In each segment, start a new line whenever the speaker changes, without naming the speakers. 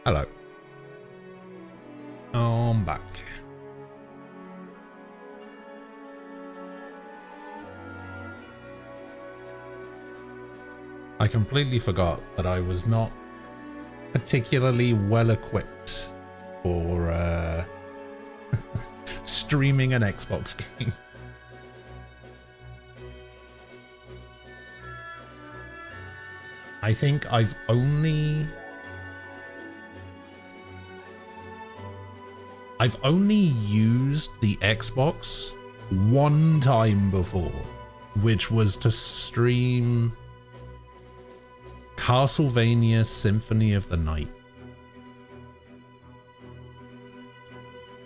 Hello. I'm back. I completely forgot that I was not particularly well equipped for streaming an Xbox game. I think I've only used the Xbox one time before, which was to stream Castlevania Symphony of the Night.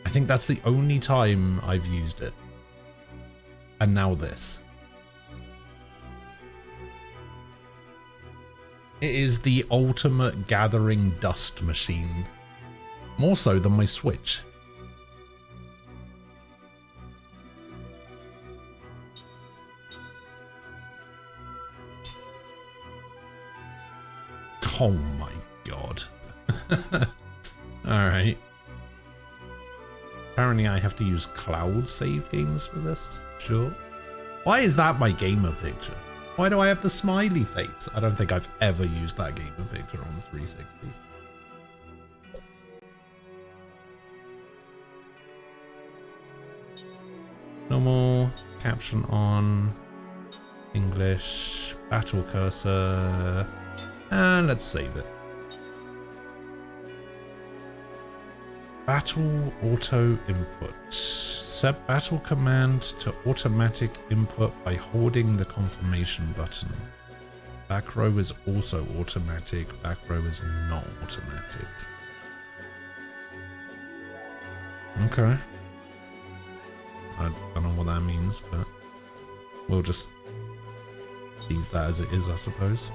I think that's the only time I've used it. And now this. It is the ultimate gathering dust machine. More so than my Switch. Oh my god. Alright. Apparently I have to use cloud save games for this. Sure. Why is that my gamer picture? Why do I have the smiley face? I don't think I've ever used that gamer picture on the 360. Normal, caption on, English, battle cursor, and let's save it. Battle auto input. Set battle command to automatic input by holding the confirmation button. Back row is also automatic, back row is not automatic. Okay. I don't know what that means, but we'll just leave that as it is, I suppose.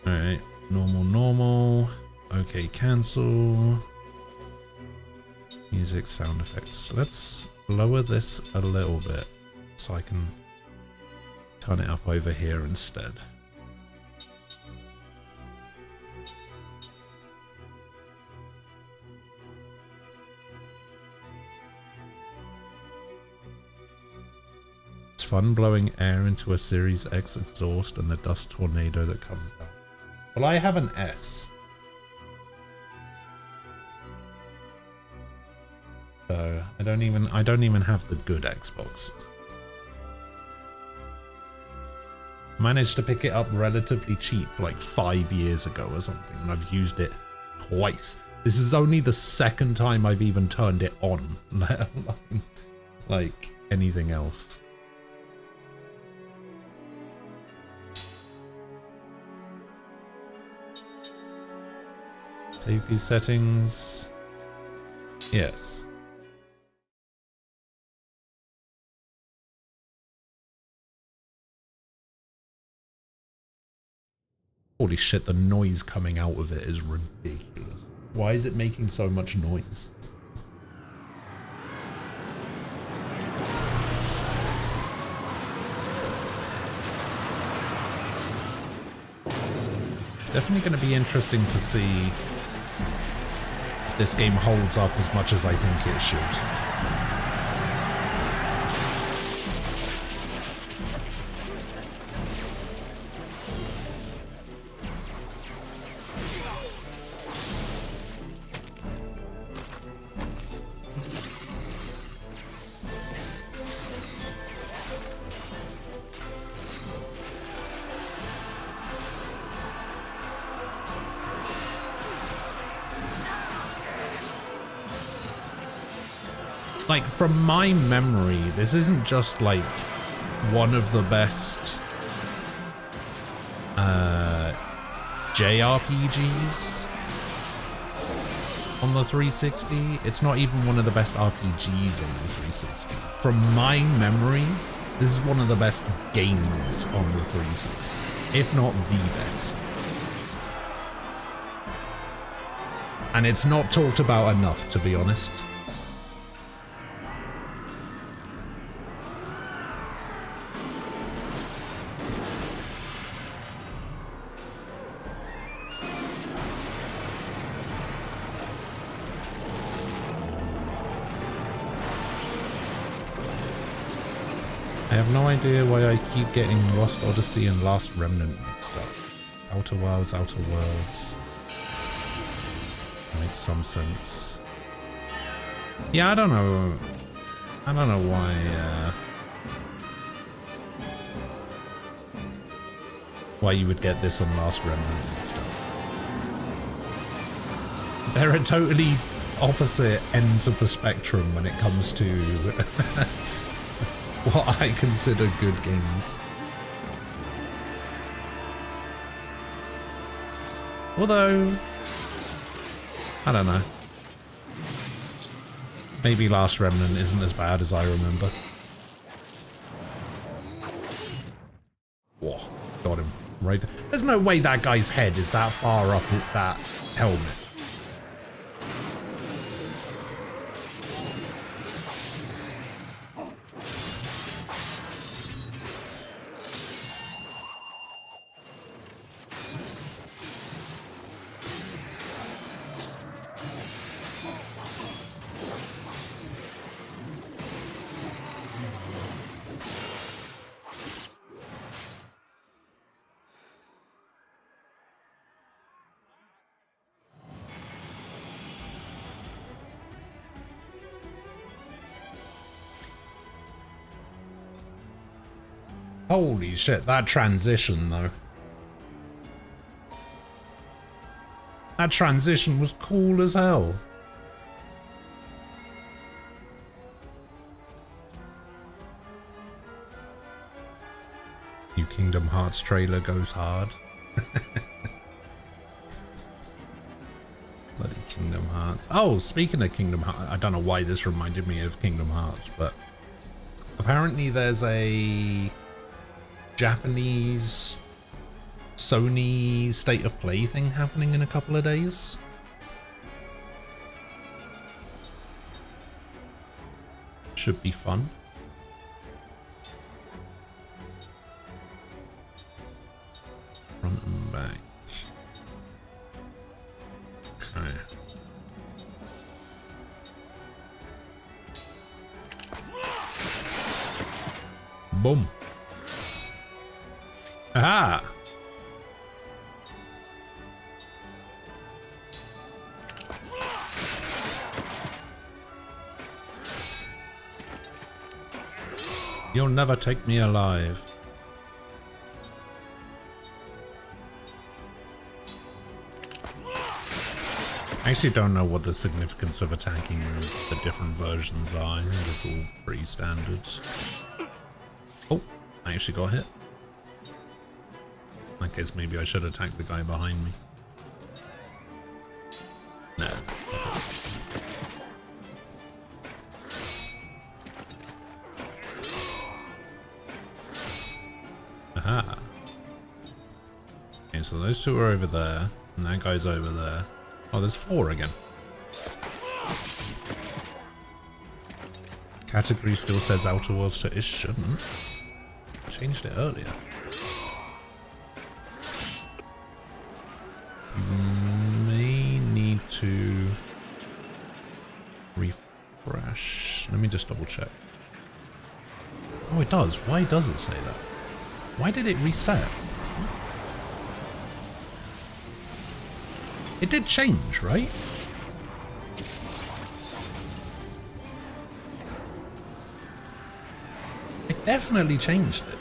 Alright, normal. Okay, cancel. Music, sound effects. Let's lower this a little bit so I can turn it up over here instead. It's fun blowing air into a Series X exhaust and the dust tornado that comes out. Well, I have an S. So I don't even have the good Xbox. Managed to pick it up relatively cheap like 5 years ago or something, and I've used it twice. This is only the second time I've even turned it on, let alone like anything else. Save these settings. Yes. Holy shit, the noise coming out of it is ridiculous. Why is it making so much noise? It's definitely going to be interesting to see if this game holds up as much as I think it should. Like, from my memory, this isn't just like one of the best JRPGs on the 360. It's not even one of the best RPGs on the 360. From my memory, this is one of the best games on the 360, if not the best. And it's not talked about enough, to be honest. have no idea why I keep getting Lost Odyssey and Last Remnant mixed up. Outer Worlds, Outer Worlds. Makes some sense. Yeah, I don't know. I don't know why you would get this on Last Remnant and stuff. They're at totally opposite ends of the spectrum when it comes to what I consider good games. Although, I don't know. Maybe Last Remnant isn't as bad as I remember. Whoa, got him right there. There's no way that guy's head is that far up at that helmet. Holy shit, that transition though. That transition was cool as hell. New Kingdom Hearts trailer goes hard. Bloody Kingdom Hearts. Oh, speaking of Kingdom Hearts, I don't know why this reminded me of Kingdom Hearts, but apparently there's a Japanese Sony State of Play thing happening in a couple of days. Should be fun. Front and back. Okay. Boom. Aha! You'll never take me alive. I actually don't know what the significance of attacking the different versions are. I think it's all pretty standard. Oh, I actually got hit. In that case, maybe I should attack the guy behind me. No. Aha. Okay, so those two are over there, and that guy's over there. Oh, there's 4 again. Category still says Outer Worlds to it shouldn't. Changed it earlier. May need to refresh. Let me just double check. Oh, it does. Why does it say that? Why did it reset? It did change, right? It definitely changed it.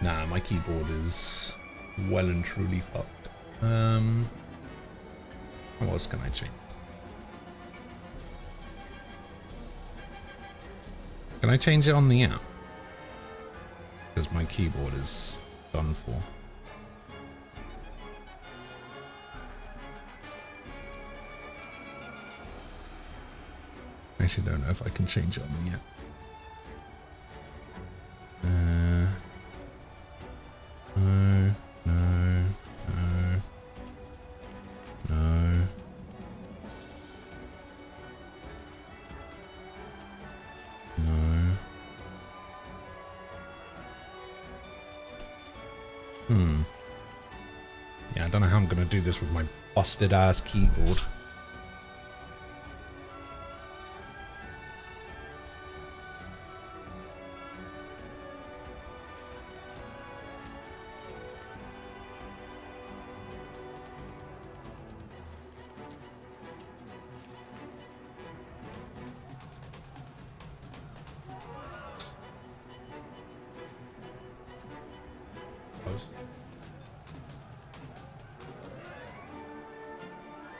Nah, my keyboard is well and truly fucked. What else can I change? Can I change it on the app? Because my keyboard is done for. I actually don't know if I can change it on the app. No. Yeah, I don't know how I'm going to do this with my busted ass keyboard.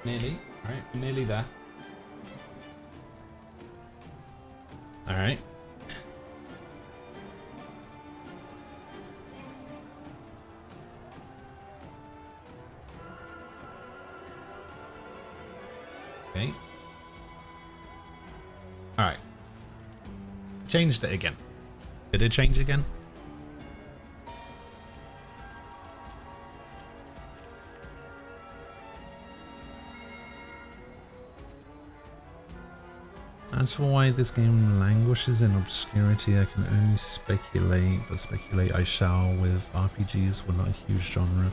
Nearly. Alright, we're nearly there. Alright. Okay. Alright. Changed it again. Did it change again? As for why this game languishes in obscurity, I can only speculate, but speculate I shall. With RPGs were not a huge genre.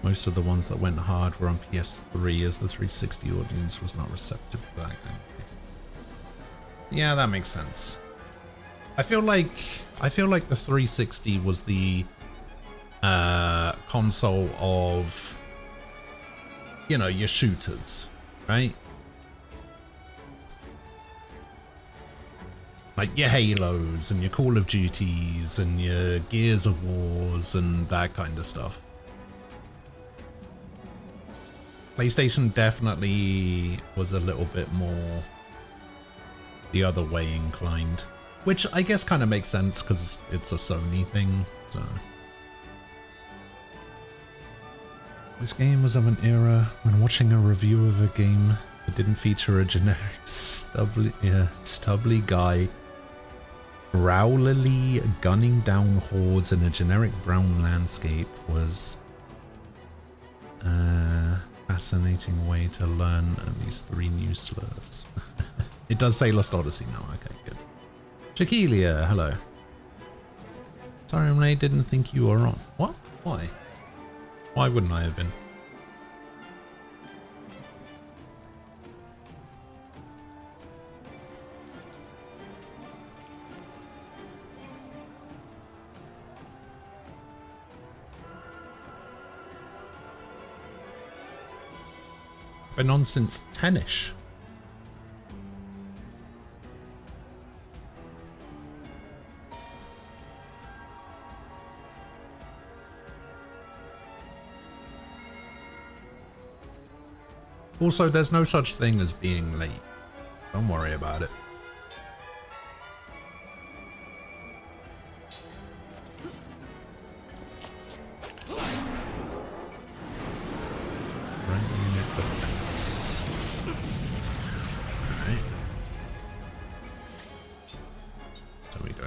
Most of the ones that went hard were on PS3, as the 360 audience was not receptive to that kind of thing. Yeah, that makes sense. I feel like the 360 was the console of, you know, your shooters, right? Like your Halos and your Call of Duties and your Gears of Wars and that kind of stuff. PlayStation definitely was a little bit more the other way inclined, which I guess kind of makes sense because it's a Sony thing. So this game was of an era when watching a review of a game that didn't feature a generic stubbly guy growlily gunning down hordes in a generic brown landscape was a fascinating way to learn at least 3 new slurs. It does say Lost Odyssey now. Okay, good. Shaquilia, hello. Sorry, I didn't think you were on. What? Why? Why wouldn't I have been? Been on since 10ish. Also, there's no such thing as being late. Don't worry about it.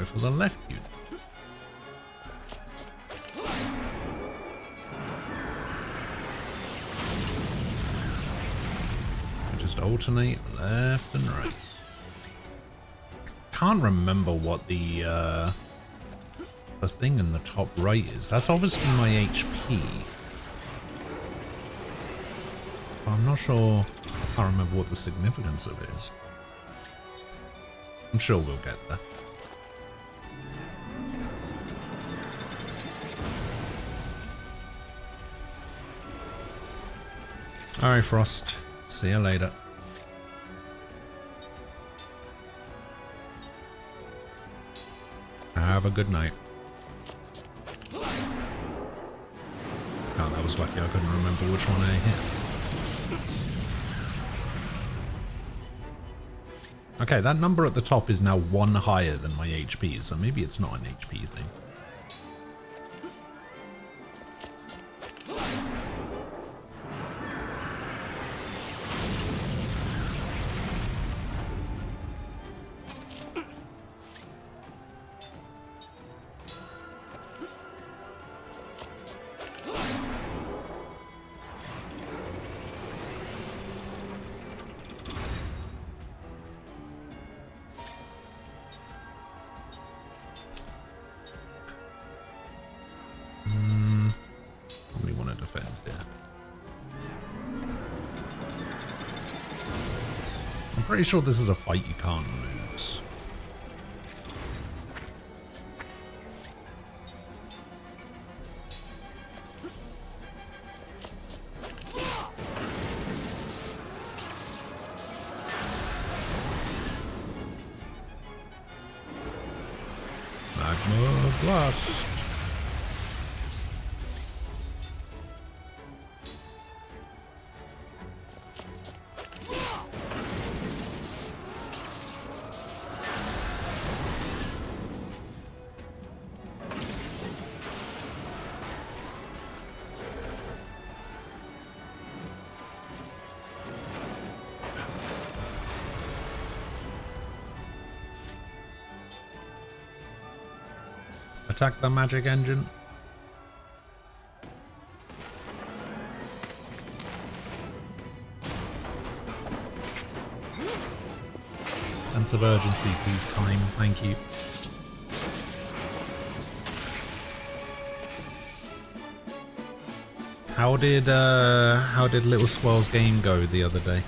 For the left unit. Just alternate left and right. Can't remember what the thing in the top right is. That's obviously my HP. But I'm not sure. I can't remember what the significance of it is. I'm sure we'll get there. Alright, Frost. See you later. Have a good night. Oh, that was lucky I couldn't remember which one I hit. Okay, that number at the top is now 1 higher than my HP, so maybe it's not an HP thing. defend here. I'm pretty sure this is a fight you can't lose. Magma Blast. Attack the magic engine. Sense of urgency, please, Kime. Thank you. How did Little Squirrel's game go the other day?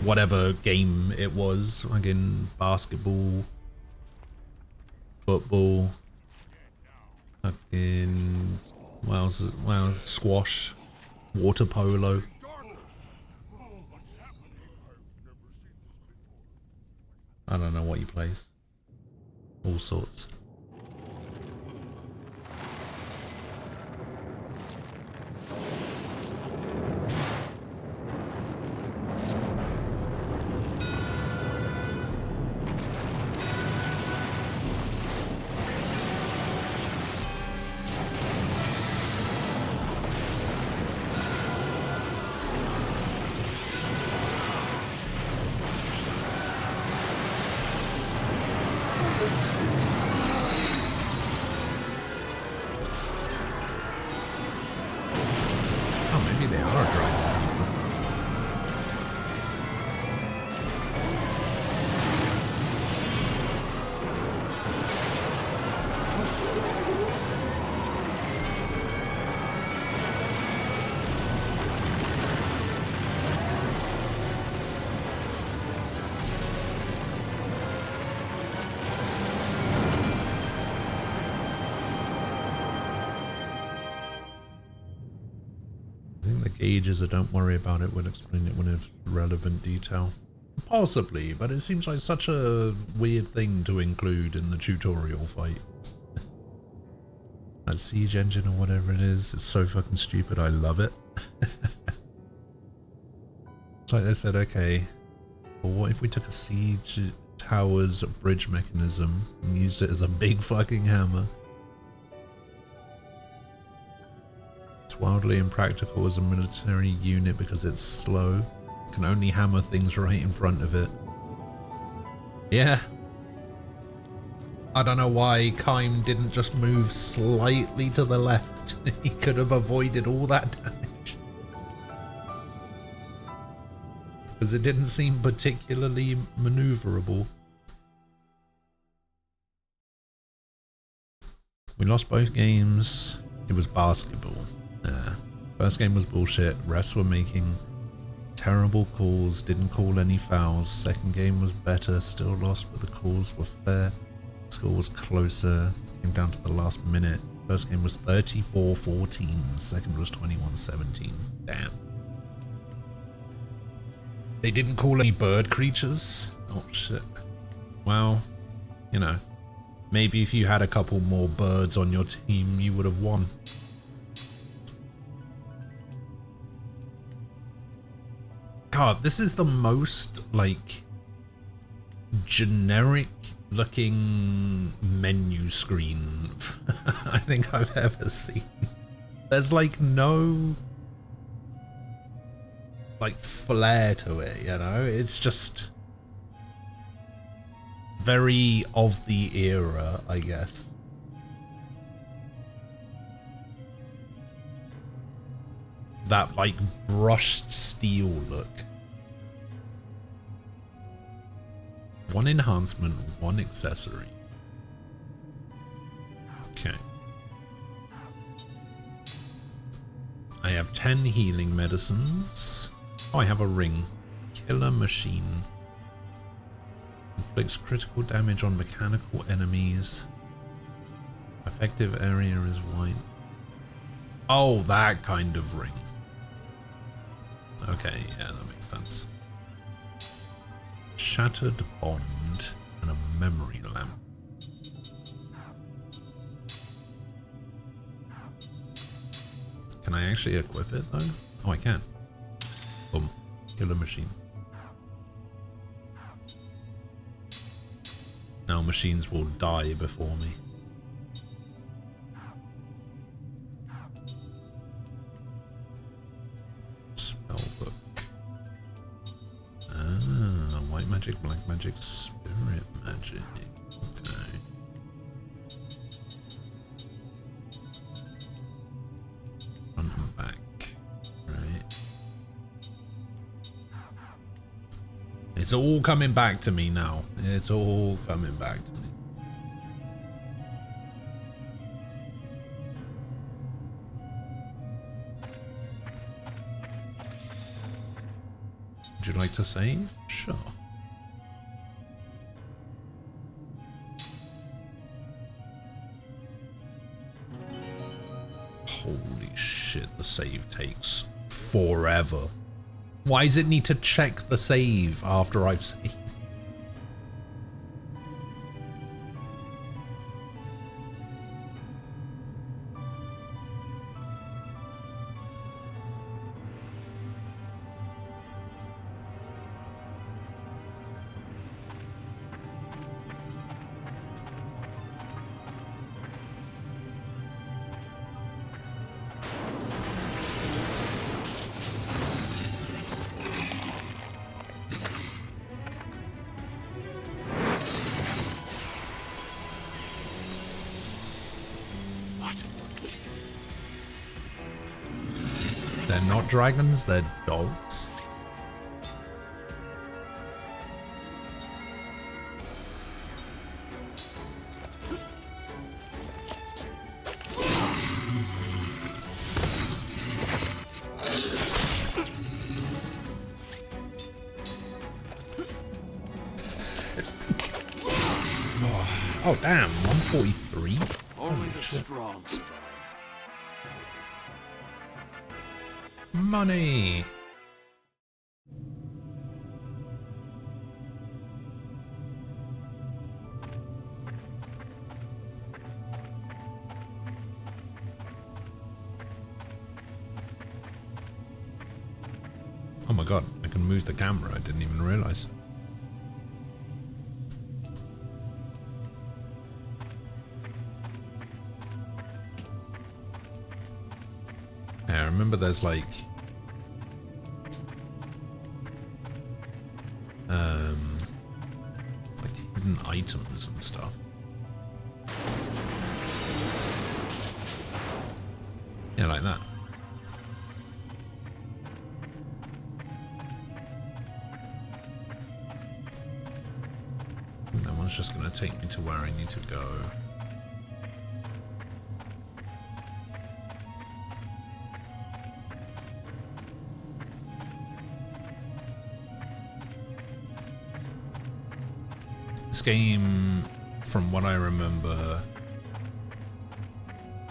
Whatever game it was, again, basketball, football, fucking, well, squash, water polo. I don't know what he plays. All sorts. Gauges, or don't worry about it, we'll explain it when it's relevant detail. Possibly, but it seems like such a weird thing to include in the tutorial fight. That siege engine or whatever it is, it's so fucking stupid, I love it. It's like they said, okay, well, what if we took a siege tower's bridge mechanism and used it as a big fucking hammer? Wildly impractical as a military unit because it's slow. Can only hammer things right in front of it. Yeah. I don't know why Kime didn't just move slightly to the left. He could have avoided all that damage. Because it didn't seem particularly maneuverable. We lost both games. It was basketball. First game was bullshit, refs were making terrible calls, didn't call any fouls. Second game was better, still lost, but the calls were fair. Score was closer, came down to the last minute. First game was 34-14, second was 21-17. Damn. They didn't call any bird creatures? Oh shit. Well, you know, maybe if you had a couple more birds on your team, you would have won. God, this is the most, like, generic looking menu screen I think I've ever seen. There's, like, no, like, flair to it, you know? It's just very of the era, I guess. That, like, brushed steel look. One enhancement, one accessory. Okay. I have 10 healing medicines. Oh, I have a ring. Killer machine. Inflicts critical damage on mechanical enemies. Effective area is white. Oh, that kind of ring. Okay, yeah, that makes sense. Shattered bond and a memory lamp. Can I actually equip it though? Oh, I can. Boom. Killer machine. Now machines will die before me. Spellbook. Ah, white magic, black magic, spirit magic. Okay. Front and back. Right. It's all coming back to me now. It's all coming back to me. Would you like to save? Sure. Holy shit, the save takes forever. Why does it need to check the save after I've saved? They're not dragons, they're dogs. Oh damn, 143?
Only the strong survive.
Money! Oh my god, I can move the camera, I didn't even realize. Yeah, I remember there's like hidden items and stuff. Yeah, like that. That one's just gonna take me to where I need to go. This game, from what I remember,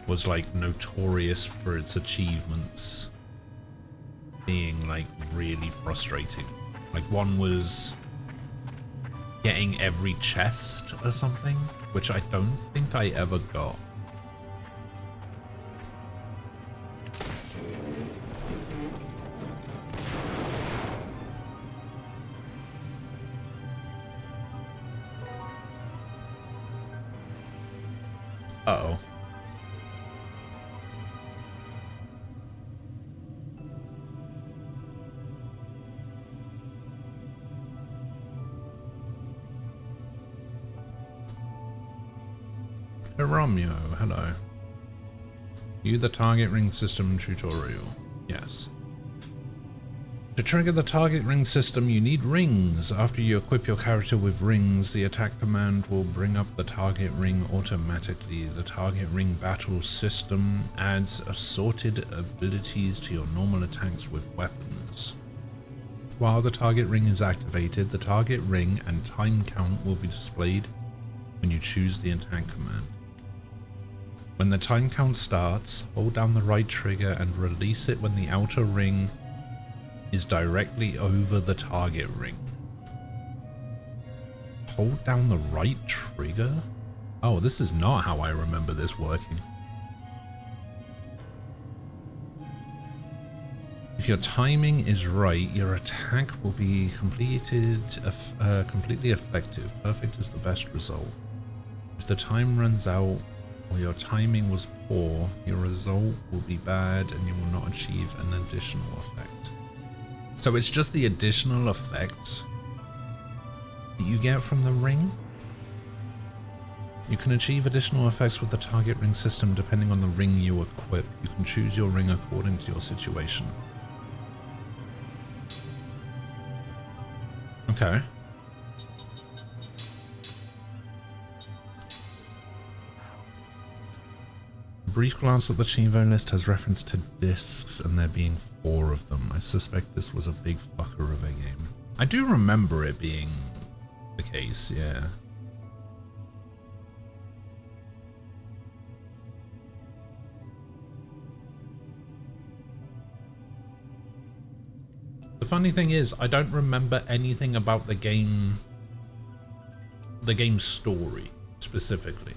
was like notorious for its achievements being like really frustrating. Like one was getting every chest or something, which I don't think I ever got. Uh-oh. Romeo, hello. You the target ring system tutorial? Yes. To trigger the target ring system, you need rings. After you equip your character with rings, the attack command will bring up the target ring automatically. The target ring battle system adds assorted abilities to your normal attacks with weapons. While the target ring is activated, the target ring and time count will be displayed when you choose the attack command. When the time count starts, hold down the right trigger and release it when the outer ring is directly over the target ring. Hold down the right trigger? Oh, this is not how I remember this working. If your timing is right, your attack will be completely effective. Perfect is the best result. If the time runs out or your timing was poor, your result will be bad and you will not achieve an additional effect. So it's just the additional effect that you get from the ring? You can achieve additional effects with the target ring system depending on the ring you equip. You can choose your ring according to your situation. Okay. A brief glance at the Chivo list has reference to discs and there being 4 of them. I suspect this was a big fucker of a game. I do remember it being the case, yeah. The funny thing is, I don't remember anything about the game's story specifically.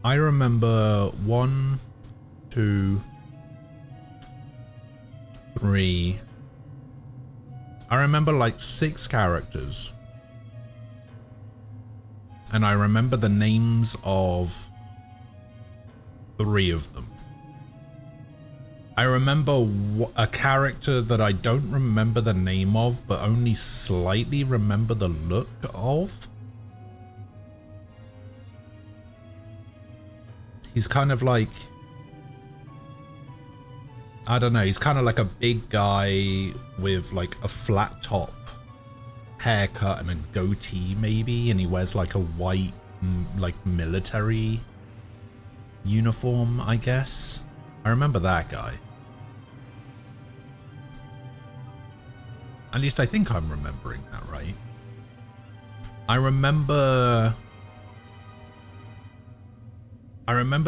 I remember 1, 2, 3. I remember like 6 characters. And I remember the names of 3 of them. I remember a character that I don't remember the name of, but only slightly remember the look of. He's kind of like, I don't know, he's kind of like a big guy with like a flat top haircut and a goatee maybe, and he wears like a white like military uniform, I guess. I remember that guy. At least I think I'm remembering that right. I remember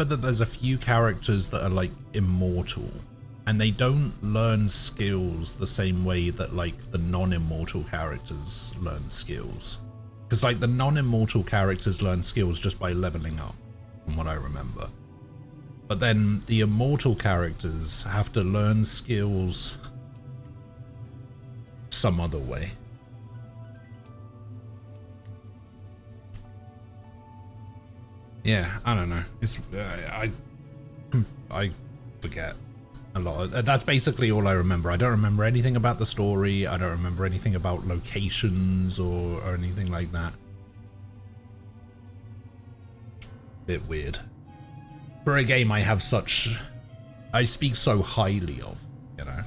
that there's a few characters that are like immortal and they don't learn skills the same way that like the non-immortal characters learn skills. Because like the non-immortal characters learn skills just by leveling up, from what I remember. But then the immortal characters have to learn skills some other way. Yeah, I don't know. It's I forget a lot. That's basically all I remember. I don't remember anything about the story. I don't remember anything about locations or anything like that. Bit weird. For a game I speak so highly of, you know.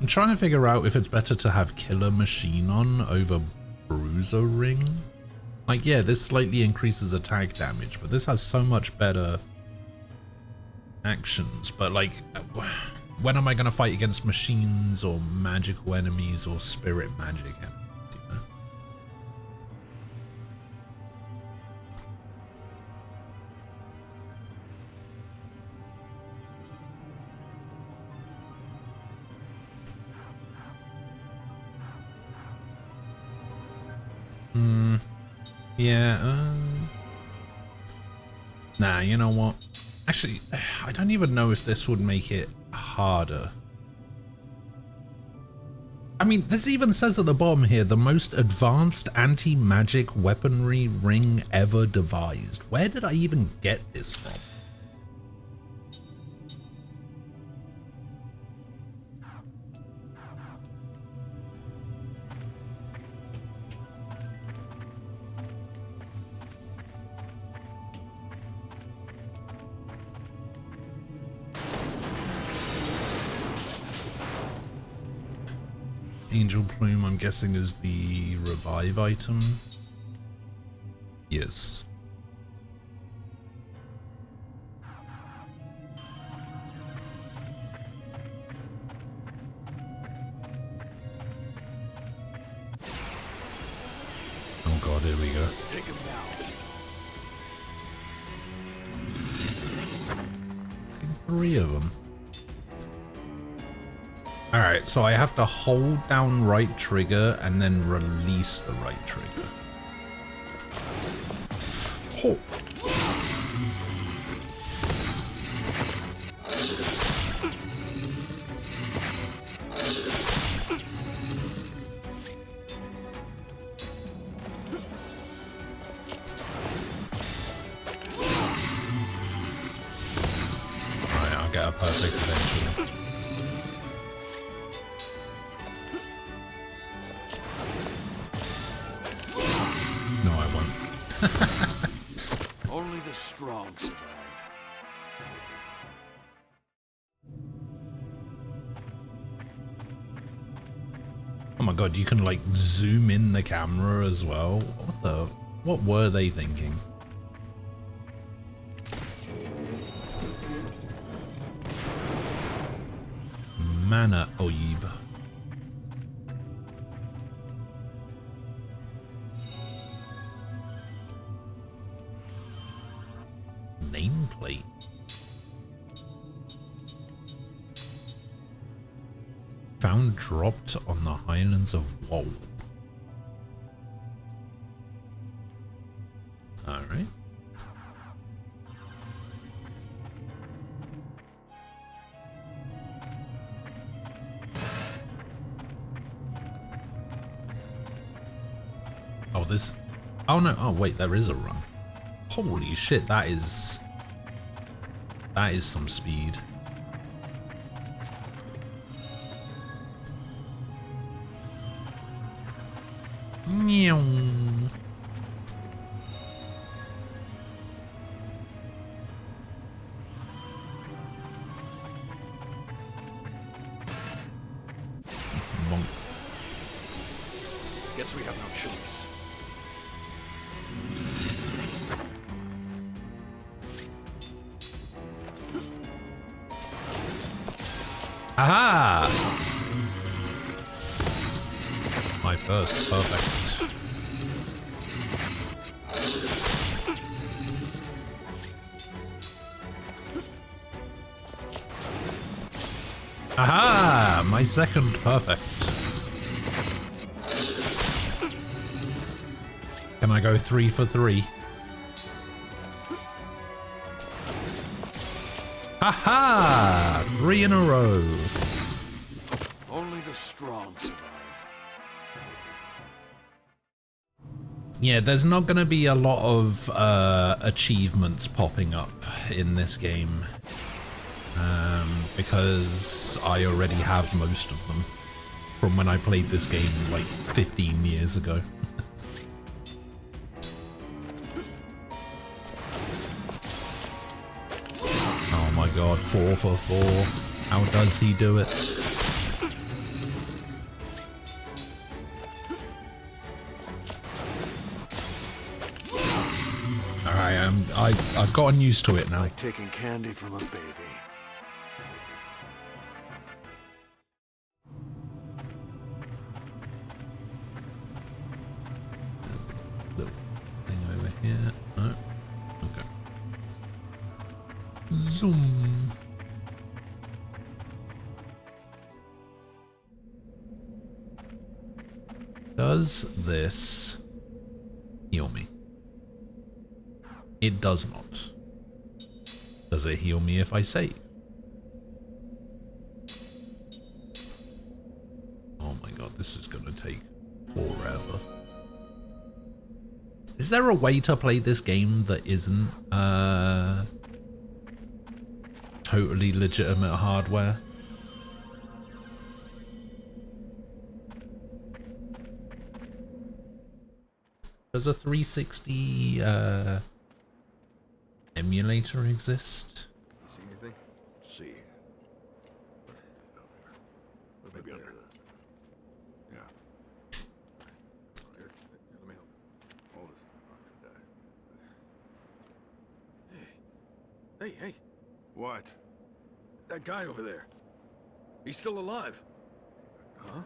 I'm trying to figure out if it's better to have Killer Machine on over Bruiser Ring. Like, yeah, this slightly increases attack damage, but this has so much better actions. But like, when am I going to fight against machines or magical enemies or spirit magic enemies, you know? Yeah, nah, you know what? Actually, I don't even know if this would make it harder. I mean, this even says at the bottom here, the most advanced anti-magic weaponry ring ever devised. Where did I even get this from? Angel Plume, I'm guessing, is the revive item. Yes. Oh god, here we go.
Let's take him down.
3 of them. Alright, so I have to hold down right trigger and then release the right trigger. Oh. Alright, I'll get a perfect eventually. No, I won't.
Only the strong survive.
Oh my god, you can like zoom in the camera as well. What were they thinking? Mana Oib. Nameplate. Found dropped on the Highlands of Woe. Alright. Oh, this... Oh no, oh wait, there is a run. Holy shit, that is some speed. Meow. Bonk.
Guess we have no choice.
Aha! My first perfect. Aha! My second perfect. Can I go 3 for 3? Haha! 3 in a row.
Only the strong survive.
Yeah, there's not going to be a lot of achievements popping up in this game. Because I already have most of them from when I played this game like 15 years ago. Oh my god, 4 for 4. How does he do it? Alright, I've gotten used to it now.
Like taking candy from a baby.
There's a little thing over here. No? Okay. Zoom. Does this heal me? It does not. Does it heal me if I save? Oh my god, this is gonna take forever. Is there a way to play this game that isn't totally legitimate hardware? Does a 360 emulator exist?
See anything?
See. Maybe under the. Yeah.
Here, let me help.
Hold this. I'm gonna die.
Hey,
What?
that guy over there. He's still alive. Huh?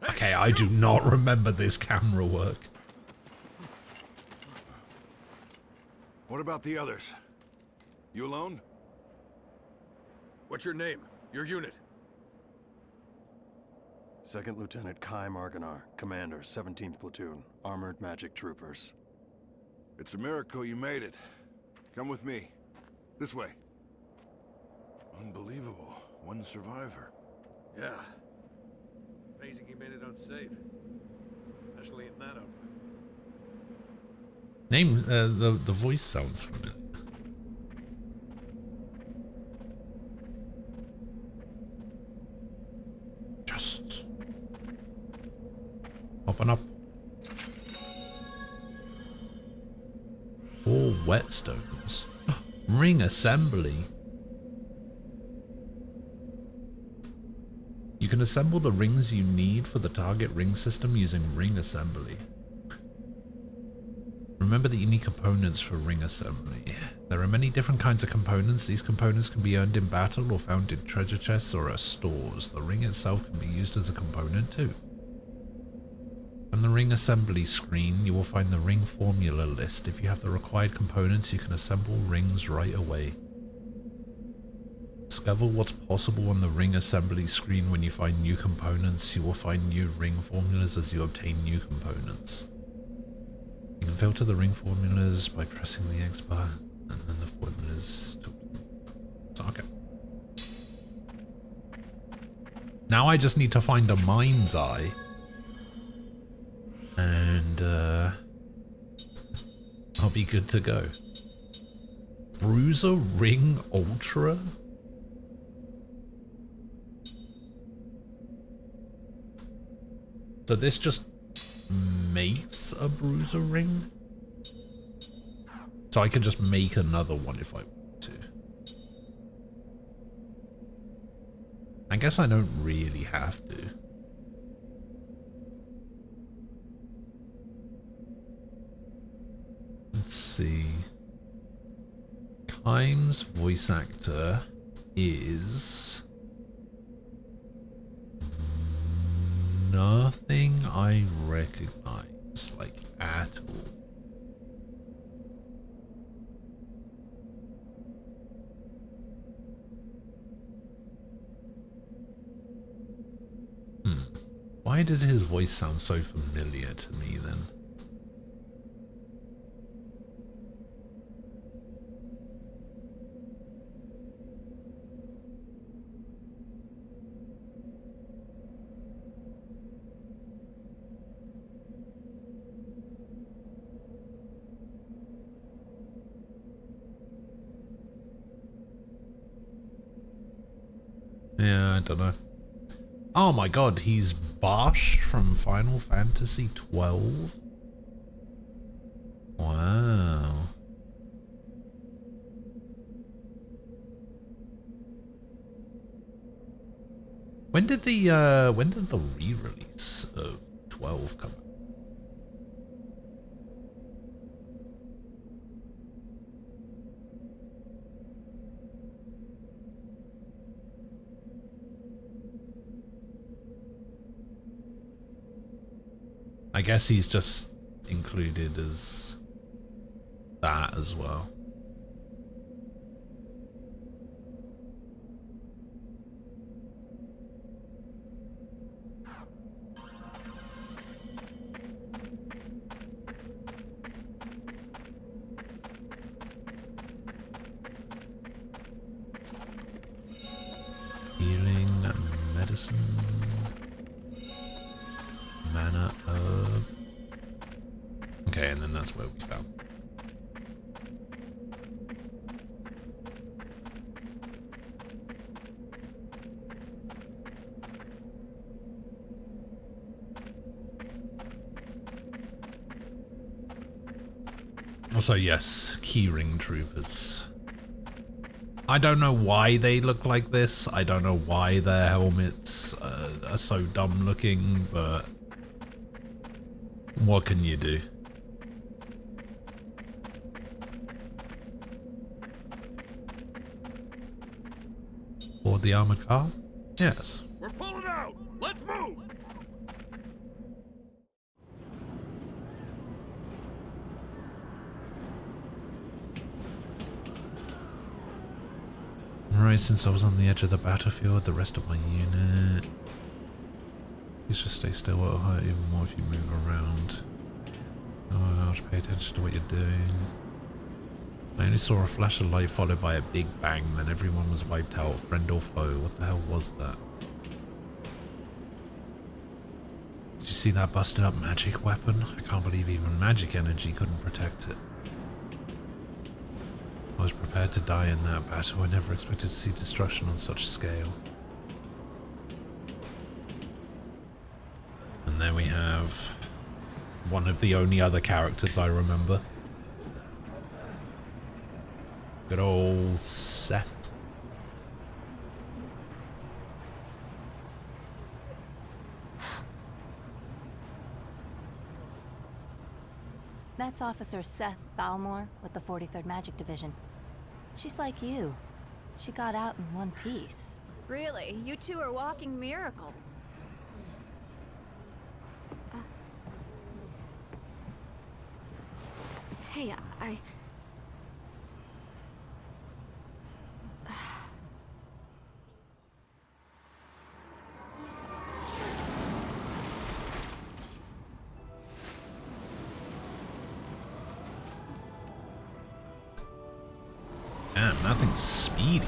Okay, I do not remember this camera work.
What about the others? You alone?
What's your name? Your unit?
Second Lieutenant Kai Marganar, Commander, 17th Platoon, Armored Magic Troopers.
It's a miracle you made it. Come with me. This way. Unbelievable. One survivor.
Yeah. Amazing he made it out safe. Especially in that outfit.
Name, the voice sounds familiar. Just open up. All whetstones. Ring assembly. You can assemble the rings you need for the target ring system using ring assembly. Remember that you need components for ring assembly. There are many different kinds of components. These components can be earned in battle or found in treasure chests or as stores. The ring itself can be used as a component too. On the ring assembly screen, you will find the ring formula list. If you have the required components, you can assemble rings right away. Discover what's possible on the ring assembly screen. When you find new components, you will find new ring formulas as you obtain new components. You can filter the ring formulas by pressing the X bar, and then the formulas. So, okay. Now I just need to find a mind's eye. And I'll be good to go. Bruiser Ring Ultra? So this just makes a bruiser ring? So I can just make another one if I want to. I guess I don't really have to. Let's see. Kai's voice actor is nothing I recognize, like, at all. Why did his voice sound so familiar to me then? Yeah, I don't know. Oh my god, he's Bosch from Final Fantasy 12? Wow. When did the re-release of 12 come out? I guess he's just included as that as well. Healing medicine. Mana herb. Okay, and then that's where we found. Also, yes, keyring troopers. I don't know why they look like this. I don't know why their helmets are so dumb looking, but what can you do? Board the armored car? Yes.
We're pulling out! Let's move!
Right, since I was on the edge of the battlefield, the rest of my unit. Please just stay still, it'll hurt even more if you move around. Oh, I'll just pay attention to what you're doing. I only saw a flash of light followed by a big bang, then everyone was wiped out, friend or foe. What the hell was that? Did you see that busted up magic weapon? I can't believe even magic energy couldn't protect it. I was prepared to die in that battle. I never expected to see destruction on such scale. And there we have one of the only other characters I remember. Good old Seth.
That's Officer Seth Balmore with the 43rd Magic Division. She's like you. She got out in one piece.
Really? You two are walking miracles. Hey, I...
Damn, that thing's speedy.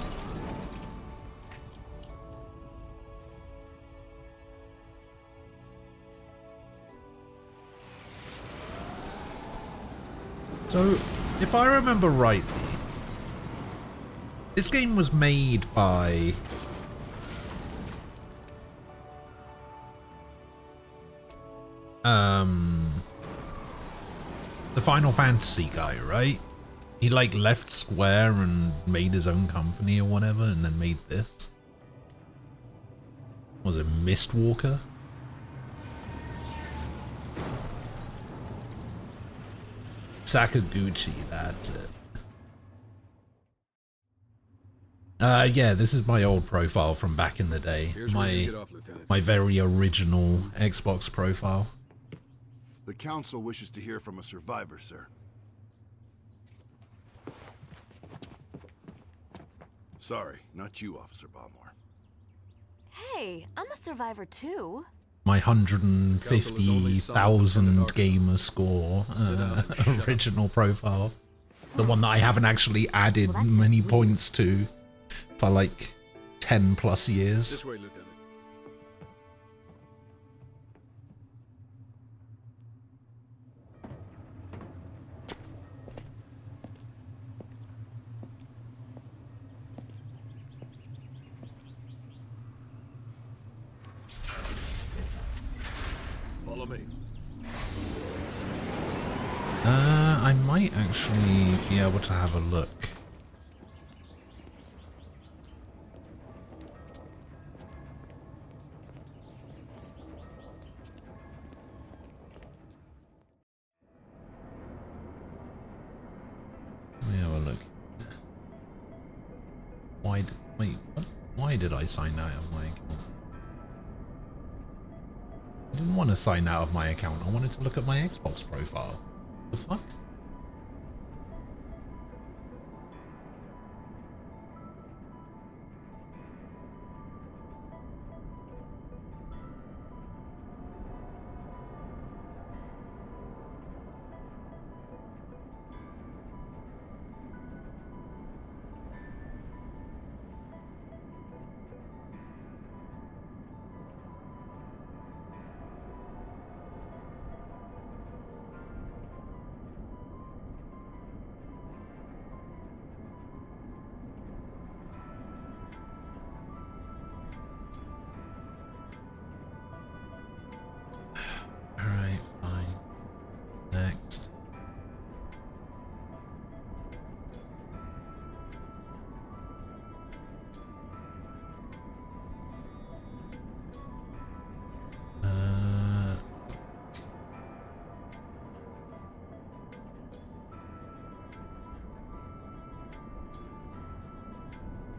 So, if I remember rightly, this game was made by the Final Fantasy guy, right? He like left Square and made his own company or whatever, and then made this. Was it Mistwalker? Sakaguchi, that's it. Yeah, this is my old profile from back in the day.
Here's where you get off, Lieutenant.
My very original Xbox profile.
The Council wishes to hear from a survivor, sir. Sorry, not you, Officer Balmore.
Hey, I'm a survivor too.
My 150,000 gamer score original profile. The one that I haven't actually added many points to for like 10 plus years.
This way, Lieutenant. Follow me.
I might actually be able to have a look. Let me have a look. Wait, what? Why did I sign out of my account? I didn't want to sign out of my account. I wanted to look at my Xbox profile. The fuck?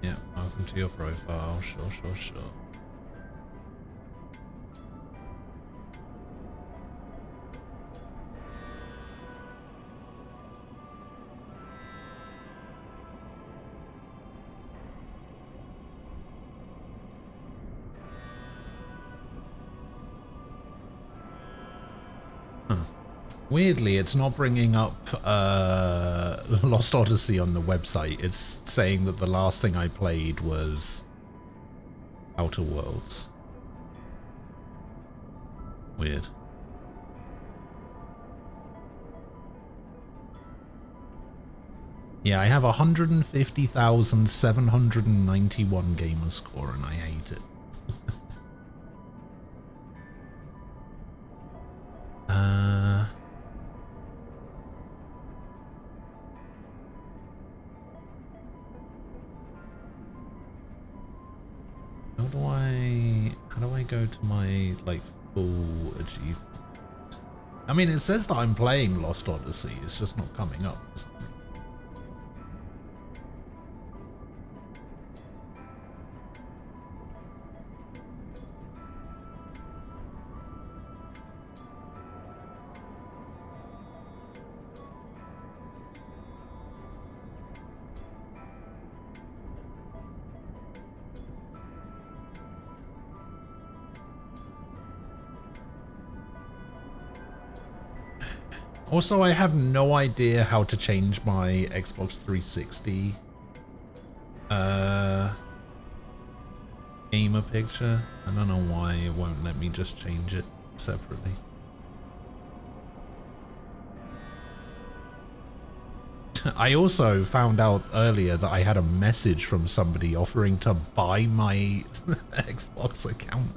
Yeah, welcome to your profile. Sure, sure, sure. Weirdly, it's not bringing up Lost Odyssey on the website. It's saying that the last thing I played was Outer Worlds. Weird. Yeah, I have 150,791 gamer score and I hate it. How do I go to my, like, full achievement? I mean, it says that I'm playing Lost Odyssey, it's just not coming up for some reason. Also, I have no idea how to change my Xbox 360 gamer picture. I don't know why it won't let me just change it separately. I also found out earlier that I had a message from somebody offering to buy my Xbox account.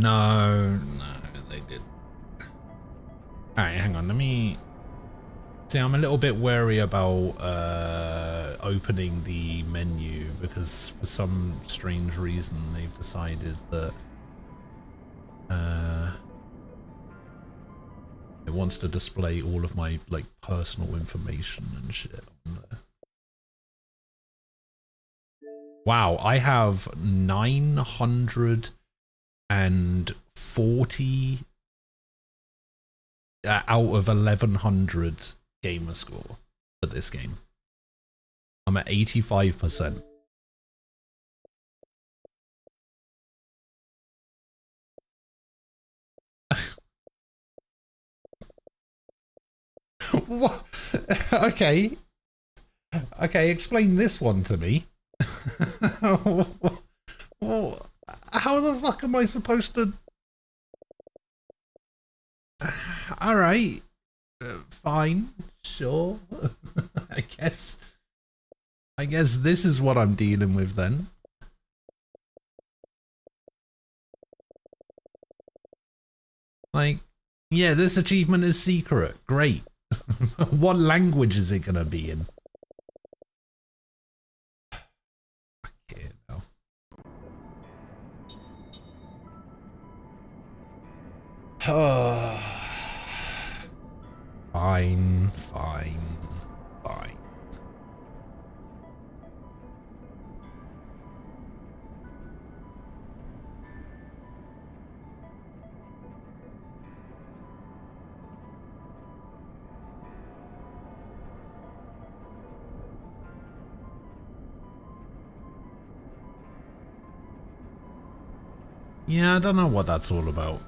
No, they didn't. Alright, hang on, let me... See, I'm a little bit wary about opening the menu because for some strange reason they've decided that it wants to display all of my, like, personal information and shit on there. Wow, I have 940 out of 1100 gamer score for this game. I'm at 85%. What? Okay. Okay, explain this one to me. Well, how the fuck am I supposed to... Alright. Fine. Sure. I guess this is what I'm dealing with then. Like, yeah, this achievement is secret. Great. What language is it gonna be in? Okay, no. Fine, fine, fine. Yeah, I don't know what that's all about.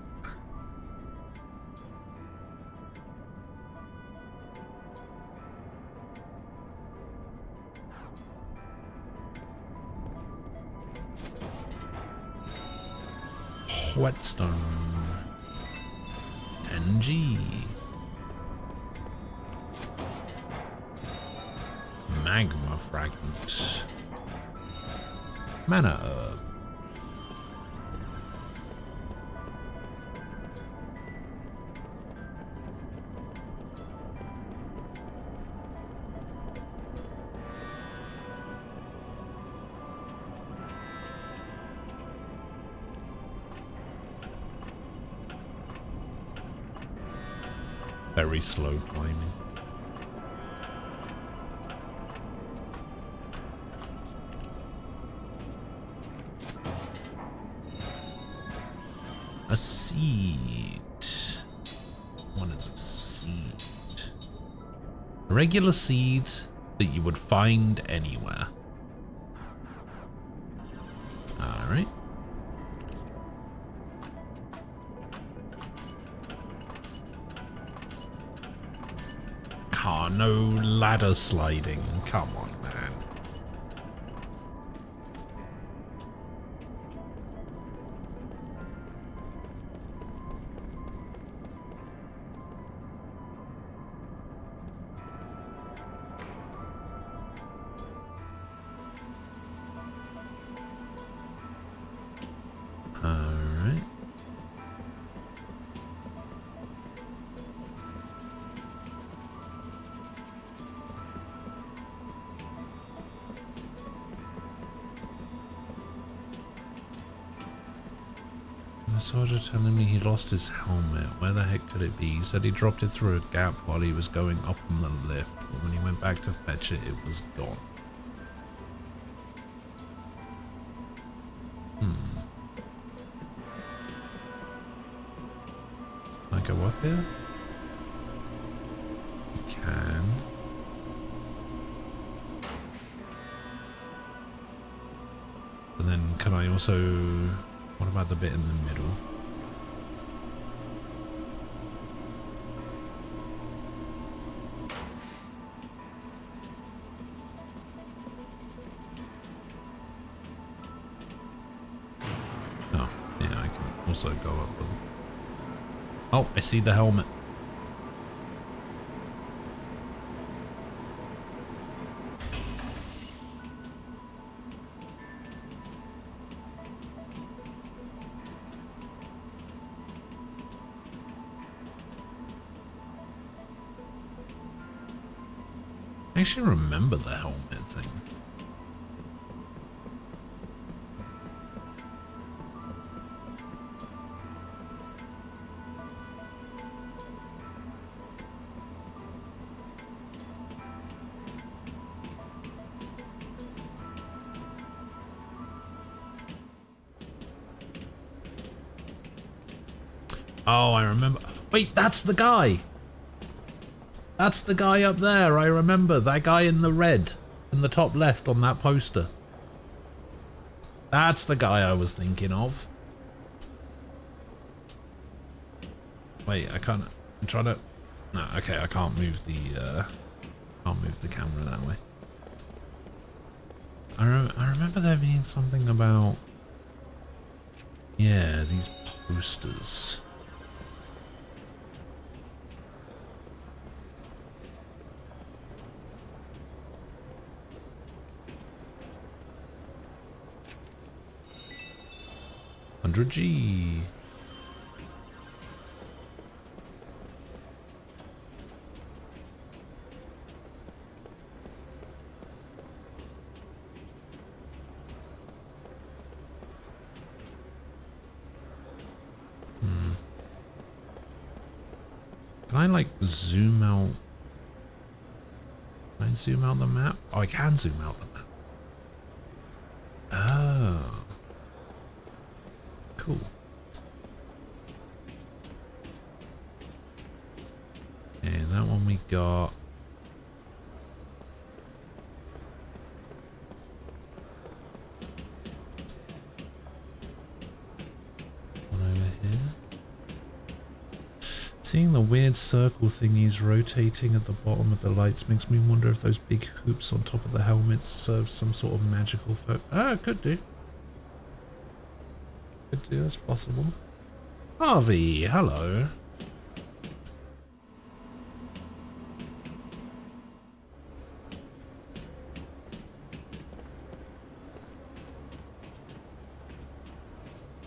Whetstone. NG. Magma fragment. Mana herb. very slow climbing. A seed. What is a seed? A regular seed that you would find anywhere. Alright. No ladder sliding. Come on, man. Alright. A soldier telling me he lost his helmet. Where the heck could it be? He said he dropped it through a gap while he was going up on the lift, but when he went back to fetch it, it was gone. Can I go up here? We can. And then can I also... What about the bit in the middle? Oh, yeah, I can also go up them. Oh, I see the helmet. I actually remember the helmet thing. Oh, I remember. Wait, that's the guy. That's the guy up there. I remember that guy in the red in the top left on that poster. That's the guy I was thinking of. Wait, I can't. I'm trying to. No, okay, I can't move the. Can't move the camera that way. I remember there being something about. Yeah, these posters. G. Can I like zoom out? Can I zoom out the map? Oh, I can zoom out the map. Oh. Cool. And that one we got. One over here. Seeing the weird circle thingies rotating at the bottom of the lights makes me wonder if those big hoops on top of the helmets serve some sort of magical could do. Could do, that's possible. Harvey, hello.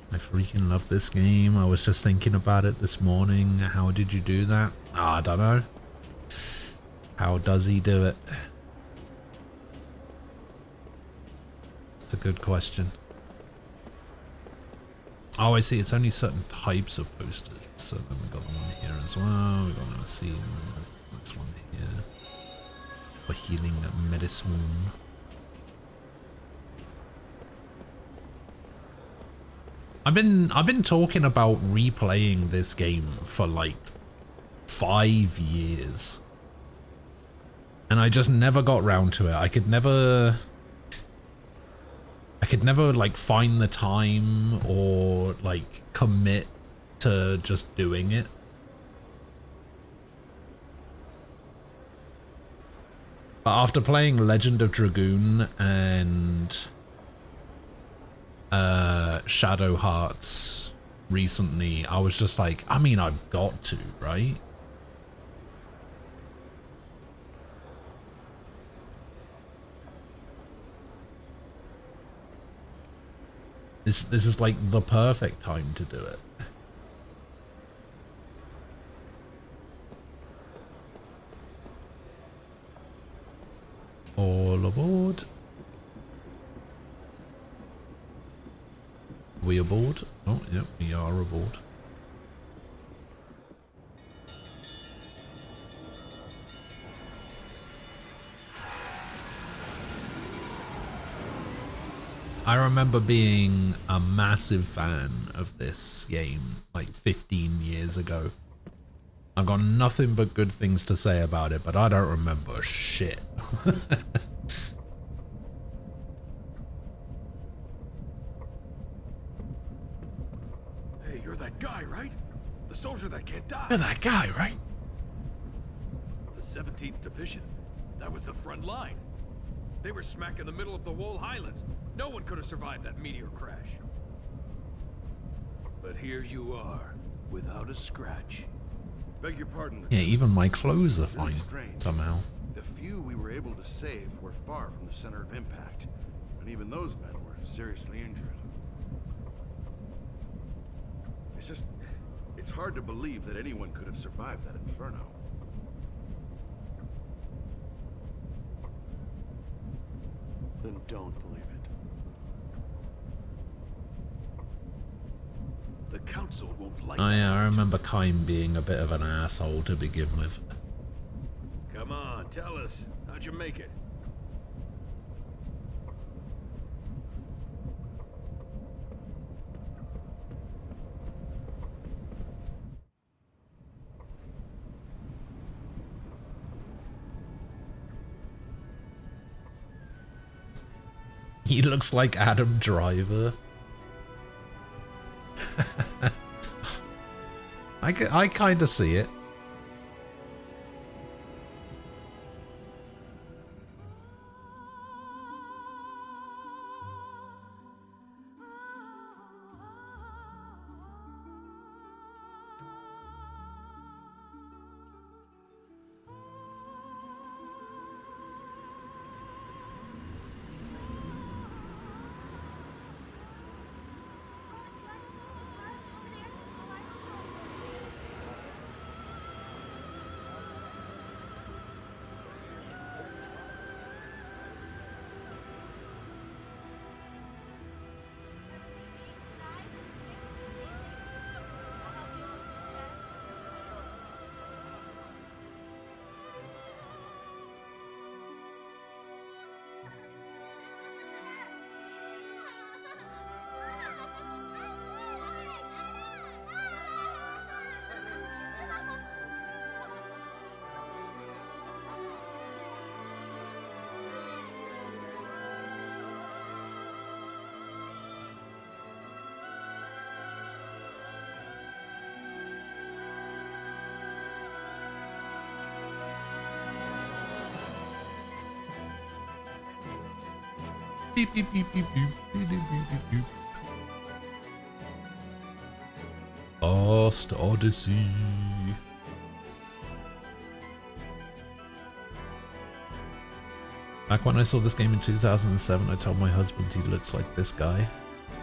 I freaking love this game. I was just thinking about it this morning. How did you do that? I don't know. How does he do it? It's a good question. Oh, I see. It's only certain types of posters. So then we got the one here as well. We got Odyssey, and then there's this one here for healing medicine. I've been talking about replaying this game for like 5 years, and I just never got round to it. I could never like find the time or like commit to just doing it. But after playing Legend of Dragoon and Shadow Hearts recently, I was just like, I mean, I've got to, right? This is like the perfect time to do it. All aboard. We aboard? Oh, yep, we are aboard. I remember being a massive fan of this game like 15 years ago. I've got nothing but good things to say about it, but I don't remember shit.
Hey, you're that guy, right? The soldier that can't die.
You're that guy, right?
The 17th Division. That was the front line. They were smack in the middle of the Wool Highlands. No one could have survived that meteor crash. But here you are, without a scratch.
Beg your pardon.
Yeah, even my clothes are
Really
fine
strange.
somehow.
The few we were able to save were far from the center of impact, and even those men were seriously injured. It's hard to believe that anyone could have survived that inferno.
Then don't believe it.
The council won't like
Oh
that.
yeah, I remember Kaim being a bit of an asshole to begin with.
Come on, tell us. How'd you make it?
He looks like Adam Driver. I kind of see it. Beep, beep, beep, beep, beep, beep, beep, beep, beep. Lost Odyssey. Back when I saw this game in 2007, I told my husband he looks like this guy.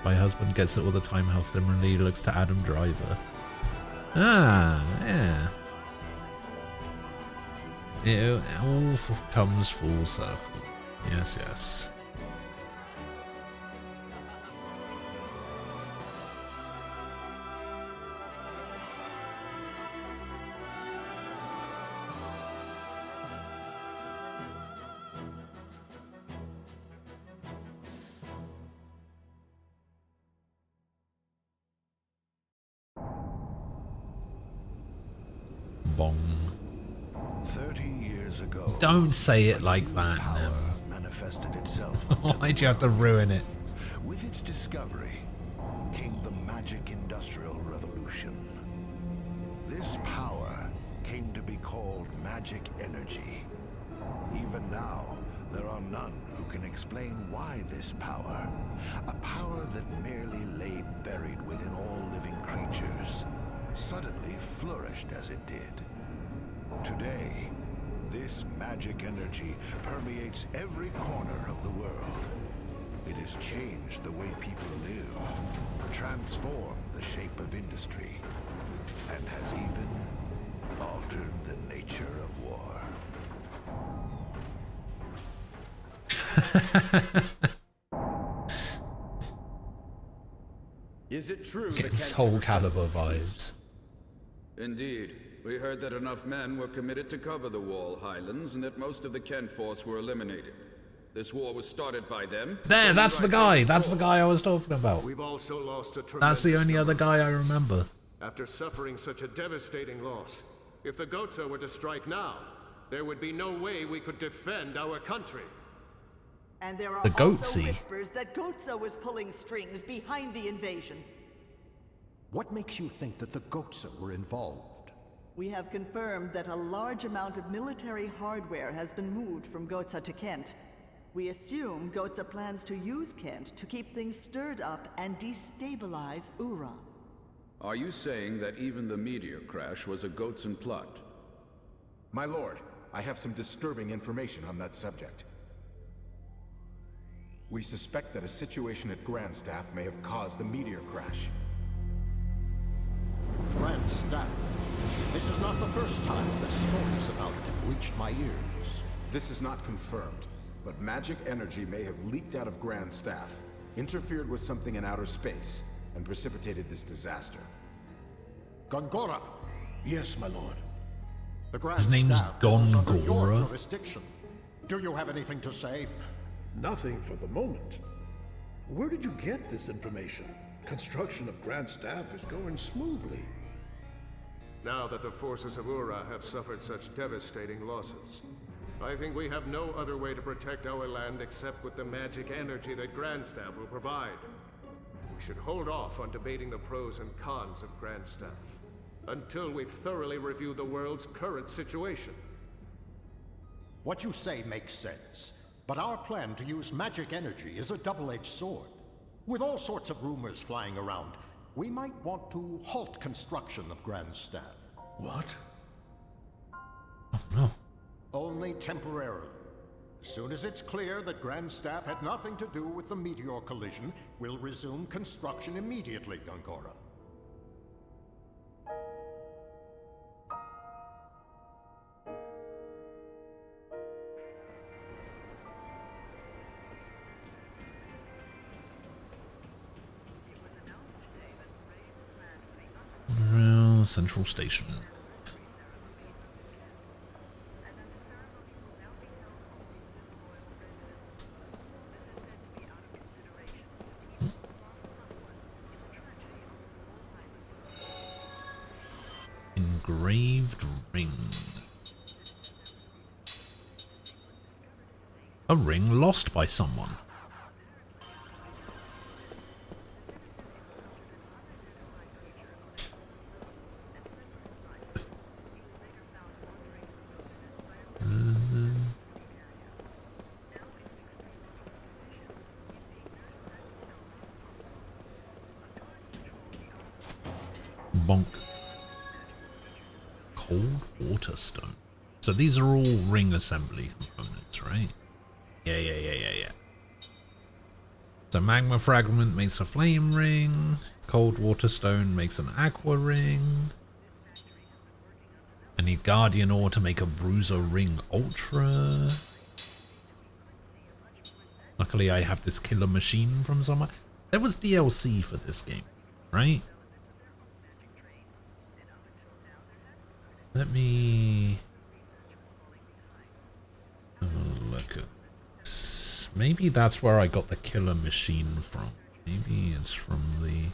My husband gets it all the time how similarly he looks to Adam Driver. Ah, yeah. It all comes full circle. Yes, yes. bong.
30 years ago.
Don't say it like that,
power
Em.
manifested itself.
Why'd you have to ruin it?
With its discovery came the magic industrial revolution. This power came to be called magic energy. Even now, there are none who can explain why this power, a power that merely lay buried within all living creatures, suddenly flourished as it did. Today, this magic energy permeates every corner of the world. It has changed the way people live, transformed the shape of industry, and has even altered the nature of war.
Is it true
Getting Soul Calibur vibes.
Indeed. We heard that enough men were committed to cover the Wall Highlands and that most of the Kent force were eliminated. This war was started by them.
There, that's the guy. That's the guy I was talking about.
We've also lost a
That's the
tremendous
only other
number
guy
of
I remember.
After suffering such a devastating loss, if the Goatsa were to strike now, there would be no way we could defend our country.
And there are
The
also
Goatsy.
whispers that Goatsa was pulling strings behind the invasion.
What makes you think that the Goatsa were involved?
We have confirmed that a large amount of military hardware has been moved from Goatsa to Kent. We assume Goatsa plans to use Kent to keep things stirred up and destabilize Ura.
Are you saying that even the meteor crash was a Goatsan plot?
My lord, I have some disturbing information on that subject. We suspect that a situation at Grandstaff may have caused the meteor crash.
Grandstaff. This is not the first time that stories about it have reached my ears.
This is not confirmed, but magic energy may have leaked out of Grandstaff, interfered with something in outer space, and precipitated this disaster.
Gongora.
Yes, my lord.
The
His name's
Grandstaff falls under your
Gongora.
jurisdiction. Do you have anything to say?
Nothing for the moment. Where did you get this information? Construction of Grand Staff is going smoothly.
Now that the forces of Ura have suffered such devastating losses, I think we have no other way to protect our land except with the magic energy that Grandstaff will provide. We should hold off on debating the pros and cons of Grandstaff until we've thoroughly reviewed the world's current situation.
What you say makes sense, but our plan to use magic energy is a double-edged sword. With all sorts of rumors flying around, we might want to halt construction of Grandstaff.
What?
Oh no.
Only temporarily. As soon as it's clear that Grandstaff had nothing to do with the meteor collision, we'll resume construction immediately, Gongora.
Central Station. Engraved ring. A ring lost by someone. Bonk. Cold water stone. So these are all ring assembly components, right? Yeah. So magma fragment makes a flame ring. Cold water stone makes an aqua ring. I need guardian ore to make a bruiser ring ultra. Luckily I have this killer machine from somewhere. There was DLC for this game, right? Let me have a look at this. Maybe that's where I got the killer machine from. Maybe it's from the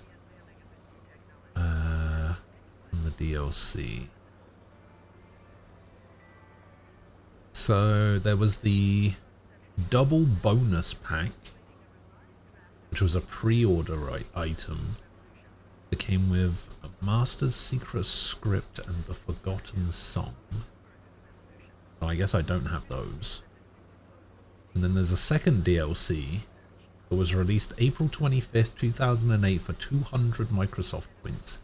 DLC. So there was the double bonus pack, which was a pre-order item that came with a Master's Secret Script and the Forgotten Song. So I guess I don't have those. And then there's a second DLC that was released April 25th, 2008 for 200 Microsoft points.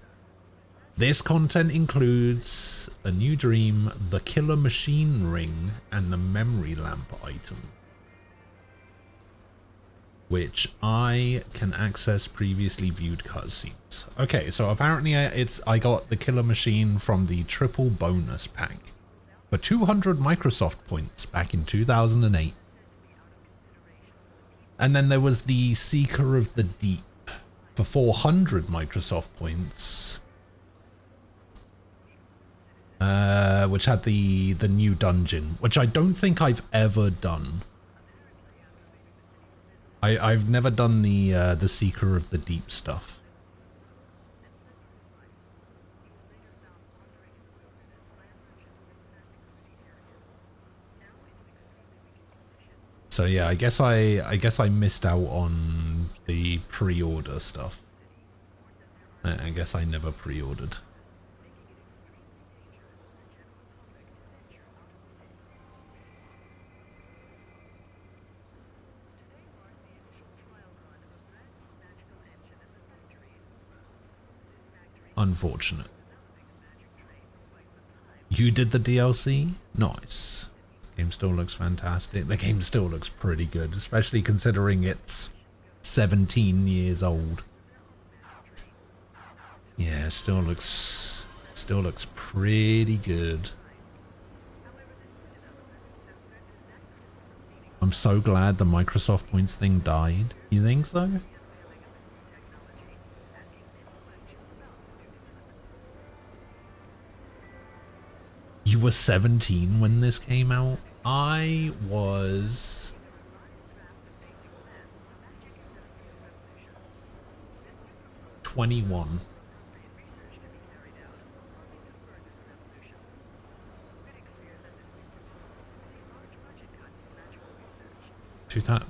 This content includes a new dream, the Killer Machine Ring, and the Memory Lamp item, which I can access previously viewed cutscenes. Okay, so apparently I got the Killer Machine from the triple bonus pack for 200 Microsoft points back in 2008. And then there was the Seeker of the Deep for 400 Microsoft points, which had the new dungeon, which I don't think I've ever done. I've never done the Seeker of the Deep stuff. So yeah, I guess I missed out on the pre-order stuff. I guess I never pre-ordered. Unfortunate. You did the DLC? Nice. Game still looks fantastic. The game still looks pretty good, especially considering it's 17 years old. Yeah, still looks pretty good. I'm so glad the Microsoft Points thing died. You think so? You were 17 when this came out? I was... ...21.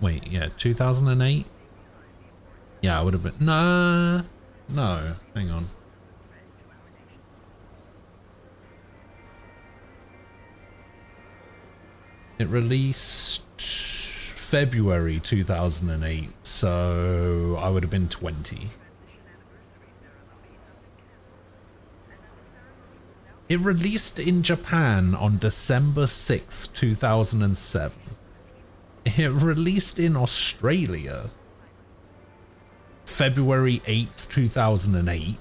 Wait, yeah, 2008? Yeah, I would have been... No, hang on. It released February 2008, so I would have been 20. It released in Japan on December 6th, 2007. It released in Australia February 8th, 2008.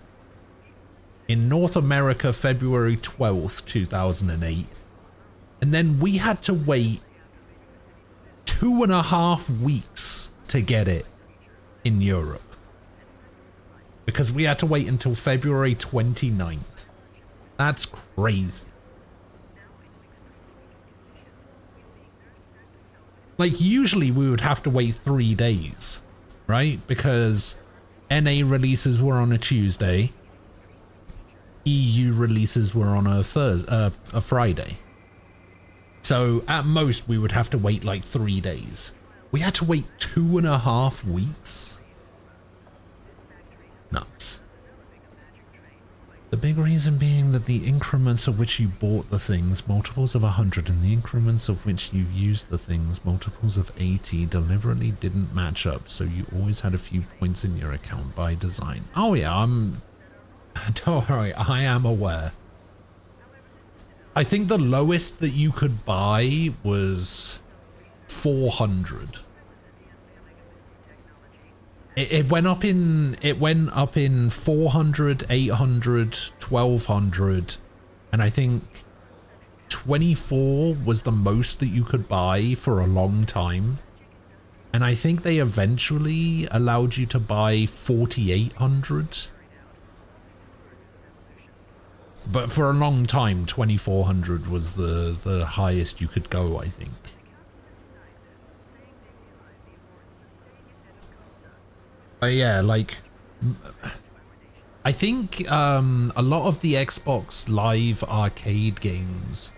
In North America, February 12th, 2008. And then we had to wait 2.5 weeks to get it in Europe, because we had to wait until February 29th. That's crazy. Like, usually we would have to wait 3 days, right? Because NA releases were on a Tuesday, EU releases were on a Friday. So at most we would have to wait like 3 days. We had to wait 2.5 weeks. Nuts. The big reason being that the increments of which you bought the things, multiples of 100, and the increments of which you used the things, multiples of 80, deliberately didn't match up, so you always had a few points in your account by design. Oh yeah, don't worry, I am aware. I think the lowest that you could buy was 400. It went up in 400, 800, 1200, and I think 24 was the most that you could buy for a long time. And I think they eventually allowed you to buy 4800. But for a long time, 2400 was the highest you could go, I think. But yeah, like, I think a lot of the Xbox Live Arcade games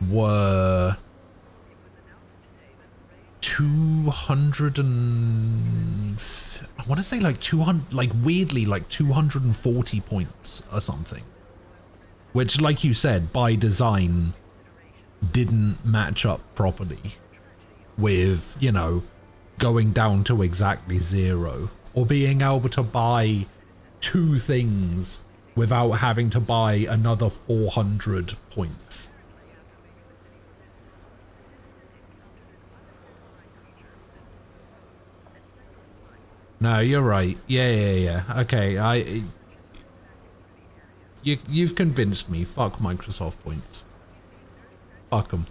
were 200 and... I want to say like 200, like weirdly like 240 points or something. Which, like you said, by design, didn't match up properly with, you know, going down to exactly 0. Or being able to buy 2 things without having to buy another 400 points. No, you're right. Yeah. Okay, you've convinced me. Fuck Microsoft points. Fuck them.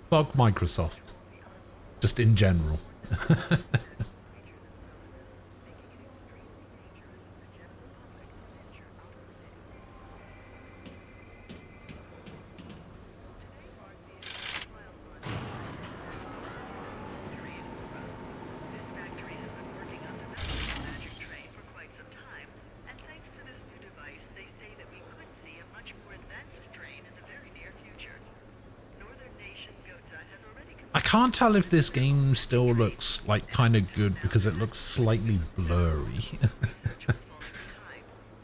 Fuck Microsoft. Just in general. I can't tell if this game still looks like kind of good because it looks slightly blurry.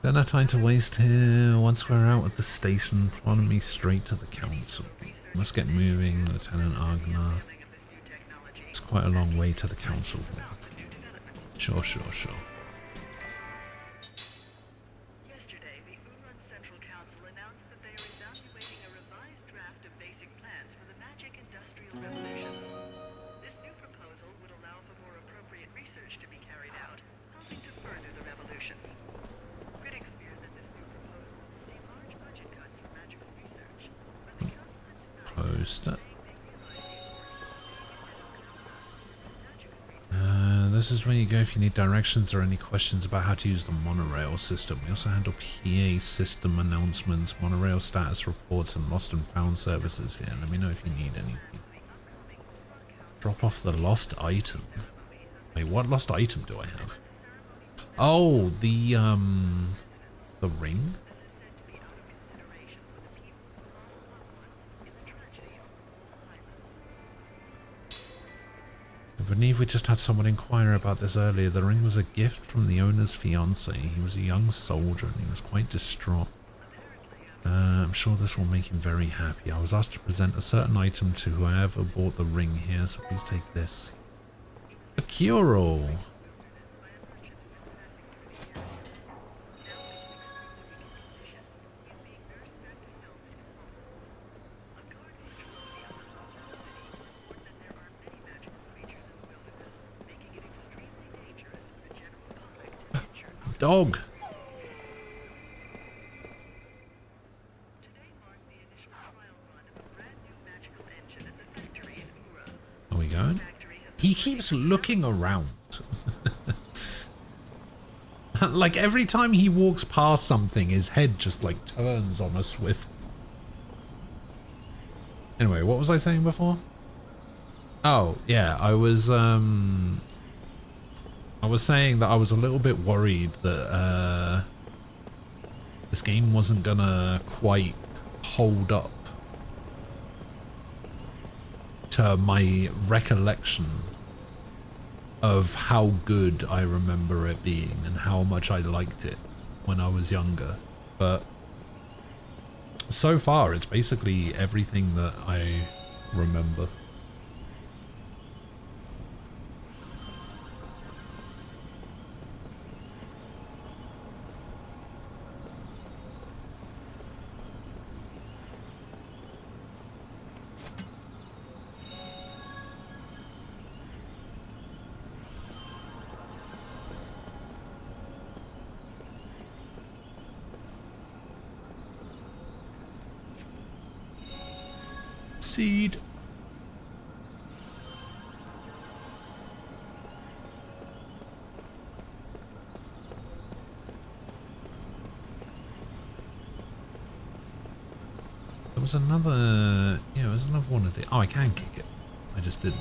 Don't have time to waste here. Once we're out of the station, follow me straight to the council. Let's get moving, Lieutenant Agnar. It's quite a long way to the council. Sure. Poster. This is where you go if you need directions or any questions about how to use the monorail system. We also handle PA system announcements, monorail status reports, and lost and found services here. Let me know if you need anything. Drop off the lost item. Wait, what lost item do I have? Oh, the ring? I believe we just had someone inquire about this earlier. The ring was a gift from the owner's fiancé. He was a young soldier and he was quite distraught. I'm sure this will make him very happy. I was asked to present a certain item to whoever bought the ring here, so please take this. A cure-all. Dog. Are we going? He keeps looking around. Like every time he walks past something, his head just like turns on a swivel. Anyway, what was I saying before? Oh, yeah, I was saying that I was a little bit worried that this game wasn't gonna quite hold up to my recollection of how good I remember it being and how much I liked it when I was younger. But so far, it's basically everything that I remember. Seed. There was another, yeah, there was another one of the, oh, I can kick it. I just didn't.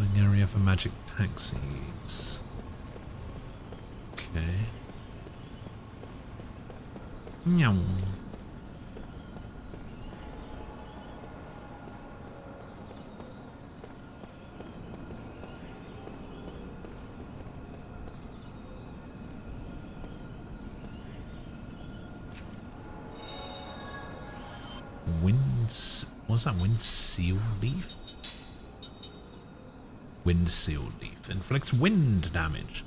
Loading area for magic taxis. Okay. Meow. What's that? Wind seal leaf? Wind seal leaf inflicts wind damage.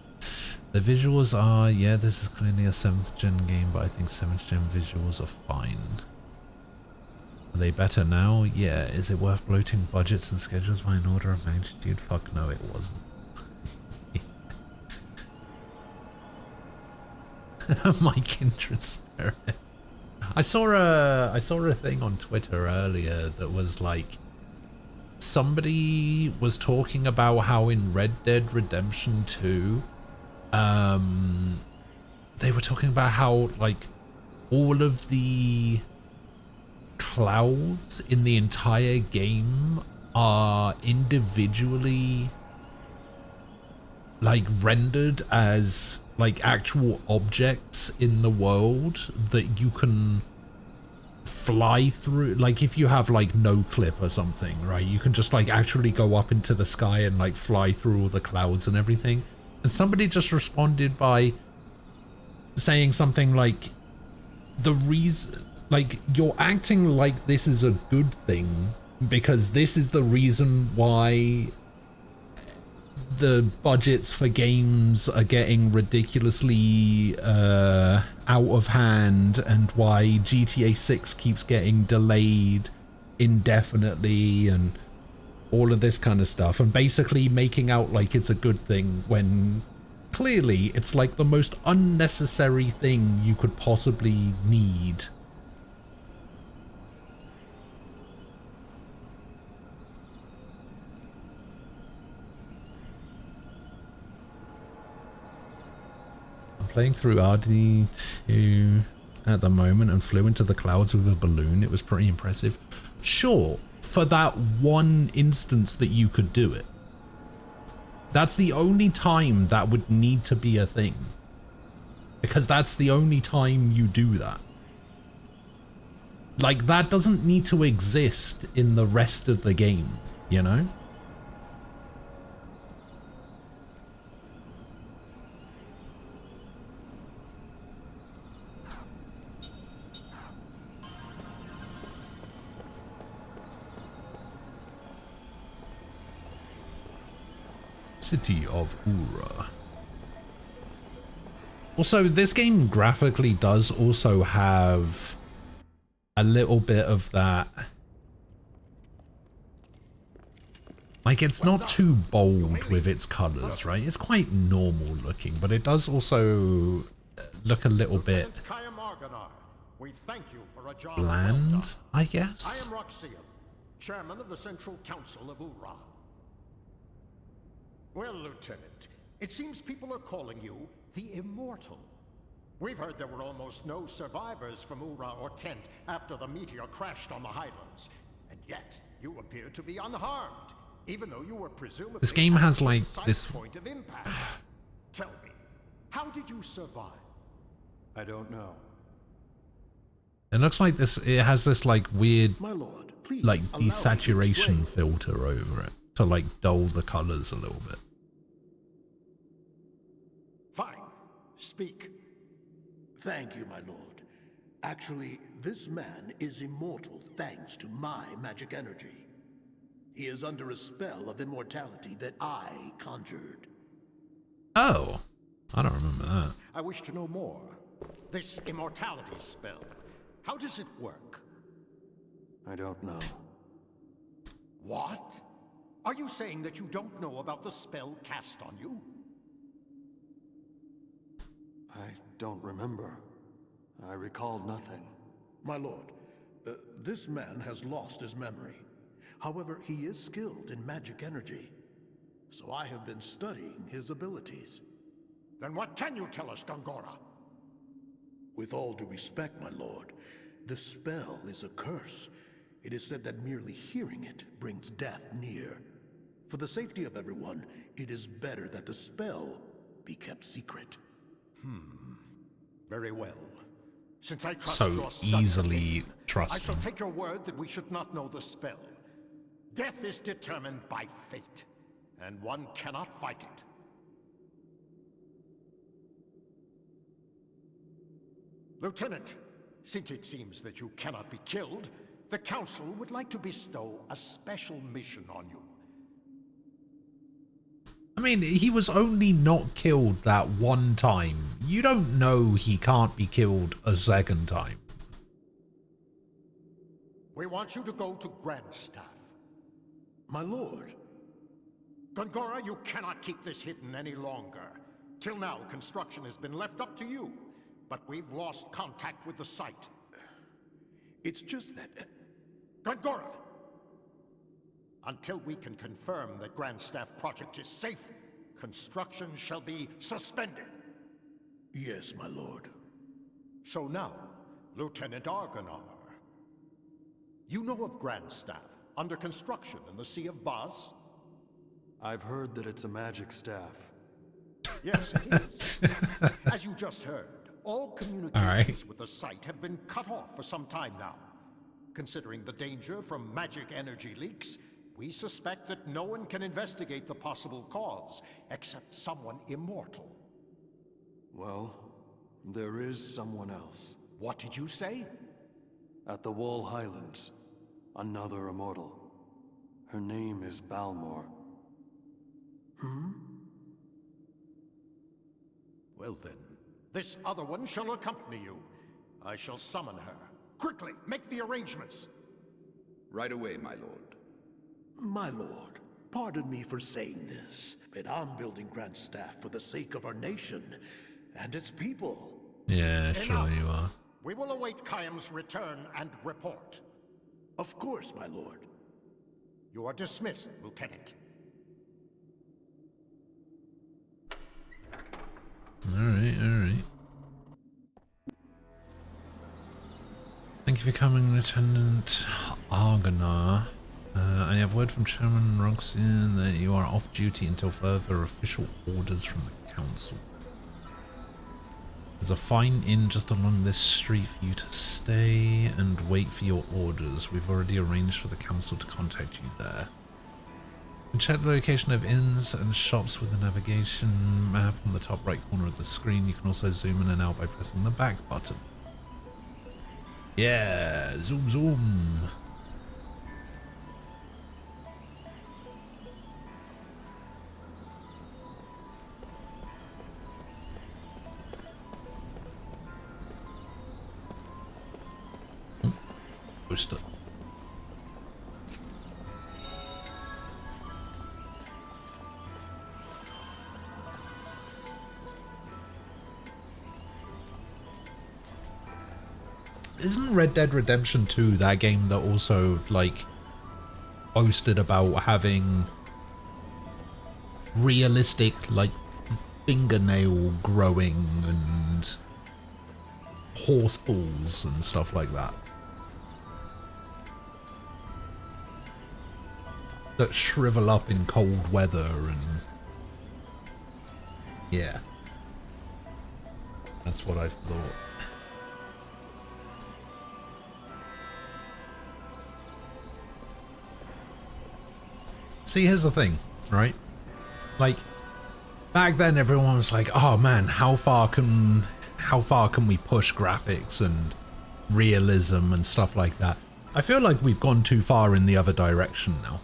The visuals are, yeah, this is clearly a 7th gen game, but I think 7th gen visuals are fine. Are they better now? Yeah. Is it worth bloating budgets and schedules by an order of magnitude? Fuck no, it wasn't. My kindred spirit. I saw a thing on Twitter earlier that was like, somebody was talking about how in Red Dead Redemption 2, they were talking about how like all of the clouds in the entire game are individually like rendered as like actual objects in the world that you can fly through. Like if you have like no clip or something, right, you can just like actually go up into the sky and like fly through all the clouds and everything. And somebody just responded by saying something like, the reason, like, you're acting like this is a good thing because this is the reason why the budgets for games are getting ridiculously out of hand and why GTA 6 keeps getting delayed indefinitely and all of this kind of stuff, and basically making out like it's a good thing when clearly it's like the most unnecessary thing you could possibly need. Playing through RD2 at the moment and flew into the clouds with a balloon. It was pretty impressive. Sure, for that one instance that you could do it. That's the only time that would need to be a thing. Because that's the only time you do that. Like, that doesn't need to exist in the rest of the game, you know? City of Ura. Also, this game graphically does also have a little bit of that. Like, it's not too bold with its colors, right? It's quite normal looking, but it does also look a little bit bland, I guess.
I am Roxian, chairman of the Central Council of Ura. Well, Lieutenant, it seems people are calling you the Immortal. We've heard there were almost no survivors from Ura or Kent after the meteor crashed on the Highlands, and yet you appear to be unharmed, even though you were presumably
this game has like this
point of impact. Tell me, how did you survive?
I don't know.
It looks like this. It has this like weird,
My lord, please
like
allow me to
desaturation
explain.
filter over it to like dull the colors a little bit.
Fine, speak.
Thank you, my lord. Actually, this man is immortal thanks to my magic energy. He is under a spell of immortality that I conjured.
Oh, I don't remember that.
I wish to know more. This immortality spell, how does it work?
I don't know.
What? Are you saying that you don't know about the spell cast on you?
I don't remember. I recall nothing.
My lord, this man has lost his memory. However, he is skilled in magic energy. So I have been studying his abilities.
Then what can you tell us, Gongora?
With all due respect, my lord, the spell is a curse. It is said that merely hearing it brings death near. For the safety of everyone, it is better that the spell be kept secret.
Very well. Since I trust
So
your study
easily
opinion, I
trusting.
shall take your word that we should not know the spell. Death is determined by fate, and one cannot fight it. Lieutenant, since it seems that you cannot be killed, the Council would like to bestow a special mission on you.
I mean, he was only not killed that one time. You don't know he can't be killed a second time.
We want you to go to Grandstaff.
My lord.
Gongora, you cannot keep this hidden any longer. Till now, construction has been left up to you, but we've lost contact with the site.
It's just that...
Gongora! Until we can confirm that Grandstaff project is safe, construction shall be suspended.
Yes, my lord.
So now, Lieutenant Argonar. You know of Grandstaff, under construction in the Sea of Baz?
I've heard that it's a magic staff.
Yes, it is. As you just heard, all communications with the site have been cut off for some time now. Considering the danger from magic energy leaks, we suspect that no one can investigate the possible cause, except someone immortal.
Well, there is someone else.
What did you say?
At the Wall Highlands, another immortal. Her name is Balmor.
Well then, this other one shall accompany you. I shall summon her. Quickly, make the arrangements.
Right away, my lord.
My lord, pardon me for saying this, but I'm building Grandstaff for the sake of our nation and its people.
Yeah, sure you are.
We will await Khaim's return and report.
Of course, my lord.
You are dismissed, Lieutenant.
Alright, alright. Thank you for coming, Lieutenant Argonar. I have word from Chairman Roxian that you are off duty until further official orders from the Council. There's a fine inn just along this street for you to stay and wait for your orders. We've already arranged for the Council to contact you there. You can check the location of inns and shops with the navigation map on the top right corner of the screen. You can also zoom in and out by pressing the back button. Yeah, zoom zoom. Booster. Isn't Red Dead Redemption 2 that game that also, like, boasted about having realistic, like, fingernail growing and horse balls and stuff like that? That shrivel up in cold weather and... yeah. That's what I thought. See, here's the thing, right? Like, back then everyone was like, oh man, how far can we push graphics and realism and stuff like that? I feel like we've gone too far in the other direction now.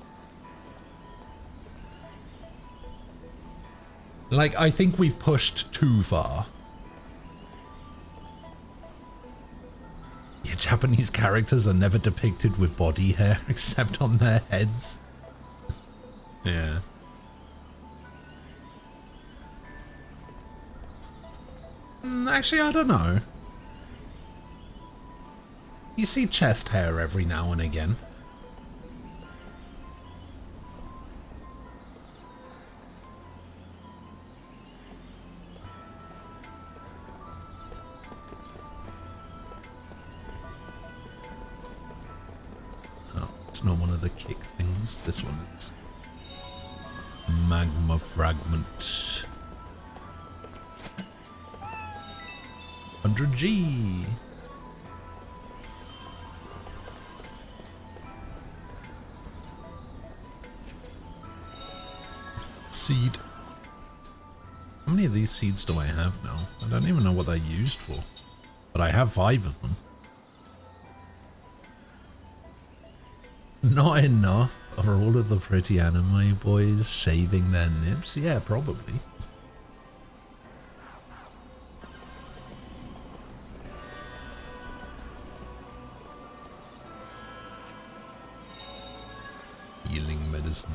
Like, I think we've pushed too far. Yeah, Japanese characters are never depicted with body hair except on their heads. Yeah. Actually, I don't know. You see chest hair every now and again. Oh, it's not one of the kick things. This one is. Magma fragment. 100G. Seed. How many of these seeds do I have now? I don't even know what they're used for. But I have 5 of them. Not enough. Are all of the pretty anime boys shaving their nips? Yeah, probably. Healing medicine.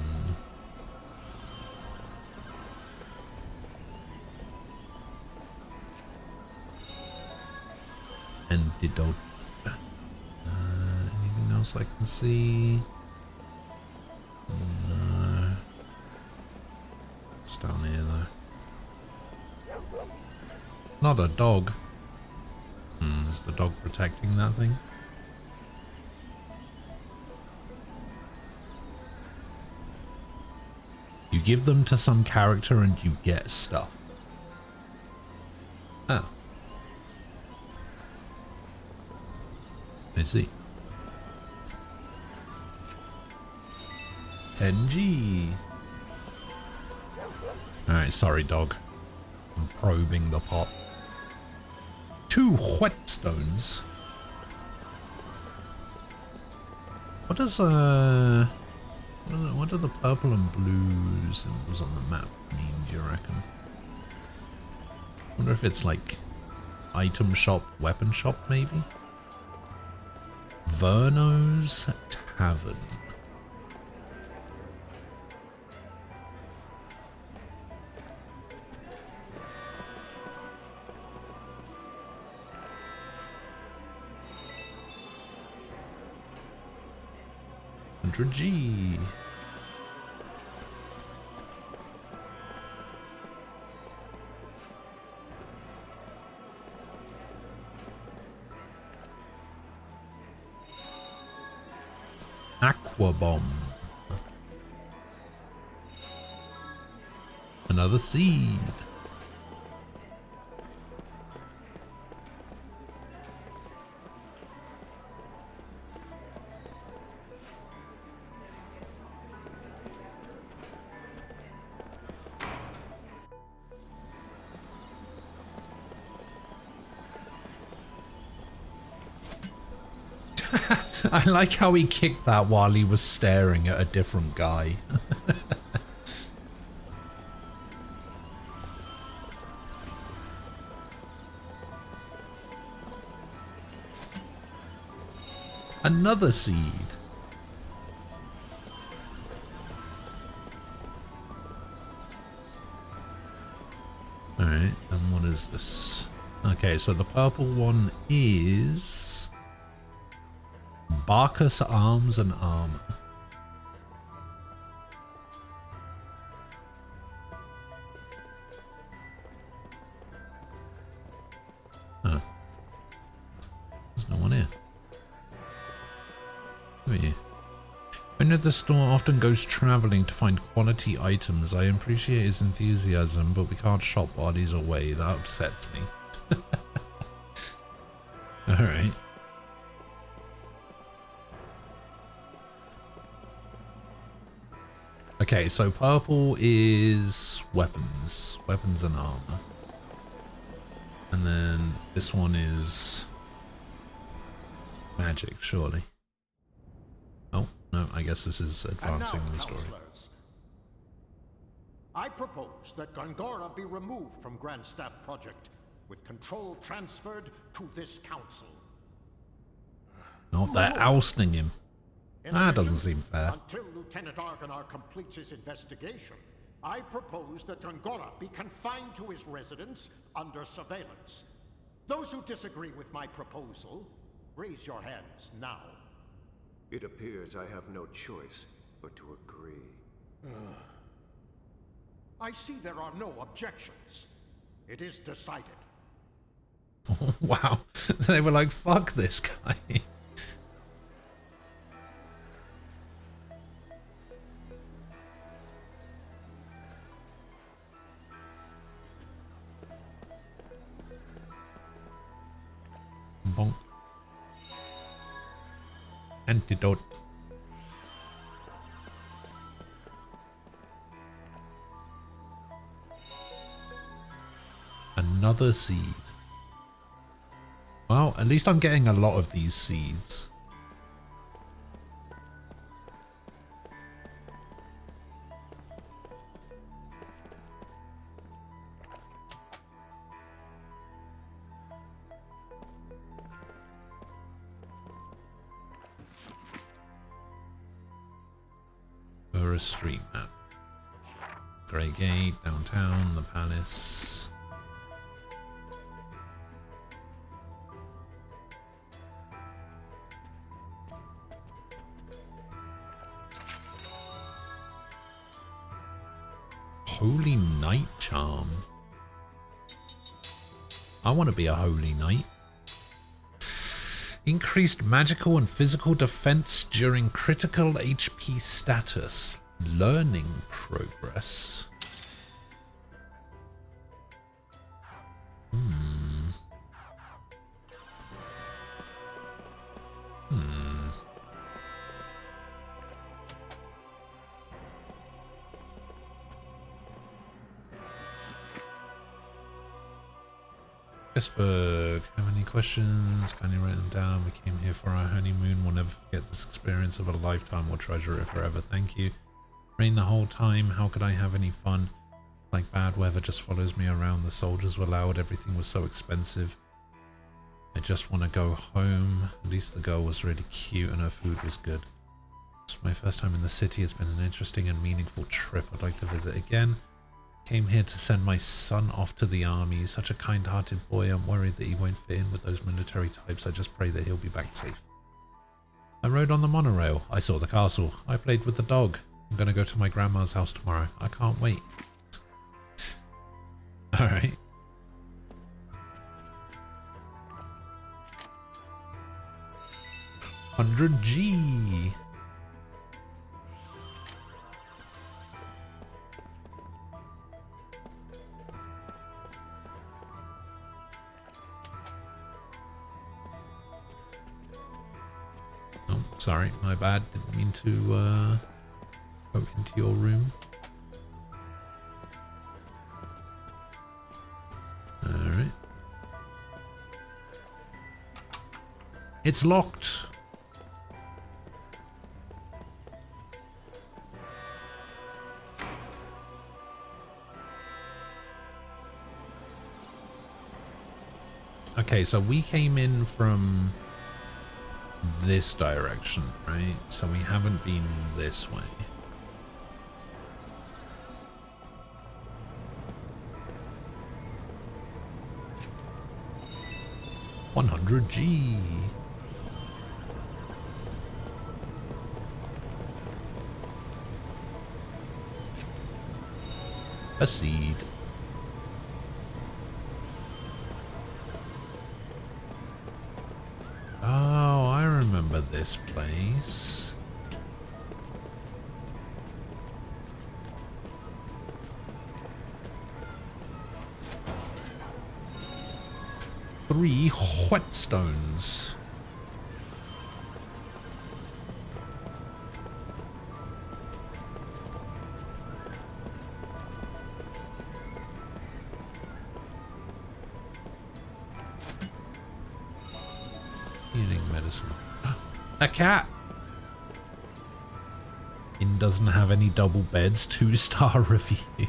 Antidote. Anything else I can see? No. It's down here though. Not a dog. Is the dog protecting that thing? You give them to some character and you get stuff. Oh. I see. 10G. Alright, sorry dog. I'm probing the pot. 2 whetstones. What does what do the purple and blue symbols on the map mean, do you reckon? Wonder if it's like item shop, weapon shop maybe? Verno's Tavern. G. Aqua bomb. Another seed. I like how he kicked that while he was staring at a different guy. Another seed. Alright, and what is this? Okay, so the purple one is Barcus Arms and Armor. Huh. There's no one here. Who are you? Owner of the store often goes traveling to find quality items. I appreciate his enthusiasm, but we can't shop bodies away. That upsets me. Alright. Okay, so purple is weapons. Weapons and armor. And then this one is magic, surely. Oh, no, I guess this is advancing the story.
I propose that Gongora be removed from Grand Staff Project, with control transferred to this council.
Oh, they're ousting him. That doesn't seem fair.
Until Lieutenant Argonar completes his investigation, I propose that Gongora be confined to his residence under surveillance. Those who disagree with my proposal, raise your hands now.
It appears I have no choice but to agree.
I see there are no objections. It is decided.
Wow. They were like, fuck this guy. Antidote. Another seed. Well, at least I'm getting a lot of these seeds. For a street map. Grey Gate, downtown, the palace. Holy Knight charm. I want to be a Holy Knight. Increased magical and physical defense during critical HP status. Learning progress. Pittsburgh, have any questions? Can you write them down? We came here for our honeymoon. We'll never forget this experience of a lifetime. We'll treasure it forever. Thank you. Rain the whole time. How could I have any fun? Like bad weather just follows me around. The soldiers were loud. Everything was so expensive. I just want to go home. At least the girl was really cute and her food was good. It's my first time in the city. It's been an interesting and meaningful trip. I'd like to visit again. Came here to send my son off to the army. He's such a kind-hearted boy. I'm worried that he won't fit in with those military types. I just pray that he'll be back safe. I rode on the monorail. I saw the castle. I played with the dog. I'm going to go to my grandma's house tomorrow. I can't wait. Alright. $100G. Oh, sorry, my bad. Didn't mean to go into your room. Alright. It's locked. Okay, so we came in from this direction, right? So we haven't been this way. $100G. A seed. Oh, I remember this place. Three whetstones. Healing medicine. A cat. Inn doesn't have any double beds. 2-star review.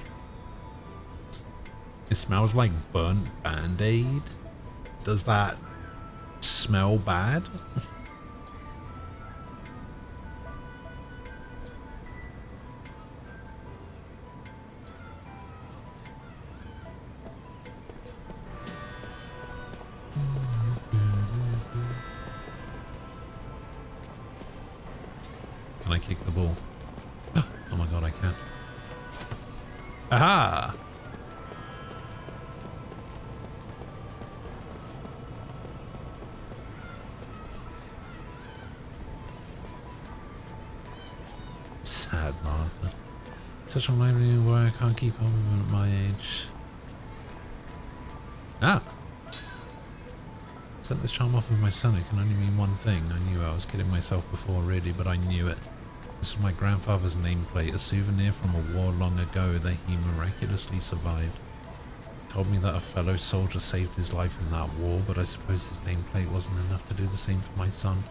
It smells like burnt Band-Aid. Does that smell bad? Can I kick the ball? Oh my god, I can. Aha! Sad Martha. Such a lonely where I can't keep up with him at my age. Ah! Set this charm off with my son. It can only mean one thing. I knew I was kidding myself before, really, but I knew it. This was my grandfather's nameplate, a souvenir from a war long ago that he miraculously survived. He told me that a fellow soldier saved his life in that war, but I suppose his nameplate wasn't enough to do the same for my son.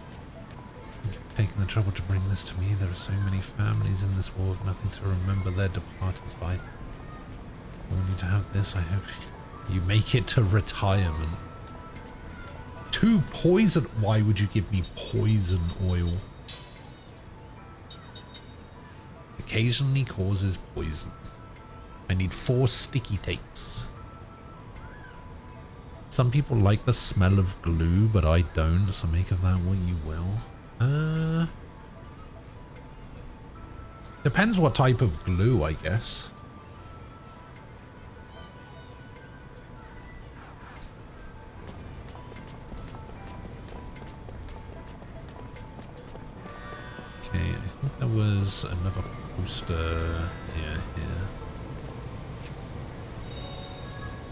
Thank you for taking the trouble to bring this to me. There are so many families in this war with nothing to remember their departed by. I want you to have this. I hope you make it to retirement. 2 poison. Why would you give me poison oil? Occasionally causes poison. I need 4 sticky takes. Some people like the smell of glue, but I don't, so make of that what you will. Depends what type of glue, I guess. Okay, I think there was another poster here.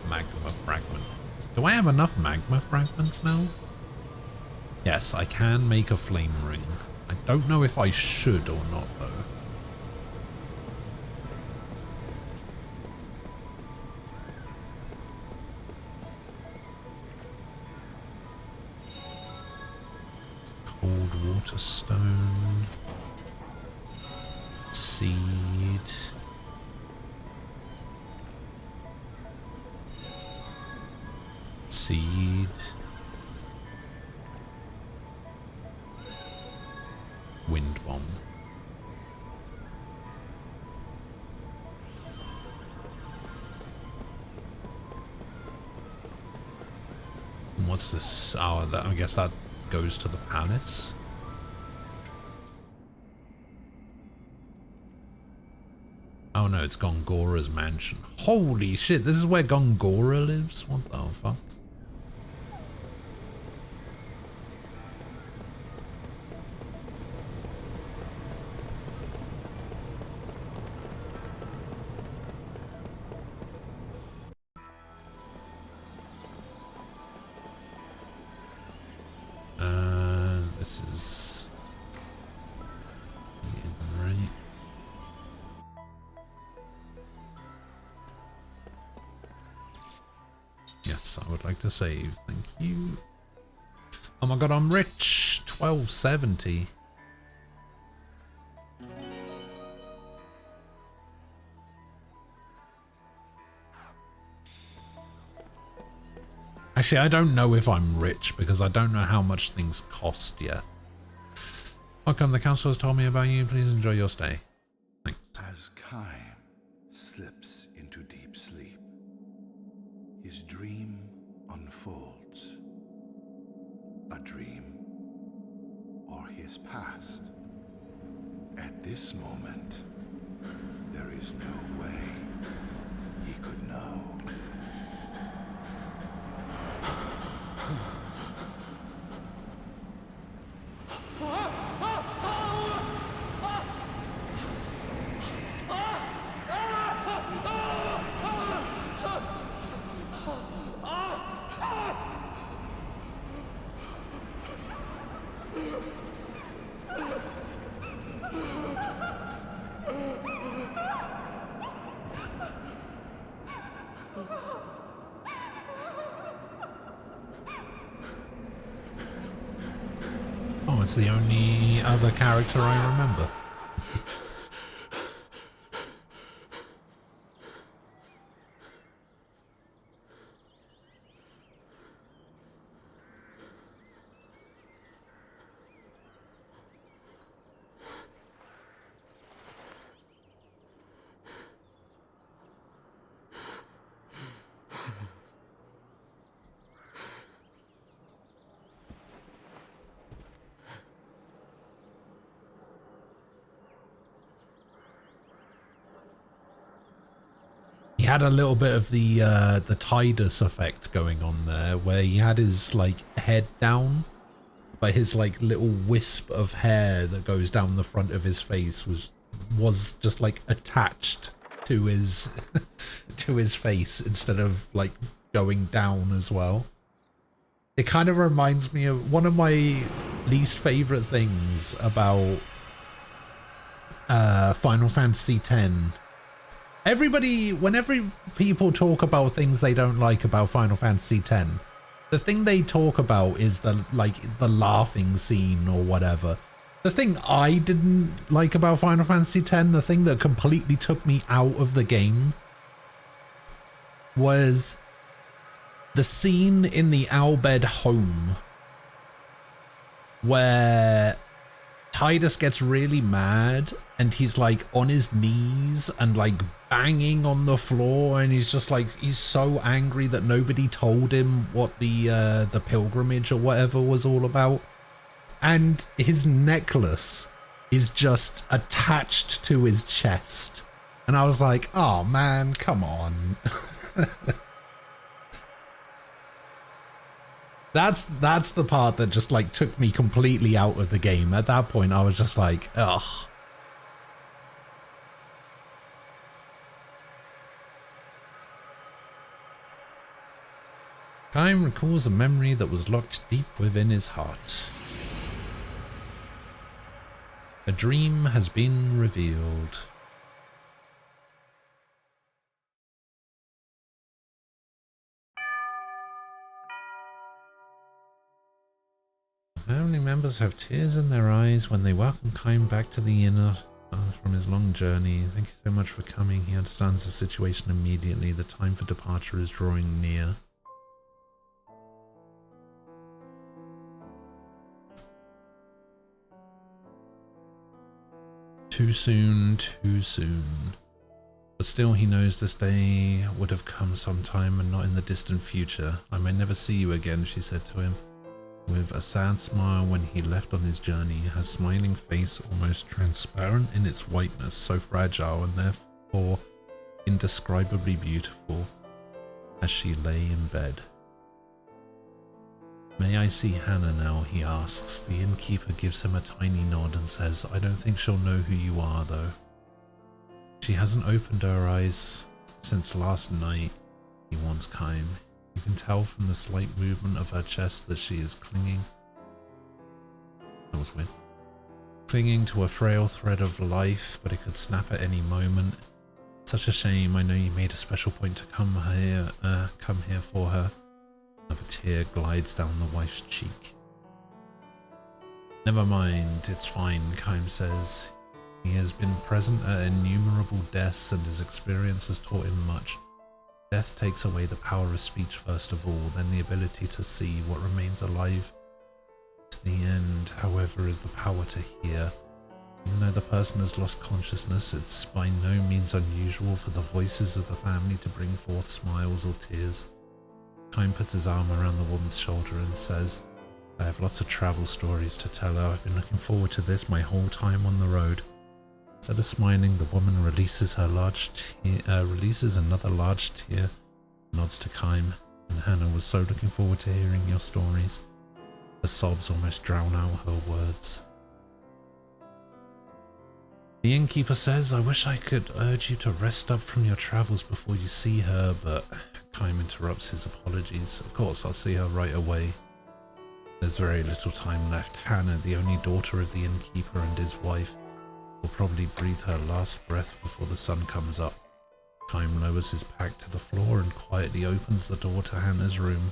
Magma fragment. Do I have enough magma fragments now? Yes, I can make a flame ring. I don't know if I should or not, though. Cold water stone. Seed. Seed. Wind bomb. And what's this? Oh, that, I guess that goes to the palace. Oh no, it's Gongora's mansion. Holy shit, this is where Gongora lives? What the fuck? This is right. Yes, I would like to save. Thank you. Oh my god, I'm rich. 1270. Actually, I don't know if I'm rich because I don't know how much things cost yet. Welcome, the council has told me about you. Please enjoy your stay. Thanks.
As Kaim slips into deep sleep, his dream unfolds. A dream or his past. At this moment, there is no way he could know.
Oh, it's the only other character I remember. He had a little bit of the Tidus effect going on there, where he had his like head down, but his like little wisp of hair that goes down the front of his face was just like attached to his to his face instead of like going down as well. It kind of reminds me of one of my least favorite things about Final Fantasy X. Whenever people talk about things they don't like about Final Fantasy X, the thing they talk about is the laughing scene or whatever. The thing I didn't like about Final Fantasy X, the thing that completely took me out of the game, was the scene in the Albed home where Tidus gets really mad and he's like on his knees and like banging on the floor, and he's just like, he's so angry that nobody told him what the pilgrimage or whatever was all about, and his necklace is just attached to his chest, and I was like, oh man, come on. That's the part that just like took me completely out of the game. At that point I was just like, ugh. Kaim recalls a memory that was locked deep within his heart. A dream has been revealed. Family members have tears in their eyes when they welcome Kaim back to the inn from his long journey. Thank you so much for coming. He understands the situation immediately. The time for departure is drawing near. Too soon, too soon. But still he knows this day would have come sometime and not in the distant future. I may never see you again, she said to him, with a sad smile when he left on his journey, her smiling face almost transparent in its whiteness, so fragile and therefore indescribably beautiful as she lay in bed. May I see Hannah now, he asks. The innkeeper gives him a tiny nod and says, I don't think she'll know who you are though. She hasn't opened her eyes since last night, he warns Kaim. You can tell from the slight movement of her chest that she is clinging. That was weird. Clinging to a frail thread of life, but it could snap at any moment. Such a shame. I know you made a special point to come here for her. Another tear glides down the wife's cheek. Never mind, it's fine, Kaim says. He has been present at innumerable deaths and his experience has taught him much. Death takes away the power of speech first of all, then the ability to see what remains alive. To the end, however, is the power to hear. Even though the person has lost consciousness, it's by no means unusual for the voices of the family to bring forth smiles or tears. Kaim puts his arm around the woman's shoulder and says, I have lots of travel stories to tell her. I've been looking forward to this my whole time on the road. Instead of smiling, the woman releases another large tear, nods to Kaim, and Hannah was so looking forward to hearing your stories. The sobs almost drown out her words. The innkeeper says, I wish I could urge you to rest up from your travels before you see her, but Kaim interrupts his apologies. Of course, I'll see her right away. There's very little time left. Hannah, the only daughter of the innkeeper and his wife, will probably breathe her last breath before the sun comes up. Kaim lowers his pack to the floor and quietly opens the door to Hannah's room.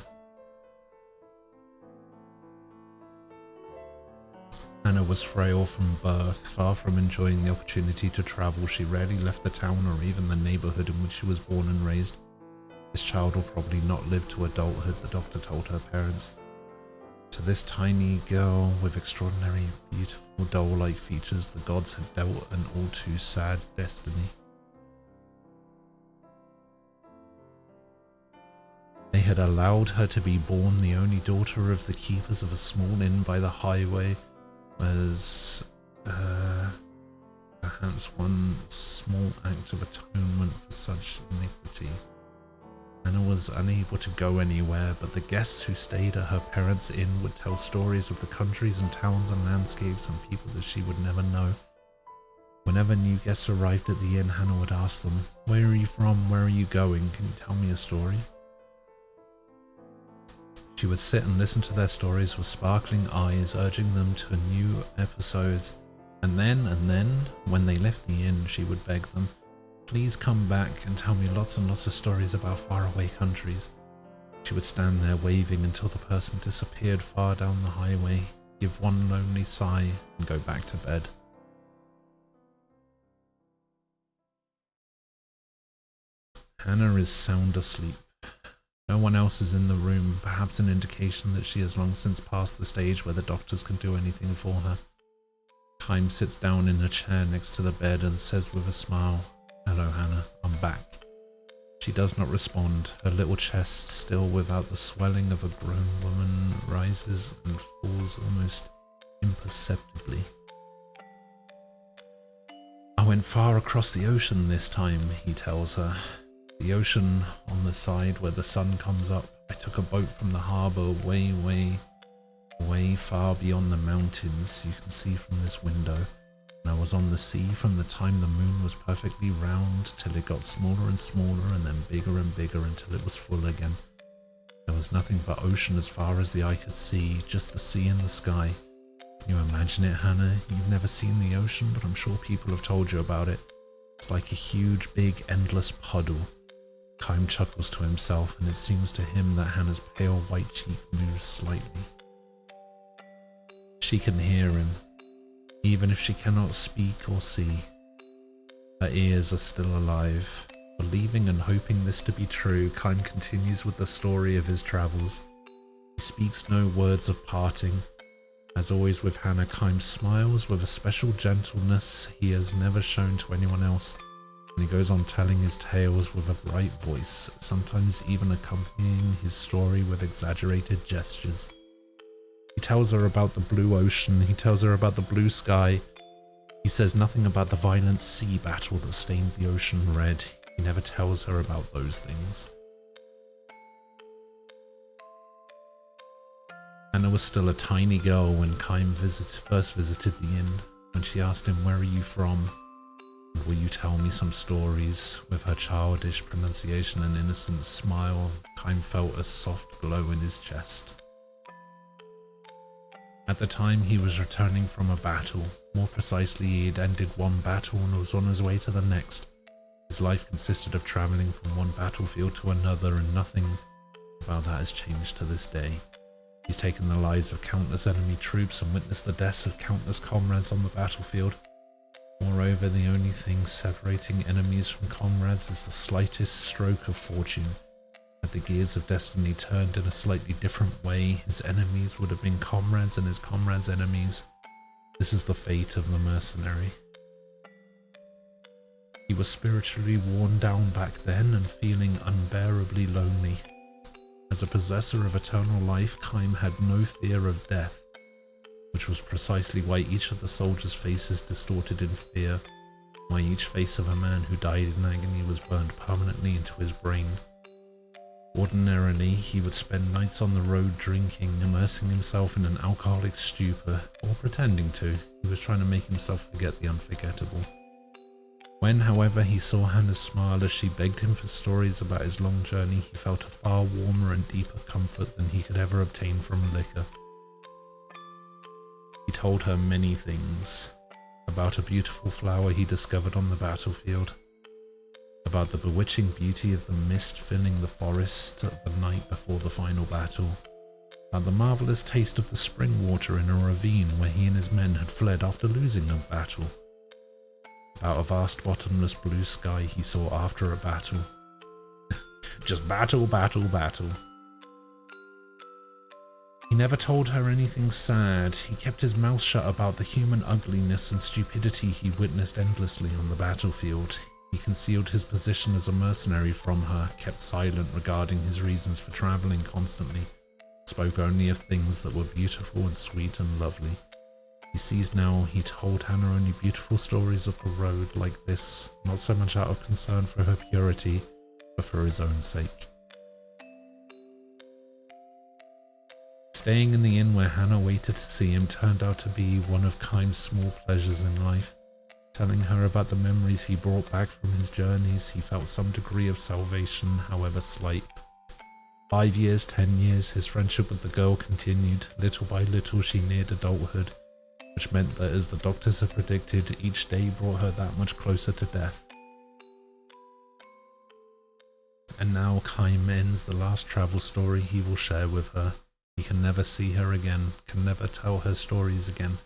Hannah was frail from birth. Far from enjoying the opportunity to travel, she rarely left the town or even the neighborhood in which she was born and raised. This child will probably not live to adulthood, the doctor told her parents. To this tiny girl with extraordinary, beautiful, doll-like features, the gods had dealt an all too sad destiny. They had allowed her to be born the only daughter of the keepers of a small inn by the highway, as perhaps one small act of atonement for such iniquity. Anna was unable to go anywhere, but the guests who stayed at her parents' inn would tell stories of the countries and towns and landscapes and people that she would never know. Whenever new guests arrived at the inn, Hannah would ask them, Where are you from? Where are you going? Can you tell me a story? She would sit and listen to their stories with sparkling eyes, urging them to new episodes. And then, when they left the inn, she would beg them, please come back and tell me lots and lots of stories about faraway countries. She would stand there waving until the person disappeared far down the highway, give one lonely sigh, and go back to bed. Hannah is sound asleep. No one else is in the room, perhaps an indication that she has long since passed the stage where the doctors can do anything for her. Kym sits down in a chair next to the bed and says with a smile, "Hello, Hannah, I'm back." She does not respond. Her little chest, still without the swelling of a grown woman, rises and falls almost imperceptibly. "I went far across the ocean this time," he tells her. "The ocean on the side where the sun comes up. I took a boat from the harbour way far beyond the mountains you can see from this window. And I was on the sea from the time the moon was perfectly round till it got smaller and smaller and then bigger and bigger until it was full again. There was nothing but ocean as far as the eye could see, just the sea and the sky. Can you imagine it, Hannah? You've never seen the ocean, but I'm sure people have told you about it. It's like a huge, big, endless puddle." Kym chuckles to himself, and it seems to him that Hannah's pale white cheek moves slightly. She can hear him, even if she cannot speak or see. Her ears are still alive. Believing and hoping this to be true, Kym continues with the story of his travels. He speaks no words of parting. As always with Hannah, Kym smiles with a special gentleness he has never shown to anyone else. And he goes on telling his tales with a bright voice, sometimes even accompanying his story with exaggerated gestures. He tells her about the blue ocean, he tells her about the blue sky. He says nothing about the violent sea battle that stained the ocean red. He never tells her about those things. Hannah was still a tiny girl when Kym first visited the inn. When she asked him, "Where are you from? And will you tell me some stories?" With her childish pronunciation and innocent smile, Kym felt a soft glow in his chest. At the time, he was returning from a battle. More precisely, he had ended one battle and was on his way to the next. His life consisted of traveling from one battlefield to another, and nothing about that has changed to this day. He's taken the lives of countless enemy troops and witnessed the deaths of countless comrades on the battlefield. Moreover, the only thing separating enemies from comrades is the slightest stroke of fortune. Had the gears of destiny turned in a slightly different way, his enemies would have been comrades and his comrades' enemies. This is the fate of the mercenary. He was spiritually worn down back then and feeling unbearably lonely. As a possessor of eternal life, Kym had no fear of death, which was precisely why each of the soldiers' faces distorted in fear, why each face of a man who died in agony was burned permanently into his brain. Ordinarily, he would spend nights on the road drinking, immersing himself in an alcoholic stupor, or pretending to. He was trying to make himself forget the unforgettable. When, however, he saw Hannah's smile as she begged him for stories about his long journey, he felt a far warmer and deeper comfort than he could ever obtain from liquor. He told her many things. About a beautiful flower he discovered on the battlefield. About the bewitching beauty of the mist filling the forest the night before the final battle. About the marvelous taste of the spring water in a ravine where he and his men had fled after losing a battle. About a vast bottomless blue sky he saw after a battle. Just battle, battle, battle. He never told her anything sad. He kept his mouth shut about the human ugliness and stupidity he witnessed endlessly on the battlefield. He concealed his position as a mercenary from her, kept silent regarding his reasons for traveling constantly, spoke only of things that were beautiful and sweet and lovely. He sees now he told Hannah only beautiful stories of the road like this, not so much out of concern for her purity, but for his own sake. Staying in the inn where Hannah waited to see him turned out to be one of Kym's small pleasures in life. Telling her about the memories he brought back from his journeys, he felt some degree of salvation, however slight. 5 years, 10 years, his friendship with the girl continued. Little by little, she neared adulthood, which meant that, as the doctors had predicted, each day brought her that much closer to death. And now Kaim ends the last travel story he will share with her. He can never see her again, can never tell her stories again.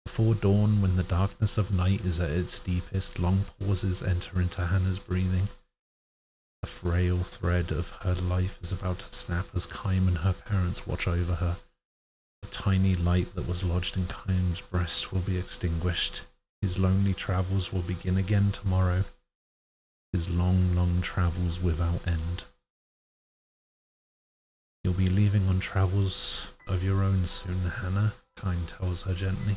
Before dawn, when the darkness of night is at its deepest, long pauses enter into Hannah's breathing. The frail thread of her life is about to snap as Kaim and her parents watch over her. The tiny light that was lodged in Kaim's breast will be extinguished. His lonely travels will begin again tomorrow. His long, long travels without end. You'll be leaving on travels of your own soon, Hannah, Kaim tells her gently.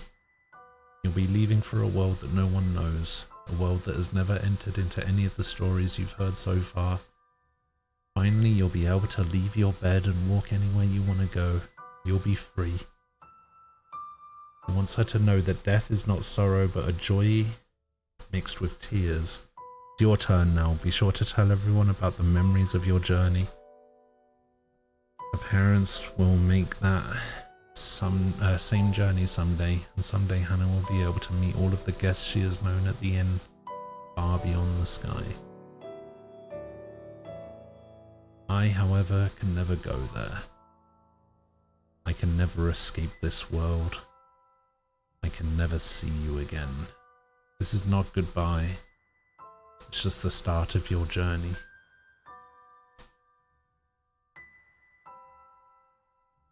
You'll be leaving for a world that no one knows, a world that has never entered into any of the stories you've heard so far. Finally, you'll be able to leave your bed and walk anywhere you want to go. You'll be free. He wants her to know that death is not sorrow, but a joy mixed with tears. It's your turn now. Be sure to tell everyone about the memories of your journey. The parents will make that same journey someday, and someday Hannah will be able to meet all of the guests she has known at the inn, far beyond the sky. I, however, can never go there. I can never escape this world. I can never see you again. This is not goodbye. It's just the start of your journey.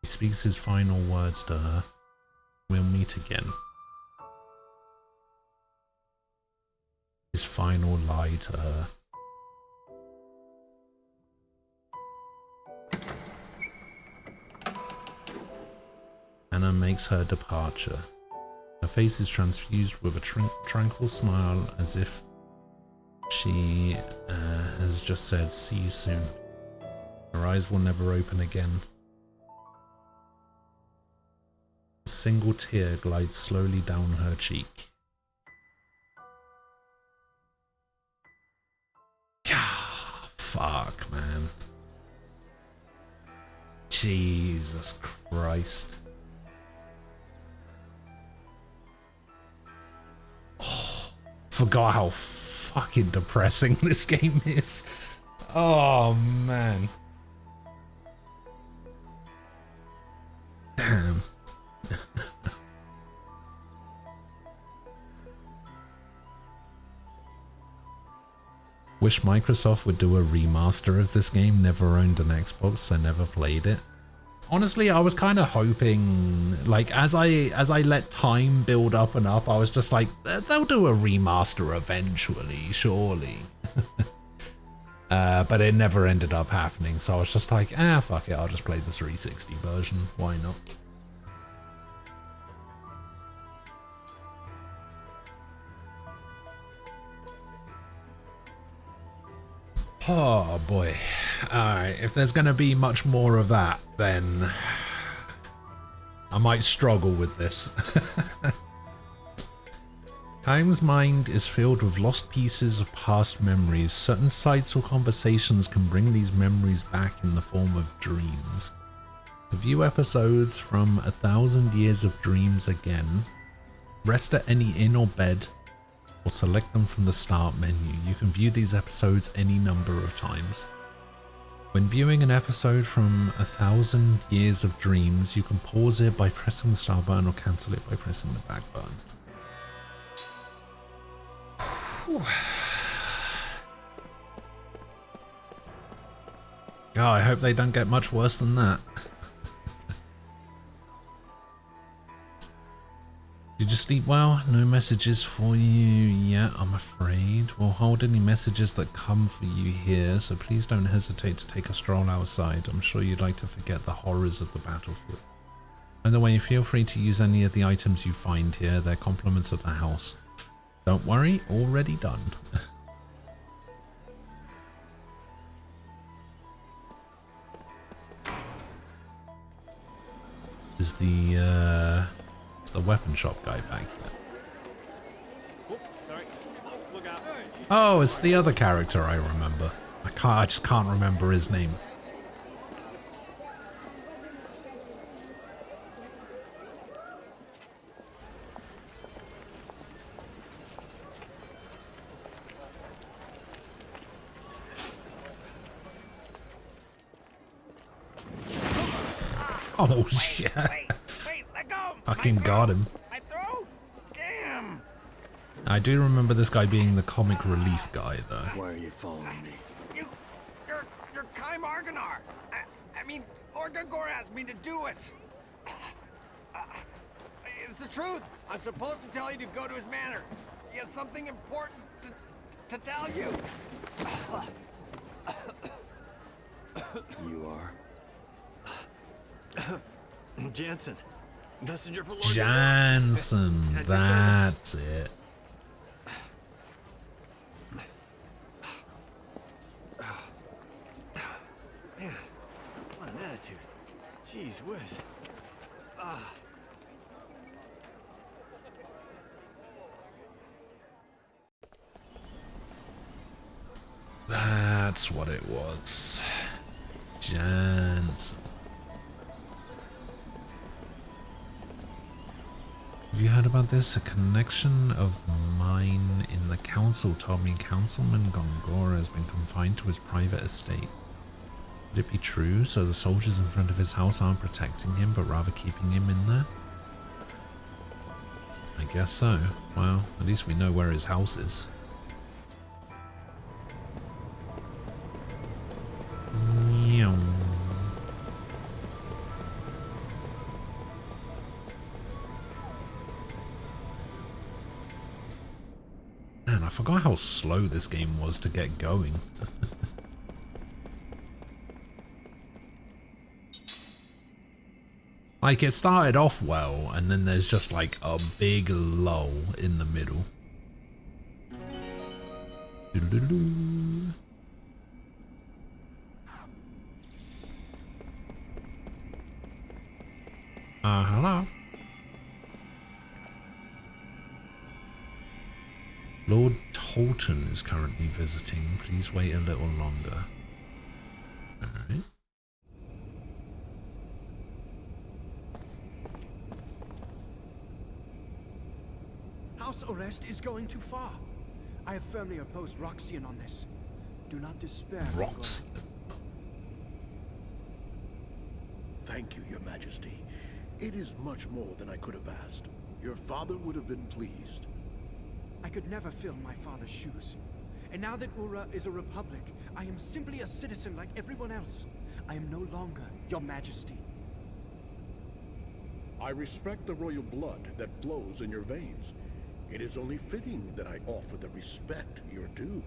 He speaks his final words to her. We'll meet again. His final lie to her. Anna makes her departure. Her face is transfused with a tranquil smile, as if she has just said, "See you soon." Her eyes will never open again. A single tear glides slowly down her cheek. Fuck, man. Jesus Christ. Oh, forgot how fucking depressing this game is. Oh, man. Damn. Wish Microsoft would do a remaster of this game. Never owned an Xbox, so never played it. Honestly, I was kind of hoping, like, as I let time build up and up, I was just like, they'll do a remaster eventually, surely. But it never ended up happening, so I was just like, fuck it, I'll just play the 360 version. Why not? Oh boy. Alright, if there's gonna be much more of that, then I might struggle with this. Kaim's mind is filled with lost pieces of past memories. Certain sights or conversations can bring these memories back in the form of dreams. To view episodes from 1,000 Years of Dreams again, rest at any inn or bed, or select them from the start menu. You can view these episodes any number of times. When viewing an episode from 1,000 Years of Dreams, you can pause it by pressing the start button or cancel it by pressing the back button. God, I hope they don't get much worse than that. Did you sleep well? No messages for you yet, I'm afraid. We'll hold any messages that come for you here, so please don't hesitate to take a stroll outside. I'm sure you'd like to forget the horrors of the battlefield. By the way, feel free to use any of the items you find here. They're compliments of the house. Don't worry, already done. Is the weapon shop guy back yet? Oh, it's the other character I remember. I just can't remember his name. Oh shit!
Wait, let go!
Fucking got him.
My throat! Damn!
I do remember this guy being the comic relief guy, though.
Why are you following me?
You're Kai Marganar! I mean, Lord Gongora asked me to do it! It's the truth! I'm supposed to tell you to go to his manor. He has something important to tell you.
You are?
Jansen. Messenger for Lord
Jansen,
Gongora.
that's it.
Man, what an attitude. Jeez whiz.
That's what it was. Jansen. Have you heard about this? A connection of mine in the council told me Councilman Gongora has been confined to his private estate. Could it be true? So the soldiers in front of his house aren't protecting him, but rather keeping him in there? I guess so. Well, at least we know where his house is. Meow. Man, I forgot how slow this game was to get going. Like, it started off well, and then there's just like a big lull in the middle. Doo-doo-doo-doo. Hello. Lord Tolton is currently visiting. Please wait a little longer. Alright.
House arrest is going too far. I have firmly opposed Roxian on this. Do not despair.
Rox.
Thank you, Your Majesty. It is much more than I could have asked. Your father would have been pleased.
I could never fill my father's shoes. And now that Ura is a republic, I am simply a citizen like everyone else. I am no longer Your Majesty.
I respect the royal blood that flows in your veins. It is only fitting that I offer the respect you're due.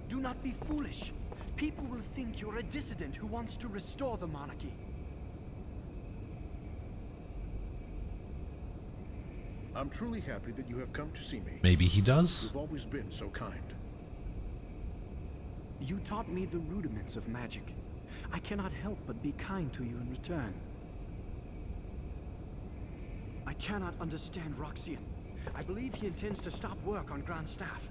Do not be foolish. People will think you're a dissident who wants to restore the monarchy.
I'm truly happy that you have come to see me.
Maybe he does.
You've always been so kind.
You taught me the rudiments of magic. I cannot help but be kind to you in return. I cannot understand Roxian. I believe he intends to stop work on Grand Staff.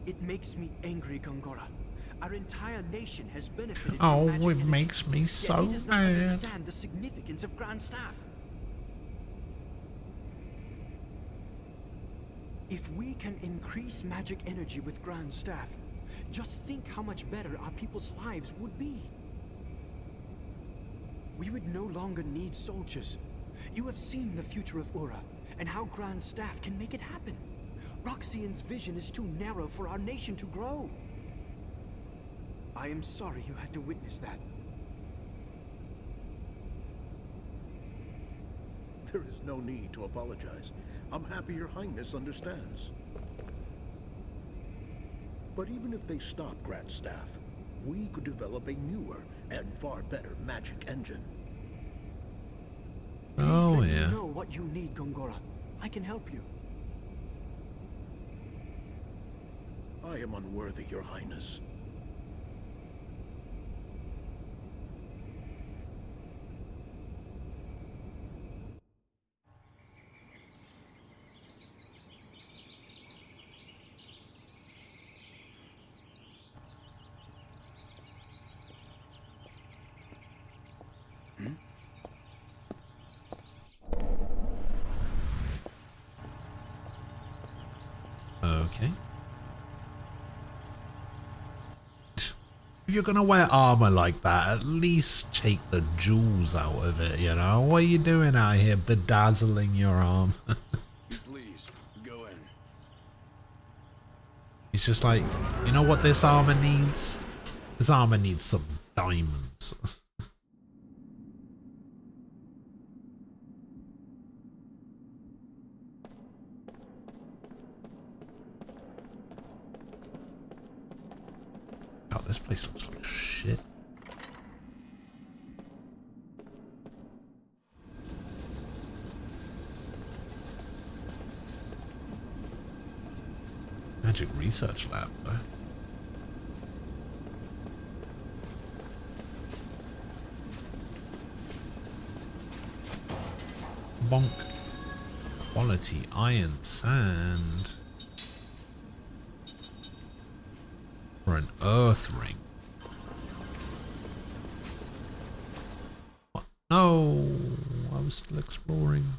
It makes me angry, Gongora. Our entire nation has benefited from magic
Oh, it
energy,
makes me
yet
so
he does not
mad.
understand the significance of Grand Staff. If we can increase magic energy with Grand Staff, just think how much better our people's lives would be. We would no longer need soldiers. You have seen the future of Ura, and how Grand Staff can make it happen. Roxian's vision is too narrow for our nation to grow. I am sorry you had to witness that.
There is no need to apologize. I'm happy Your Highness understands. But even if they stop Grand Staff, we could develop a newer and far better magic engine.
Oh,
Please let
yeah.
me know what you need, Gongora. I can help you.
I am unworthy, Your Highness.
Okay. If you're gonna wear armor like that, at least take the jewels out of it, you know? What are you doing out here bedazzling your arm?
Please, go in.
He's just like, you know what this armor needs? This armor needs some diamonds. God, this place looks like shit. Magic research lab, though. Bonk. Quality iron sand. For an earth ring. What? No, I was still exploring.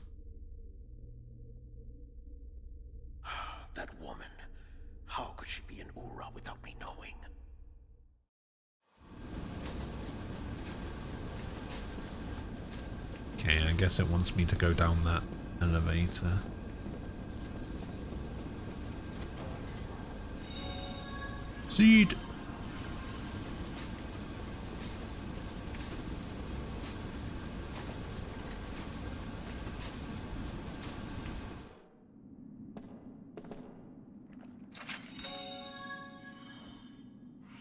That woman. How could she be in Ura without me knowing?
Okay, I guess it wants me to go down that elevator. Seed.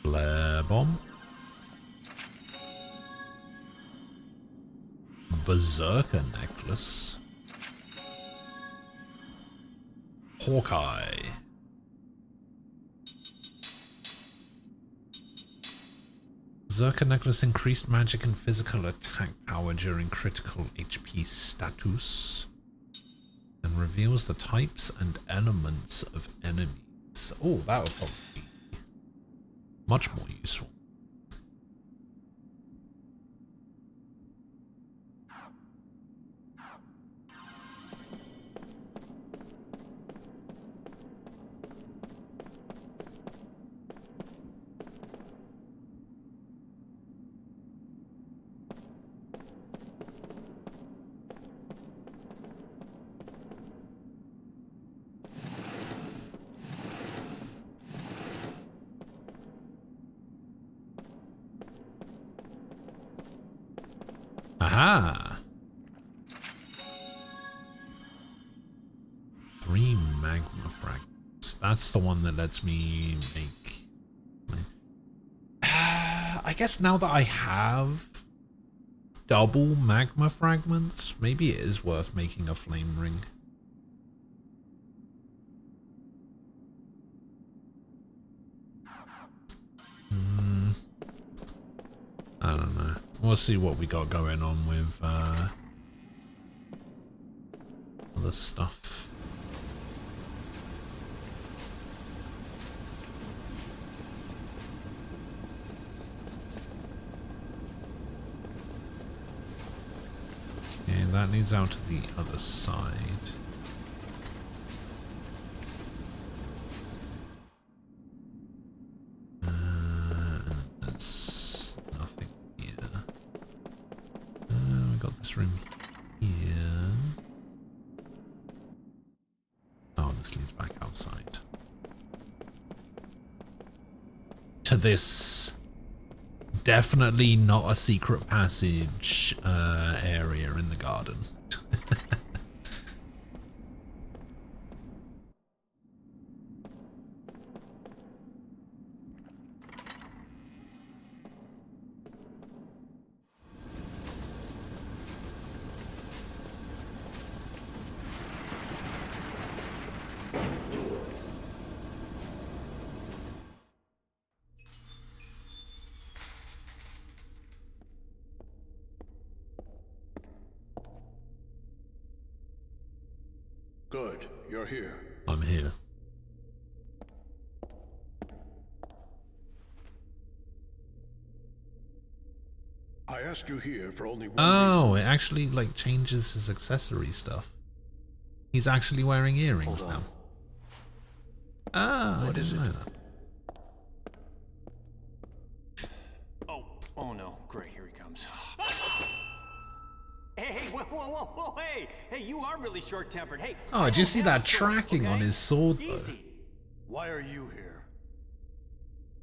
Flare bomb. Berserker necklace. Hawkeye. Berserker necklace increased magic and physical attack power during critical HP status and reveals the types and elements of enemies. Oh, that would probably be much more useful. Aha! 3 magma fragments. That's the one that lets me make... I guess now that I have double magma fragments, maybe it is worth making a flame ring. I don't know. We'll see what we got going on with other stuff. Okay, that leads out to the other side. There's nothing here. We got this room here. Oh, this leads back outside. To this definitely not a secret passage area in the garden.
Good, you're here.
I'm here.
I asked you here for only one
Oh,
reason.
it actually like changes his accessory stuff. He's actually wearing earrings now. Ah,
What is it?
Know
dreams. Hey, whoa, hey, you are really short-tempered. Hey.
Oh, did you see that tracking on his sword, though?
Easy.
Why are you here?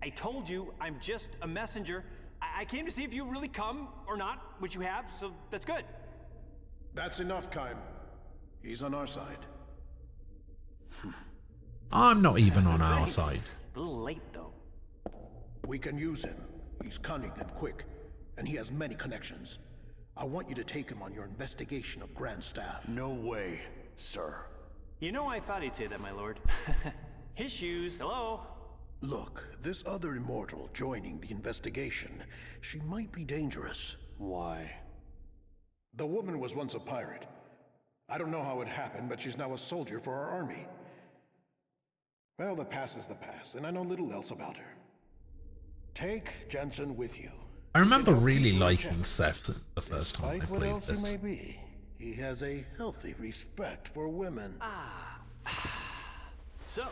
I told you, I'm just a messenger. I came to see if you really come or not, which you have, so that's good.
That's enough, Kaim. He's on our side.
I'm not even on our side.
A little late, though.
We can use him. He's cunning and quick, and he has many connections. I want you to take him on your investigation of Grand Staff.
No way, sir.
You know, I thought he'd say that, my lord. His shoes, hello?
Look, this other immortal joining the investigation, she might be dangerous.
Why?
The woman was once a pirate. I don't know how it happened, but she's now a soldier for our army. Well, the past is the past, and I know little else about her. Take Jensen with you.
I remember really liking Seth the first time I
Despite what
played
else he
this.
may be, he has a healthy respect for women.
So,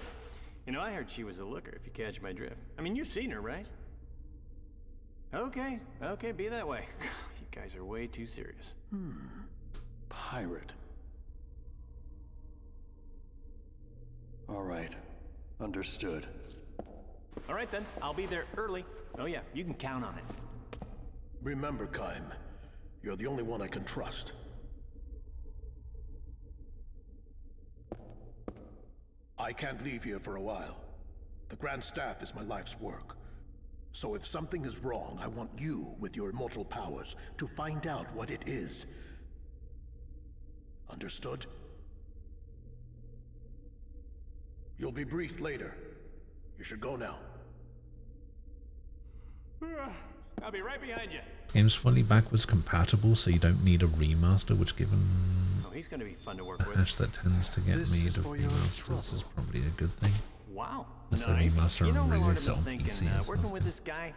you know, I heard she was a looker, if you catch my drift. I mean, you've seen her, right? Okay, be that way. You guys are way too serious.
Pirate. All right. Understood.
All right, then. I'll be there early. Oh, yeah, you can count on it.
Remember, Kaim, you're the only one I can trust. I can't leave here for a while. The Grand Staff is my life's work. So if something is wrong, I want you, with your immortal powers, to find out what it is. Understood? You'll be briefed later. You should go now.
I'll be right behind you.
Game's fully backwards compatible, so you don't need a remaster, which given
Oh, he's gonna be fun to work
the
with.
patch that tends to get made of remasters is probably a good thing.
Wow.
Unless
nice.
they remaster
You know,
and
my lord,
release it
I've
on
been
PC
thinking,
or
working
something.
with this guy,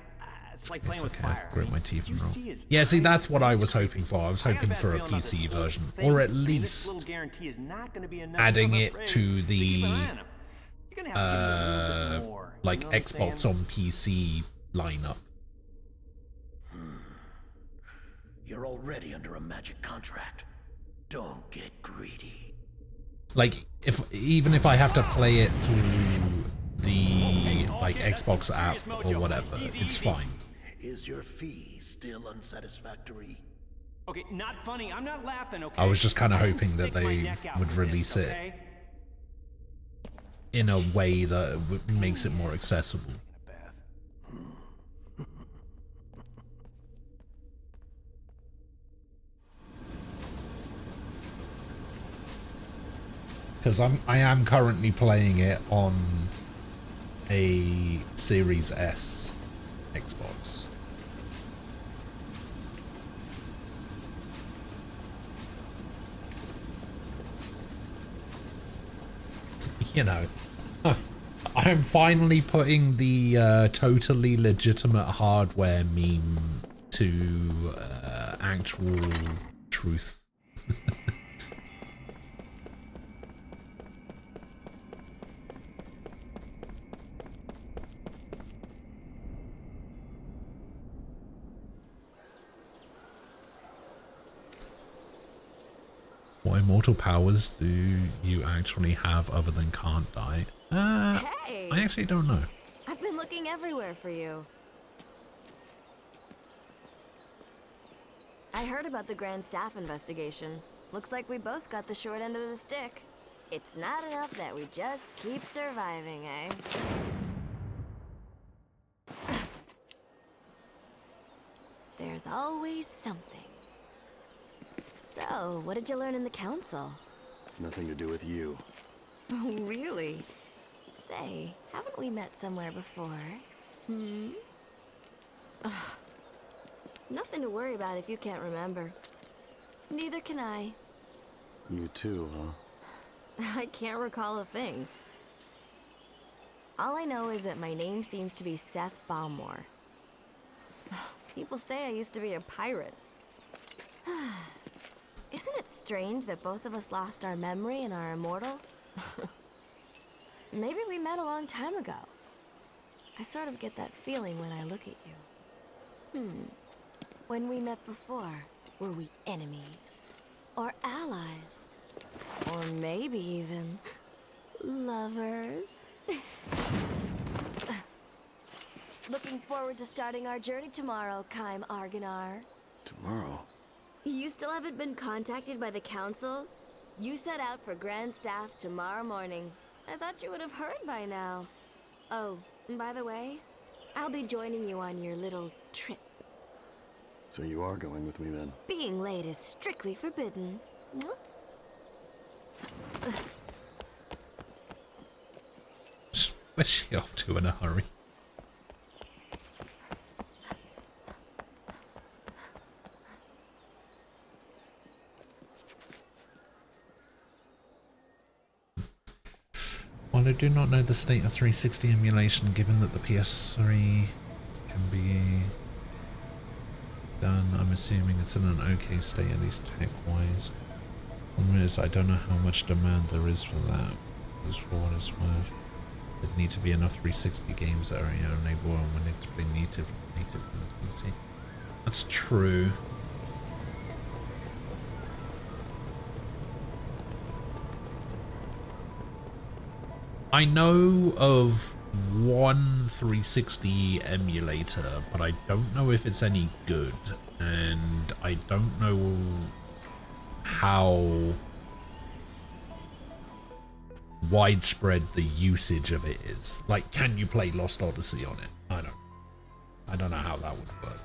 it's like playing
It's
with
okay,
fire.
grit my teeth
Did
and
you
roll.
see his
Yeah, see,
eyes?
that's what I was hoping for. I was
I got
hoping
bad
for a
feeling about this
PC
whole
version,
thing.
or at
I mean, this
least
little guarantee is not gonna be enough,
adding
I'm
it
afraid,
to
keep
the
an eye on him. You're gonna have to give him a little bit more,
like
you
Xbox
understand?
on PC lineup.
You're already under a magic contract. Don't get greedy.
Like, even if I have to play it through the like Xbox app or whatever, it's fine.
Is your fee still unsatisfactory?
Okay, not funny. I'm not laughing, okay?
I was just kind of
I can
hoping that
stick my
they
neck out
would
for this,
release it
okay?
in a way that makes it more accessible. Because I am currently playing it on a Series S Xbox. You know, I'm finally putting the totally legitimate hardware meme to actual truth. What immortal powers do you actually have other than can't die?
Hey!
I actually don't know.
I've been looking everywhere for you. I heard about the Grand Staff investigation. Looks like we both got the short end of the stick. It's not enough that we just keep surviving, eh? There's always something. So, what did you learn in the council?
Nothing to do with you.
Oh, really? Say, haven't we met somewhere before? Hmm? Ugh. Nothing to worry about if you can't remember. Neither can I.
You too, huh?
I can't recall a thing. All I know is that my name seems to be Seth Balmore. People say I used to be a pirate. Isn't it strange that both of us lost our memory and are immortal? Maybe we met a long time ago. I sort of get that feeling when I look at you. When we met before, were we enemies? Or allies? Or maybe even lovers? Looking forward to starting our journey tomorrow, Kaim Arganar.
Tomorrow?
You still haven't been contacted by the council? You set out for Grand Staff tomorrow morning. I thought you would have heard by now. Oh, by the way, I'll be joining you on your little trip.
So you are going with me then?
Being late is strictly forbidden.
Where's she off to in a hurry? While I do not know the state of 360 emulation, given that the PS3 can be done, I'm assuming it's in an okay state, at least tech-wise. One is, I don't know how much demand there is for that, as for what it's worth. There'd need to be enough 360 games that are enable and willing to play native on the PC. That's true. I know of one 360 emulator, but I don't know if it's any good, and I don't know how widespread the usage of it is. Like, can you play Lost Odyssey on it? I don't know how that would work.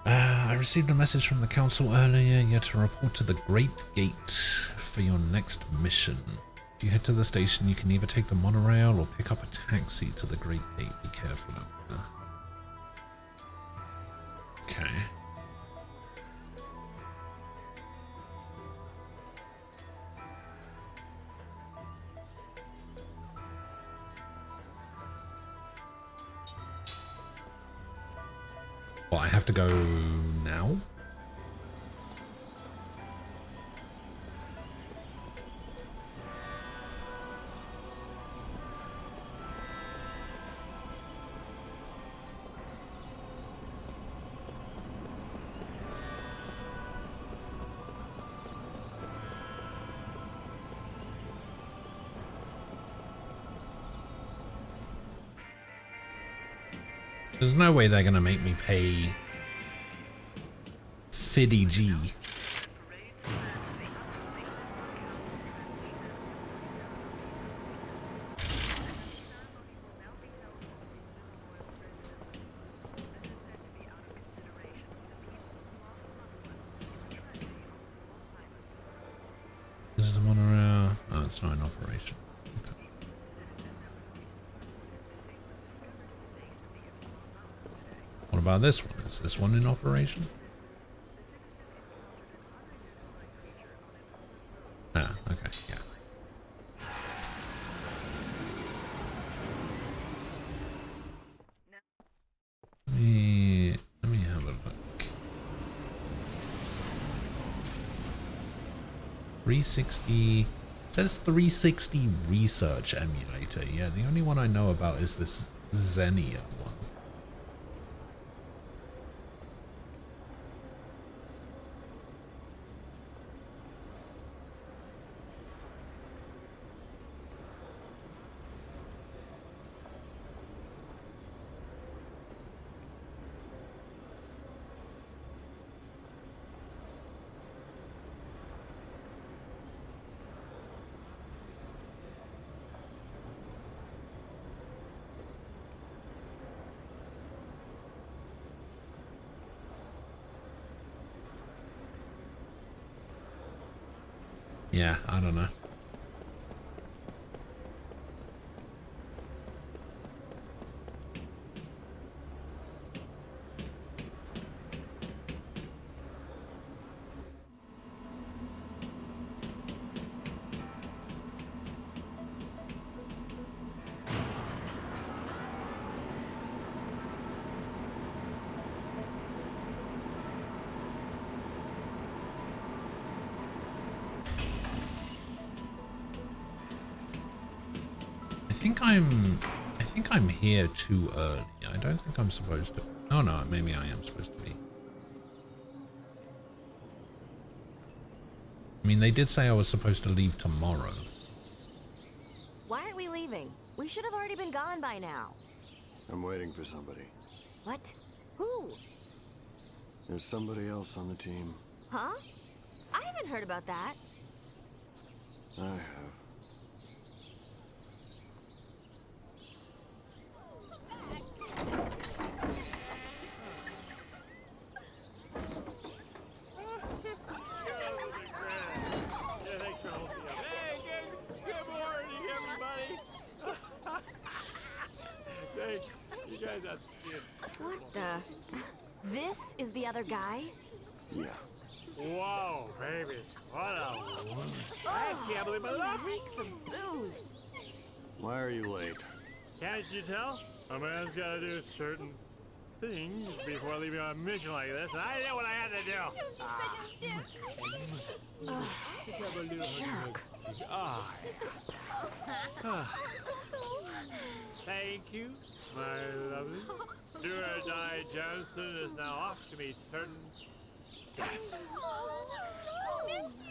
I received a message from the council earlier. You had to report to the Great Gate for your next mission. If you head to the station, you can either take the monorail or pick up a taxi to the Great Gate. Be careful out there. Okay. Well, I have to go now? There's no way they're gonna make me pay 50G. This is the monorail. Oh, it's not in operation. What about this one? Is this one in operation? Ah, okay, yeah. Let me have a look. 360. It says 360 research emulator. Yeah, the only one I know about is this Xenia one. Yeah, I don't know. I think I'm here too early. I don't think I'm supposed to Oh no, maybe I am supposed to be. I mean, they did say I was supposed to leave tomorrow.
Why aren't we leaving? We should have already been gone by now.
I'm waiting for somebody.
What? Who?
There's somebody else on the team.
Huh? I haven't heard about that.
I have.
What the? This is the other guy?
Yeah.
Whoa, baby. What a... I can't believe my luck.
Reeks of booze.
Why are you late?
Can't you tell? A man's got to do certain things before leaving on a mission like this, and I know what I had to do.
Jerk.
Thank you, my lovely. Do or die Johnson is now off to meet certain death.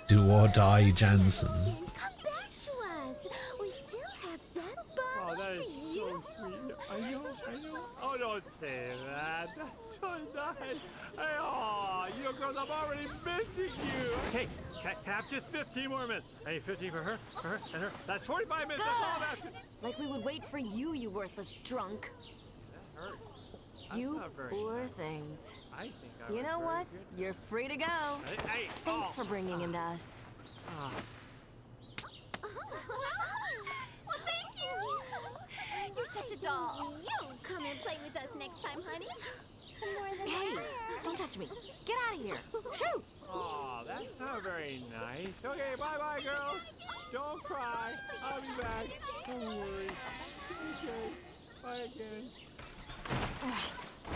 Do or die Jansen.
Come back to us. We still have that bar.
Oh, that is so sweet. I know. Oh, don't say that. That's so nice. Oh, you girls, I'm already missing you. Hey, can I have just 15 more minutes? I need 15 for her, and her. That's 45 minutes. That's all I'm asking.
Like we would wait for you, you worthless drunk.
That hurt.
You poor things.
I think I
You
was
know
very
what?
good.
You're free to go. Thanks for bringing him to us.
Well, thank you. You're such a doll. You come and play with us next time, honey. More than
Hey,
that.
don't touch me. Get out of here. Shoot.
Oh, that's not very nice. Okay, bye-bye, girls. Don't cry. I'll be back. Don't worry. Okay. Bye again.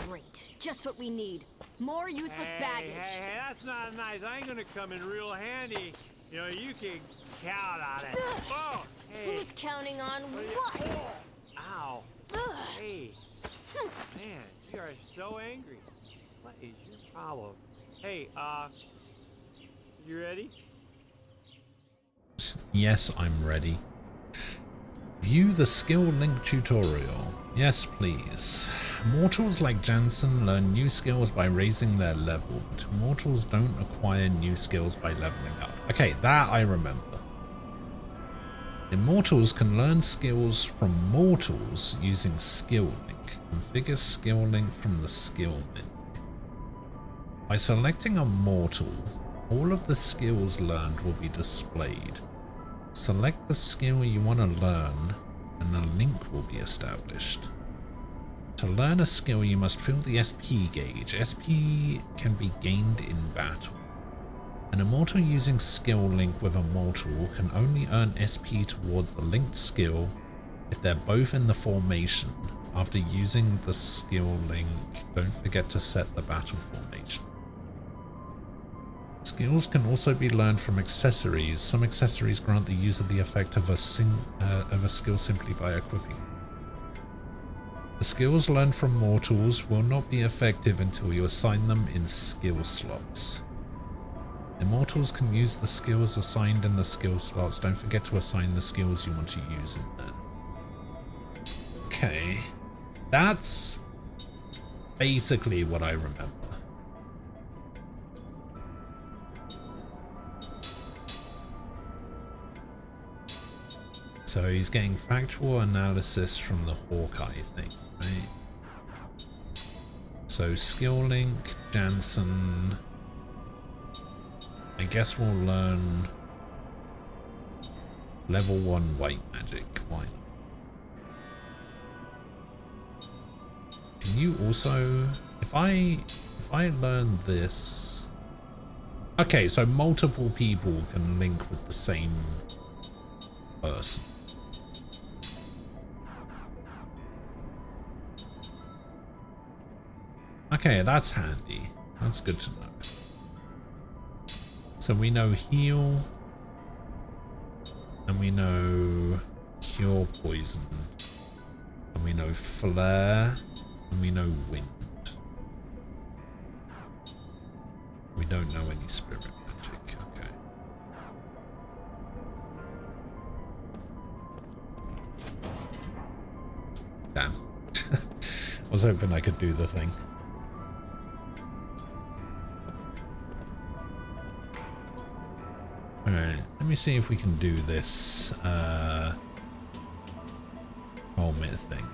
Great. Just what we need. More useless baggage.
Hey, that's not nice. I ain't gonna come in real handy. You know, you can count on it. Oh, hey.
Who's counting on what?
Ow. Hey. Man, you are so angry. What is your problem? Hey, you ready?
Yes, I'm ready. View the skill link tutorial. Yes, please. Mortals like Jansen learn new skills by raising their level, but mortals don't acquire new skills by leveling up. Okay, that I remember. Immortals can learn skills from mortals using skill link. Configure skill link from the skill link. By selecting a mortal, all of the skills learned will be displayed. Select the skill you want to learn and a link will be established. To learn a skill, you must fill the SP gauge. SP can be gained in battle. An immortal using skill link with a mortal can only earn SP towards the linked skill if they're both in the formation. After using the skill link, don't forget to set the battle formation. Skills can also be learned from accessories. Some accessories grant the user the effect of a skill simply by equipping. The skills learned from mortals will not be effective until you assign them in skill slots. Immortals can use the skills assigned in the skill slots. Don't forget to assign the skills you want to use in there. Okay, that's basically what I remember. So he's getting factual analysis from the Hawkeye thing, right? So skill link, Jansen. I guess we'll learn level 1 white magic. Why not? Can you also, if I learn this, okay, so multiple people can link with the same person. Okay, that's handy. That's good to know. So we know heal, and we know cure poison, and we know flare, and we know wind. we don't know any spirit magic. Okay. Damn. I was hoping I could do the thing. Alright, let me see if we can do this helmet thing.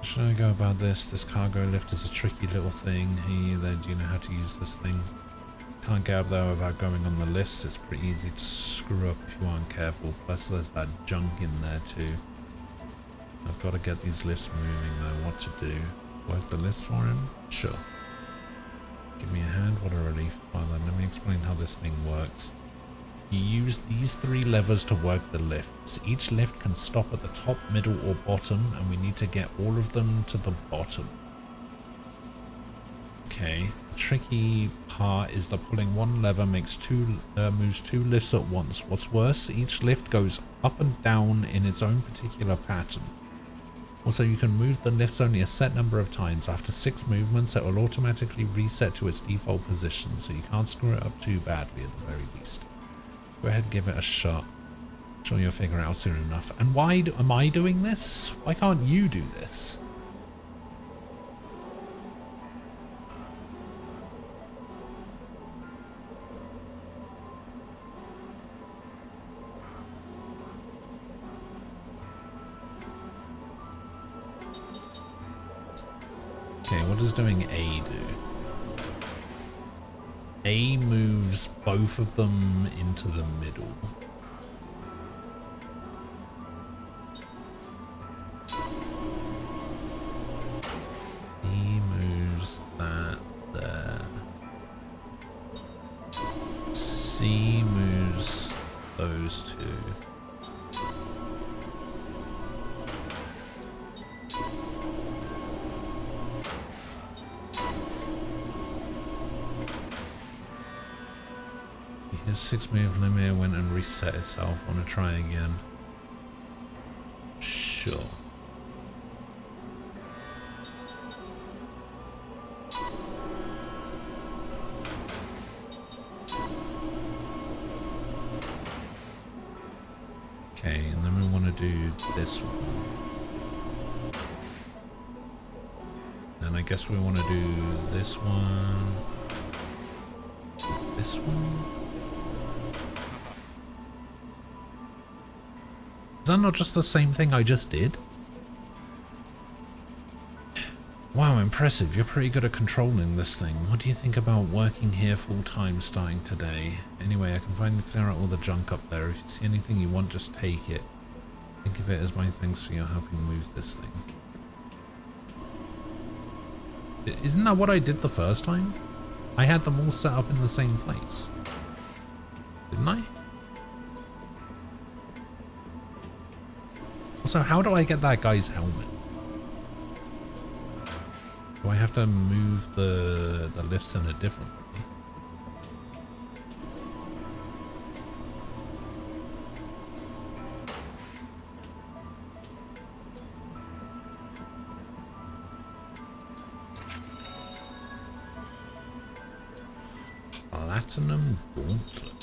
Should I go about this? This cargo lift is a tricky little thing. Hey there, do you know how to use this thing? Can't get up there without going on the lifts. It's pretty easy to screw up if you aren't careful. Plus there's that junk in there too. I've got to get these lifts moving though. What to do? Work the lifts for him? Sure. Give me a hand, what a relief. Well then, let me explain how this thing works. You use these 3 levers to work the lifts. Each lift can stop at the top, middle or bottom, and we need to get all of them to the bottom. Okay, the tricky part is that pulling one lever moves 2 lifts at once. What's worse, each lift goes up and down in its own particular pattern. Also, you can move the lifts only a set number of times. After 6 movements, it will automatically reset to its default position, so you can't screw it up too badly at the very least. Go ahead and give it a shot. I'm sure you'll figure it out soon enough. And why am I doing this? Why can't you do this? Okay, what does doing A do? A moves both of them into the middle. E moves that there. C moves those 2. His 6 move limit went and reset itself. Want to try again? Sure. Okay, and then we want to do this one. And I guess we want to do this one. This one. Is that not just the same thing I just did? Wow, impressive. You're pretty good at controlling this thing. What do you think about working here full-time starting today? Anyway, I can finally clear out all the junk up there. If you see anything you want, just take it. Think of it as my thanks for your helping move this thing. Isn't that what I did the first time? I had them all set up in the same place. Didn't I? Also, how do I get that guy's helmet? Do I have to move the lifts in a different way? Platinum Gauntlet.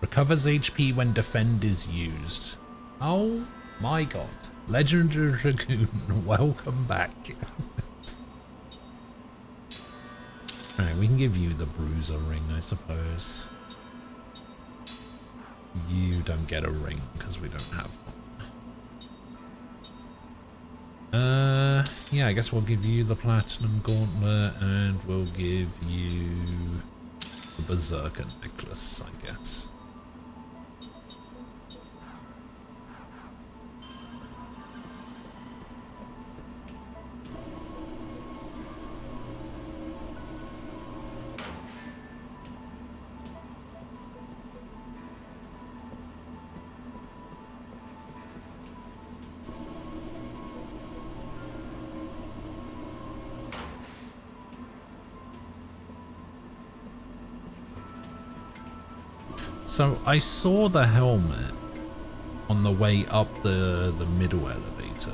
Recovers HP when defend is used. Oh my god. Legendary Dragoon, welcome back. Alright, we can give you the Bruiser ring, I suppose. You don't get a ring because we don't have one. Yeah, I guess we'll give you the Platinum Gauntlet and we'll give you the Berserker necklace, I guess. So I saw the helmet on the way up the middle elevator.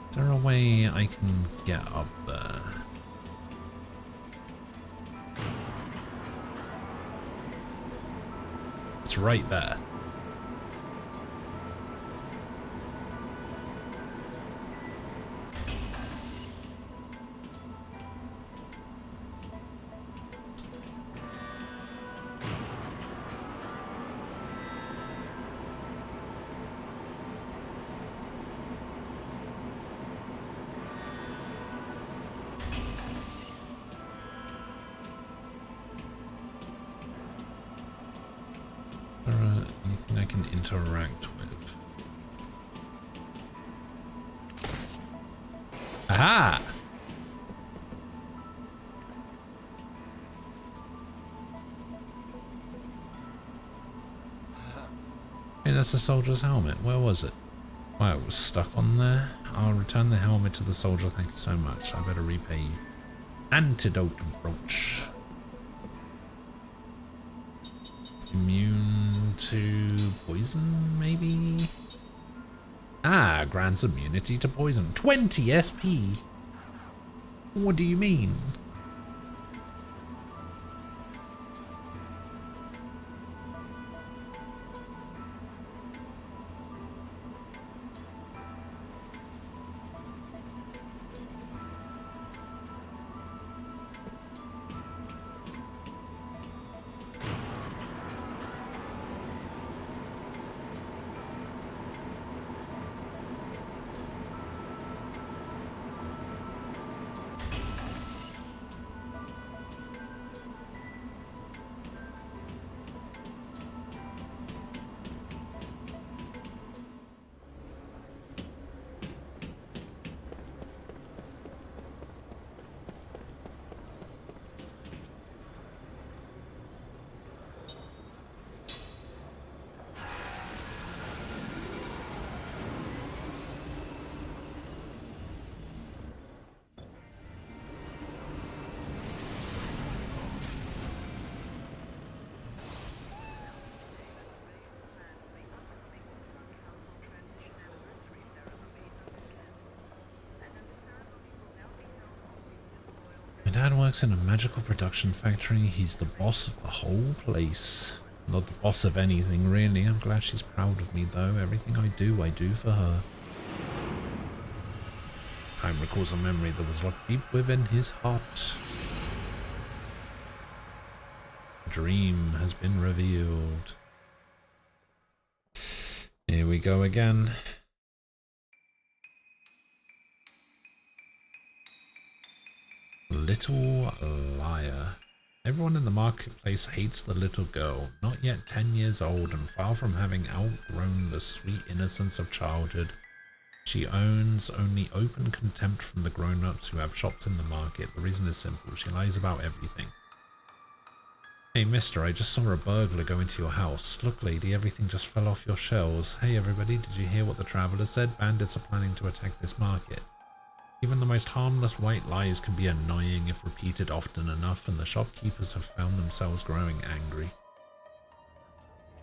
Is there a way I can get up there? It's right there. Anything I can interact with? Aha! Hey, that's a soldier's helmet. Where was it? Wow, it was stuck on there. I'll return the helmet to the soldier. Thank you so much. I better repay you. Antidote brooch. Immune to poison, maybe? Ah, grants immunity to poison. 20 SP! What do you mean? Dad works in a magical production factory. He's the boss of the whole place. Not the boss of anything, really. I'm glad she's proud of me, though. Everything I do for her. Time recalls a memory that was locked deep within his heart. A dream has been revealed. Here we go again. Little liar. Everyone in the marketplace hates the little girl, not yet 10 years old and far from having outgrown the sweet innocence of childhood. She owns only open contempt from the grown-ups who have shops in the market. The reason is simple. She lies about everything. Hey mister, I just saw a burglar go into your house. Look lady, everything just fell off your shelves. Hey everybody, did you hear what the traveler said? Bandits are planning to attack this market. Even the most harmless white lies can be annoying if repeated often enough, and the shopkeepers have found themselves growing angry.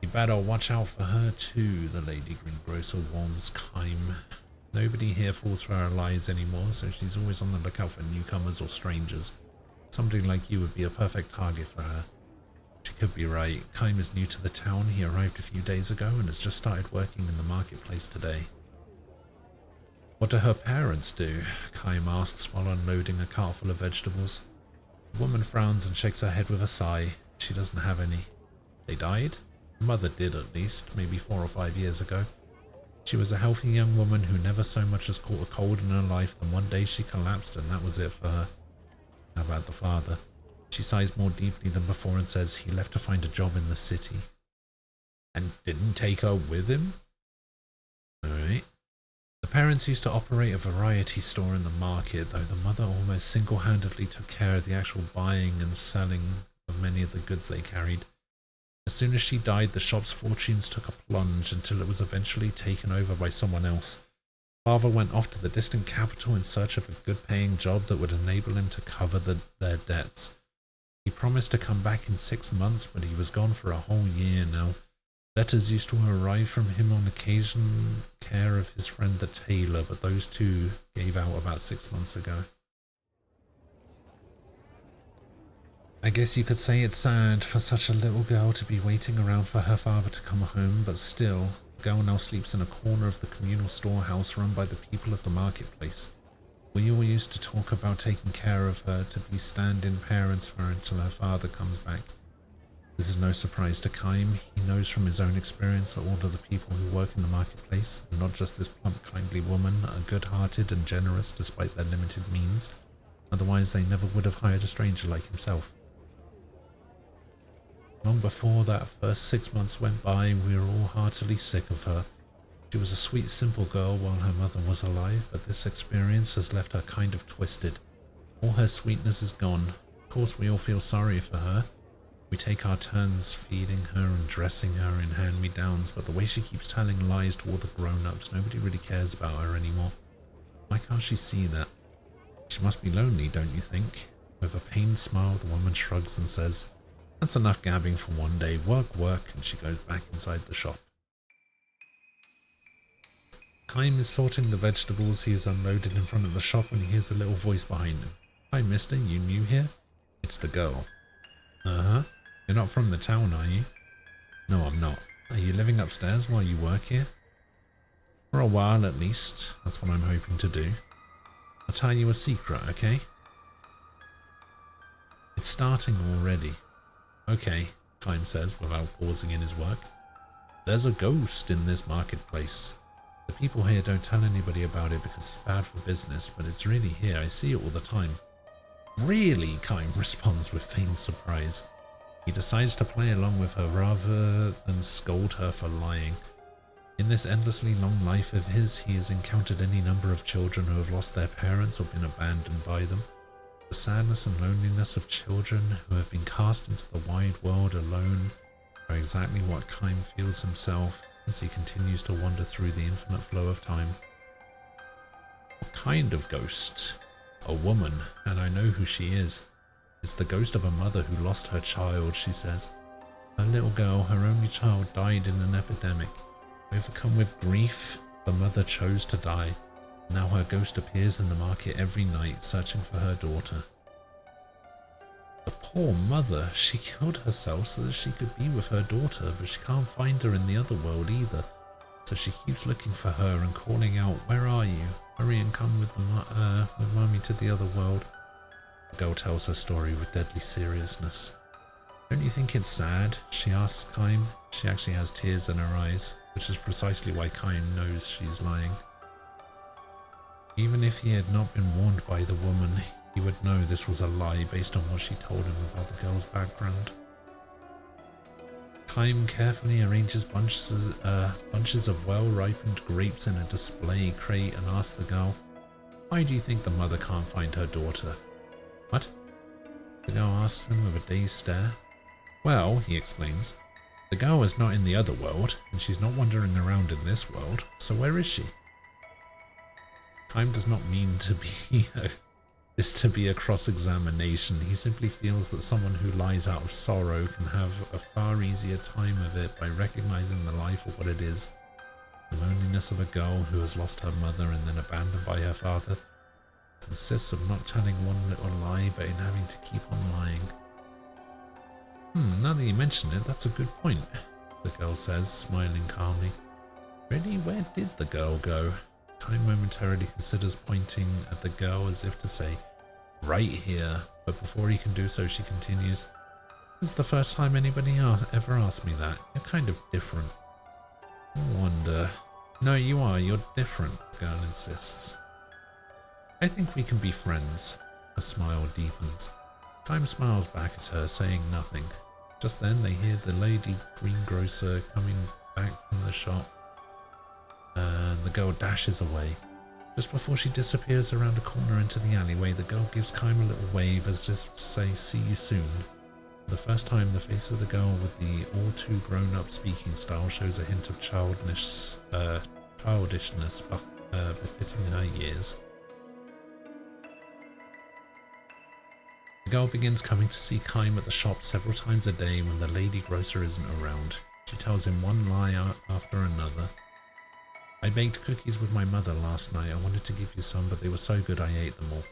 You better watch out for her too, the lady greengrocer warns Kime. Nobody here falls for her lies anymore, so she's always on the lookout for newcomers or strangers. Somebody like you would be a perfect target for her. She could be right. Kime is new to the town. He arrived a few days ago and has just started working in the marketplace today. What do her parents do? Kime asks while unloading a cart full of vegetables. The woman frowns and shakes her head with a sigh. She doesn't have any. They died? Her mother did at least, maybe 4 or 5 years ago. She was a healthy young woman who never so much as caught a cold in her life, then one day she collapsed and that was it for her. How about the father? She sighs more deeply than before and says he left to find a job in the city. And didn't take her with him? Alright. The parents used to operate a variety store in the market, though the mother almost single-handedly took care of the actual buying and selling of many of the goods they carried. As soon as she died, the shop's fortunes took a plunge until it was eventually taken over by someone else. Father went off to the distant capital in search of a good-paying job that would enable him to cover their debts. He promised to come back in 6 months, but he was gone for a whole year now. Letters used to arrive from him on occasion, care of his friend the tailor, but those two gave out about 6 months ago. I guess you could say it's sad for such a little girl to be waiting around for her father to come home, but still, the girl now sleeps in a corner of the communal storehouse run by the people of the marketplace. We all used to talk about taking care of her, to be stand-in parents for her until her father comes back. This is no surprise to Kaim. He knows from his own experience that all of the people who work in the marketplace, and not just this plump, kindly woman, are good-hearted and generous despite their limited means. Otherwise, they never would have hired a stranger like himself. Long before that first 6 months went by, we were all heartily sick of her. She was a sweet, simple girl while her mother was alive, but this experience has left her kind of twisted. All her sweetness is gone. Of course, we all feel sorry for her. We take our turns feeding her and dressing her in hand-me-downs, but the way she keeps telling lies to all the grown-ups, nobody really cares about her anymore. Why can't she see that? She must be lonely, don't you think? With a pained smile, the woman shrugs and says, "That's enough gabbing for one day. Work, work," and she goes back inside the shop. Kaim is sorting the vegetables he has unloaded in front of the shop when he hears a little voice behind him. "Hi, mister, you new here?" It's the girl. "Uh-huh. You're not from the town, are you?" "No, I'm not. Are you living upstairs while you work here?" "For a while, at least. That's what I'm hoping to do. I'll tell you a secret, okay?" "It's starting already." "Okay," Kaim says without pausing in his work. "There's a ghost in this marketplace. The people here don't tell anybody about it because it's bad for business, but it's really here. I see it all the time." "Really?" Kaim responds with feigned surprise. He decides to play along with her rather than scold her for lying. In this endlessly long life of his, he has encountered any number of children who have lost their parents or been abandoned by them. The sadness and loneliness of children who have been cast into the wide world alone are exactly what Kaim feels himself as he continues to wander through the infinite flow of time. "What kind of ghost?" "A woman, and I know who she is. It's the ghost of a mother who lost her child," she says. "Her little girl, her only child, died in an epidemic. Overcome with grief, the mother chose to die. Now her ghost appears in the market every night, searching for her daughter." "The poor mother, she killed herself so that she could be with her daughter, but she can't find her in the other world either. So she keeps looking for her and calling out, 'Where are you? Hurry and come with Mommy to the other world.'" The girl tells her story with deadly seriousness. "Don't you think it's sad?" she asks Kaim. She actually has tears in her eyes, which is precisely why Kaim knows she's lying. Even if he had not been warned by the woman, he would know this was a lie based on what she told him about the girl's background. Kaim carefully arranges bunches of well-ripened grapes in a display crate and asks the girl, "Why do you think the mother can't find her daughter?" "What?" the girl asks him with a dazed stare. "Well," he explains, "the girl is not in the other world, and she's not wandering around in this world, so where is she?" Kaim does not mean to be this to be a cross-examination. He simply feels that someone who lies out of sorrow can have a far easier time of it by recognizing the life for what it is. The loneliness of a girl who has lost her mother and then abandoned by her father, consists of not telling one little lie but in having to keep on lying. Now that you mention it, that's a good point," the girl says, smiling calmly. "Really, where did the girl go?" Kaim momentarily considers pointing at the girl as if to say, "Right here," but before he can do so, she continues, "This is the first time anybody ever asked me that. You're kind of different." "I wonder." "No, you are. You're different," the girl insists. "I think we can be friends." Her smile deepens. Kaim smiles back at her, saying nothing. Just then they hear the lady greengrocer coming back from the shop, and the girl dashes away. Just before she disappears around a corner into the alleyway, the girl gives Kaim a little wave as if to say, "See you soon." For the first time, the face of the girl with the all-too-grown-up speaking style shows a hint of childishness befitting her years. The girl begins coming to see Kaim at the shop several times a day when the lady grocer isn't around. She tells him one lie after another. I baked cookies with my mother last night. I wanted to give you some, but they were so good I ate them all.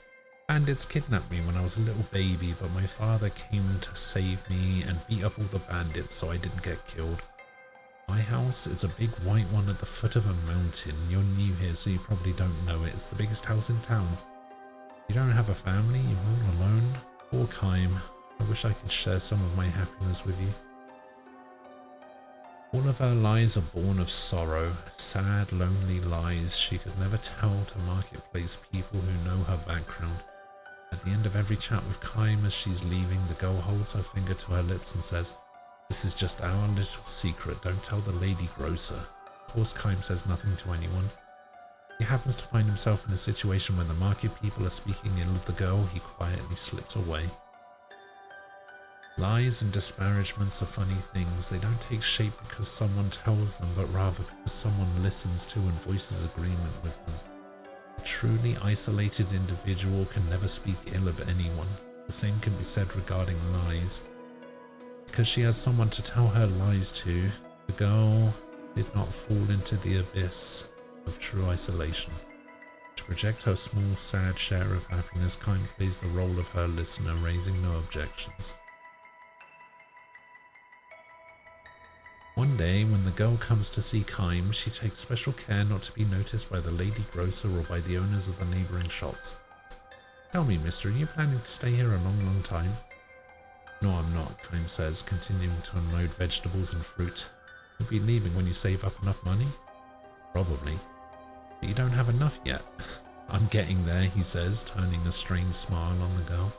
Bandits kidnapped me when I was a little baby, but my father came to save me and beat up all the bandits so I didn't get killed. My house is a big white one at the foot of a mountain. You're new here, so you probably don't know it. It's the biggest house in town. You don't have a family, you're all alone. Poor Kaim. I wish I could share some of my happiness with you. All of her lies are born of sorrow, sad, lonely lies she could never tell to marketplace people who know her background. At the end of every chat with Kaim as she's leaving, the girl holds her finger to her lips and says, "This is just our little secret, don't tell the lady grocer." Of course Kaim says nothing to anyone. He happens to find himself in a situation when the market people are speaking ill of the girl. He quietly slips away. Lies and disparagements are funny things. They don't take shape because someone tells them, but rather because someone listens to and voices agreement with them. A truly isolated individual can never speak ill of anyone. The same can be said regarding lies. Because she has someone to tell her lies to, the girl did not fall into the abyss of true isolation. To project her small, sad share of happiness, Kaim plays the role of her listener, raising no objections. One day, when the girl comes to see Kaim, she takes special care not to be noticed by the lady grocer or by the owners of the neighbouring shops. "Tell me, mister, are you planning to stay here a long, long time?" "No, I'm not," Kaim says, continuing to unload vegetables and fruit. "You'll be leaving when you save up enough money?" "Probably. But you don't have enough yet." "I'm getting there," he says, turning a strange smile on the girl.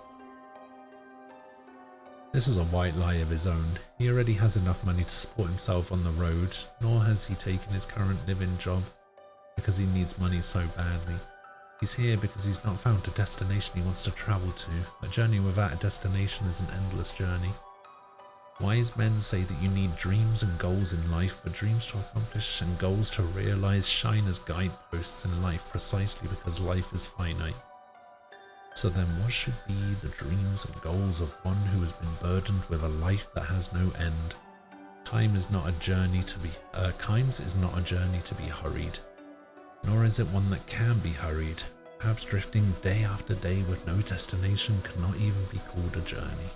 This is a white lie of his own. He already has enough money to support himself on the road, nor has he taken his current live-in job because he needs money so badly. He's here because he's not found a destination he wants to travel to. A journey without a destination is an endless journey. Wise men say that you need dreams and goals in life, but dreams to accomplish and goals to realize shine as guideposts in life precisely because life is finite. So then what should be the dreams and goals of one who has been burdened with a life that has no end? Kaim's is not a journey to be hurried, nor is it one that can be hurried. Perhaps drifting day after day with no destination cannot even be called a journey.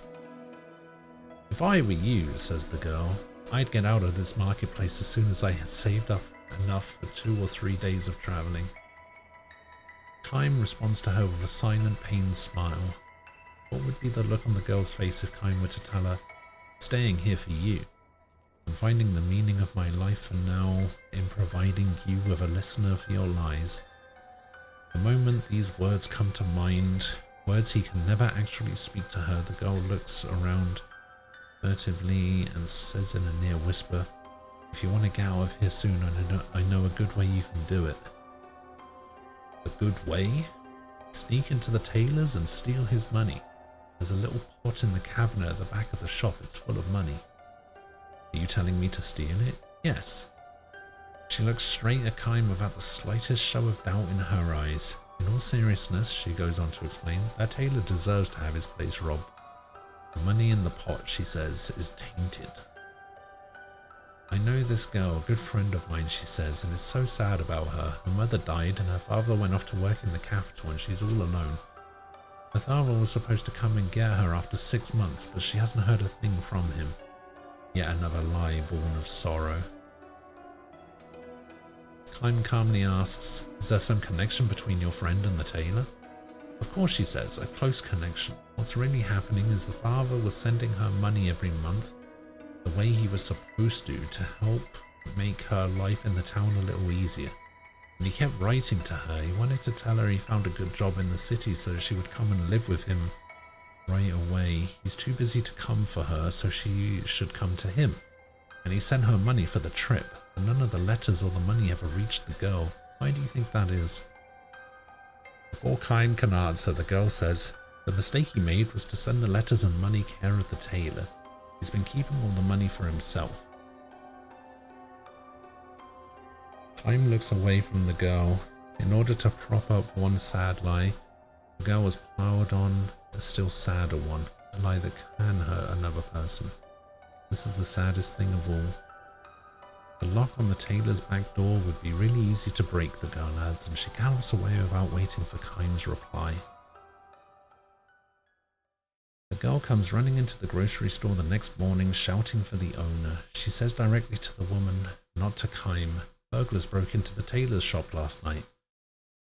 "If I were you," says the girl, "I'd get out of this marketplace as soon as I had saved up enough for 2 or 3 days of traveling." Kaim responds to her with a silent, pained smile. What would be the look on the girl's face if Kaim were to tell her, "Staying here for you. I'm finding the meaning of my life for now in providing you with a listener for your lies." The moment these words come to mind, words he can never actually speak to her, the girl looks around furtively and says in a near whisper, "If you want to get out of here soon, I know a good way you can do it." "A good way?" "Sneak into the tailor's and steal his money. There's a little pot in the cabinet at the back of the shop. It's full of money." "Are you telling me to steal it?" "Yes." She looks straight at Kaim without the slightest show of doubt in her eyes. "In all seriousness," she goes on to explain, "that tailor deserves to have his place robbed. The money in the pot," she says, "is tainted." "I know this girl, a good friend of mine," she says, "and it's so sad about her. Her mother died and her father went off to work in the capital and she's all alone. Her father was supposed to come and get her after 6 months, but she hasn't heard a thing from him." Yet another lie born of sorrow. Kaim calmly asks, "Is there some connection between your friend and the tailor?" "Of course," she says, "a close connection. What's really happening is the father was sending her money every month, the way he was supposed to help make her life in the town a little easier. And he kept writing to her. He wanted to tell her he found a good job in the city so she would come and live with him right away. He's too busy to come for her, so she should come to him. And he sent her money for the trip, but none of the letters or the money ever reached the girl. Why do you think that is?" Before Kaim can answer, the girl says, "The mistake he made was to send the letters and money care of the tailor. He's been keeping all the money for himself." Kaim looks away from the girl. In order to prop up one sad lie, the girl was piled on a still sadder one, a lie that can hurt another person. This is the saddest thing of all. The lock on the tailor's back door would be really easy to break, the girl adds, and she gallops away without waiting for Keim's reply. The girl comes running into the grocery store the next morning, shouting for the owner. She says directly to the woman, not to Keim, burglars broke into the tailor's shop last night.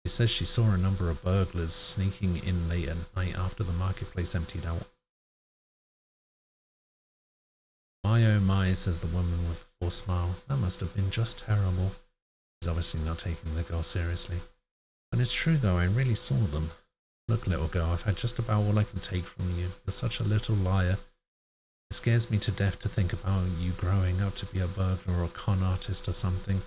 She says she saw a number of burglars sneaking in late at night after the marketplace emptied out. My oh my, says the woman with a forced smile. That must have been just terrible. She's obviously not taking the girl seriously. But it's true though, I really saw them. Look, little girl, I've had just about all I can take from you. You're such a little liar. It scares me to death to think about you growing up to be a burglar or a con artist or something.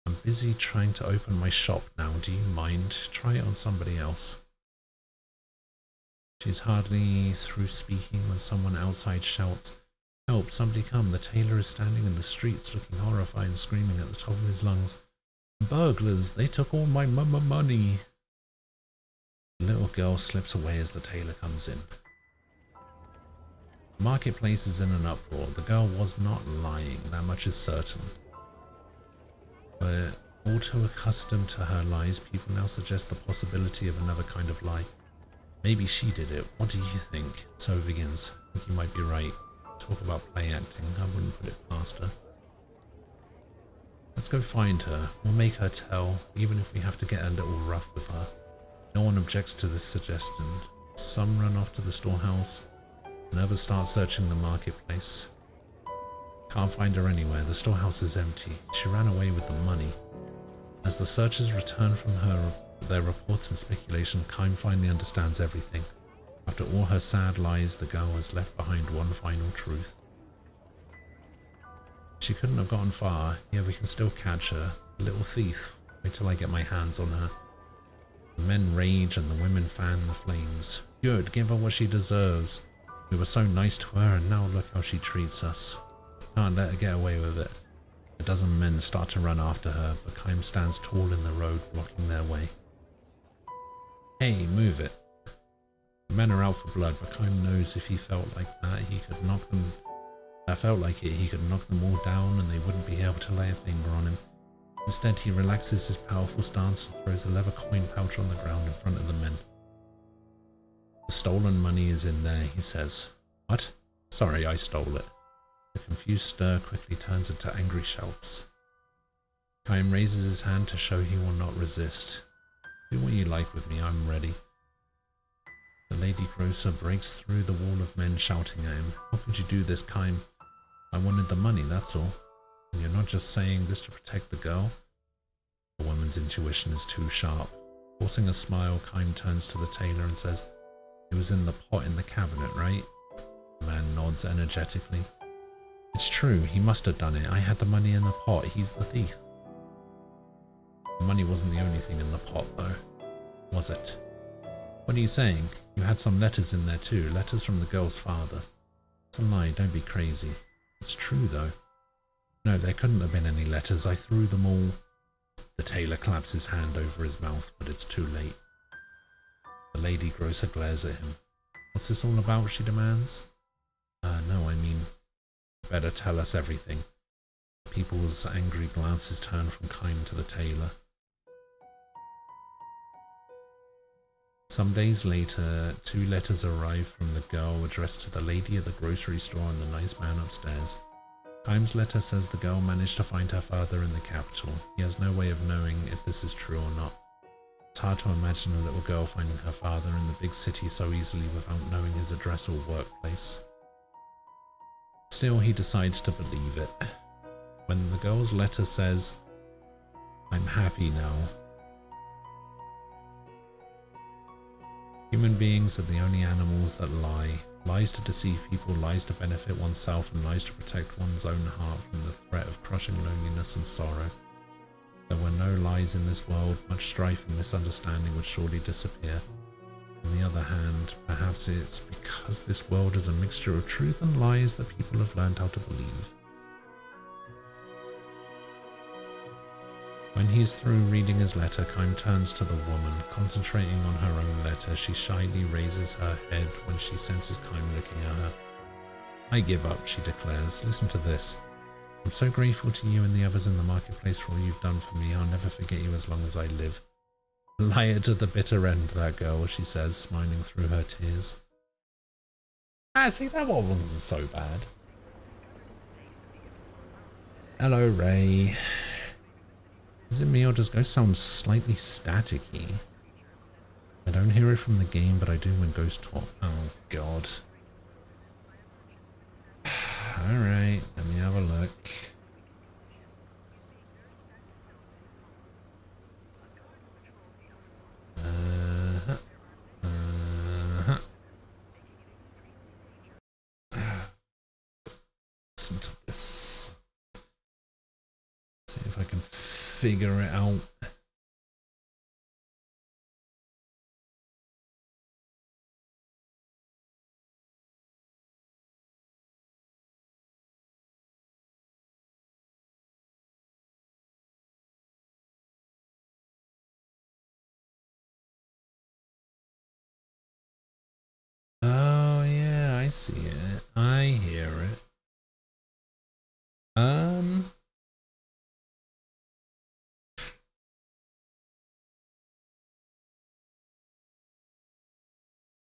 I'm busy trying to open my shop now. Do you mind? Try it on somebody else. She's hardly through speaking when someone outside shouts, Help, somebody come. The tailor is standing in the streets looking horrified and screaming at the top of his lungs. Burglars! They took all my money! The little girl slips away as the tailor comes in. The marketplace is in an uproar. The girl was not lying, that much is certain. But all too accustomed to her lies, people now suggest the possibility of another kind of lie. Maybe she did it. What do you think? So it begins. I think you might be right. Talk about play acting. I wouldn't put it past her. Let's go find her. We'll make her tell, even if we have to get a little rough with her. No one objects to this suggestion. Some run off to the storehouse, and others start searching the marketplace. Can't find her anywhere. The storehouse is empty. She ran away with the money. As the searchers return from their reports and speculation, Keim finally understands everything. After all her sad lies, the girl has left behind one final truth. She couldn't have gotten far. Yeah, we can still catch her. A little thief. Wait till I get my hands on her. The men rage and the women fan the flames. Good, give her what she deserves. We were so nice to her and now look how she treats us. Can't let her get away with it. A dozen men start to run after her, but Keim stands tall in the road, blocking their way. Hey, move it. The men are out for blood, but Keim knows if he felt like that, he could knock them. He could knock them all down, and they wouldn't be able to lay a finger on him. Instead, he relaxes his powerful stance and throws a leather coin pouch on the ground in front of the men. The stolen money is in there, he says. What? Sorry, I stole it. The confused stir quickly turns into angry shouts. Keim raises his hand to show he will not resist. Do what you like with me, I'm ready. The lady grocer breaks through the wall of men shouting at him. How could you do this, Keim? I wanted the money, that's all. And you're not just saying this to protect the girl? The woman's intuition is too sharp. Forcing a smile, Keim turns to the tailor and says, It was in the pot in the cabinet, right? The man nods energetically. It's true, he must have done it. I had the money in the pot, he's the thief. The money wasn't the only thing in the pot, though. Was it? What are you saying? You had some letters in there too, letters from the girl's father. It's a lie, don't be crazy. It's true, though. No, there couldn't have been any letters. I threw them all. The tailor claps his hand over his mouth, but it's too late. The lady grocer glares at him. What's this all about, she demands. No, I mean, better tell us everything. People's angry glances turn from Keim to the tailor. Some days later, 2 letters arrive from the girl addressed to the lady at the grocery store and the nice man upstairs. Keim's letter says the girl managed to find her father in the capital. He has no way of knowing if this is true or not. It's hard to imagine a little girl finding her father in the big city so easily without knowing his address or workplace. Still, he decides to believe it. When the girl's letter says, I'm happy now. Human beings are the only animals that lie. Lies to deceive people, lies to benefit oneself, and lies to protect one's own heart from the threat of crushing loneliness and sorrow. If there were no lies in this world, much strife and misunderstanding would surely disappear. On the other hand, perhaps it's because this world is a mixture of truth and lies that people have learned how to believe. When he's through reading his letter, Kime turns to the woman. Concentrating on her own letter, she shyly raises her head when she senses Kime looking at her. I give up, she declares. Listen to this. I'm so grateful to you and the others in the marketplace for all you've done for me. I'll never forget you as long as I live. Lie to the bitter end, that girl, she says, smiling through her tears. Ah, see, that one wasn't so bad. Hello, Ray. Is it me or does Ghost sound slightly staticky? I don't hear it from the game, but I do when Ghost talk. Oh, God. Alright, let me have a look. Listen to this. See if I can figure it out. Oh yeah, I see it. I hear it.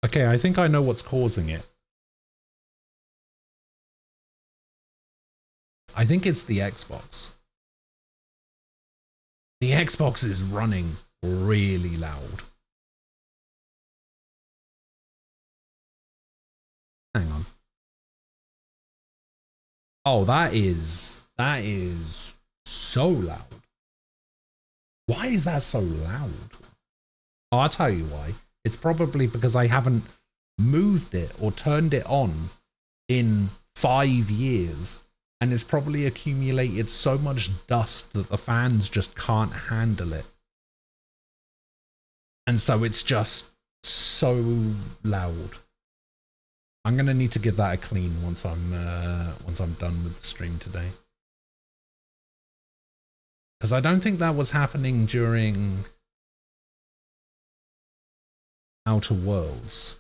Okay, I think I know what's causing it. I think it's the Xbox. The Xbox is running really loud. Hang on. Oh, that is so loud. Why is that so loud? Oh, I'll tell you why. It's probably because I haven't moved it or turned it on in 5 years. And it's probably accumulated so much dust that the fans just can't handle it. And so it's just so loud. I'm gonna need to give that a clean once I'm done with the stream today. Because I don't think that was happening during Outer Worlds.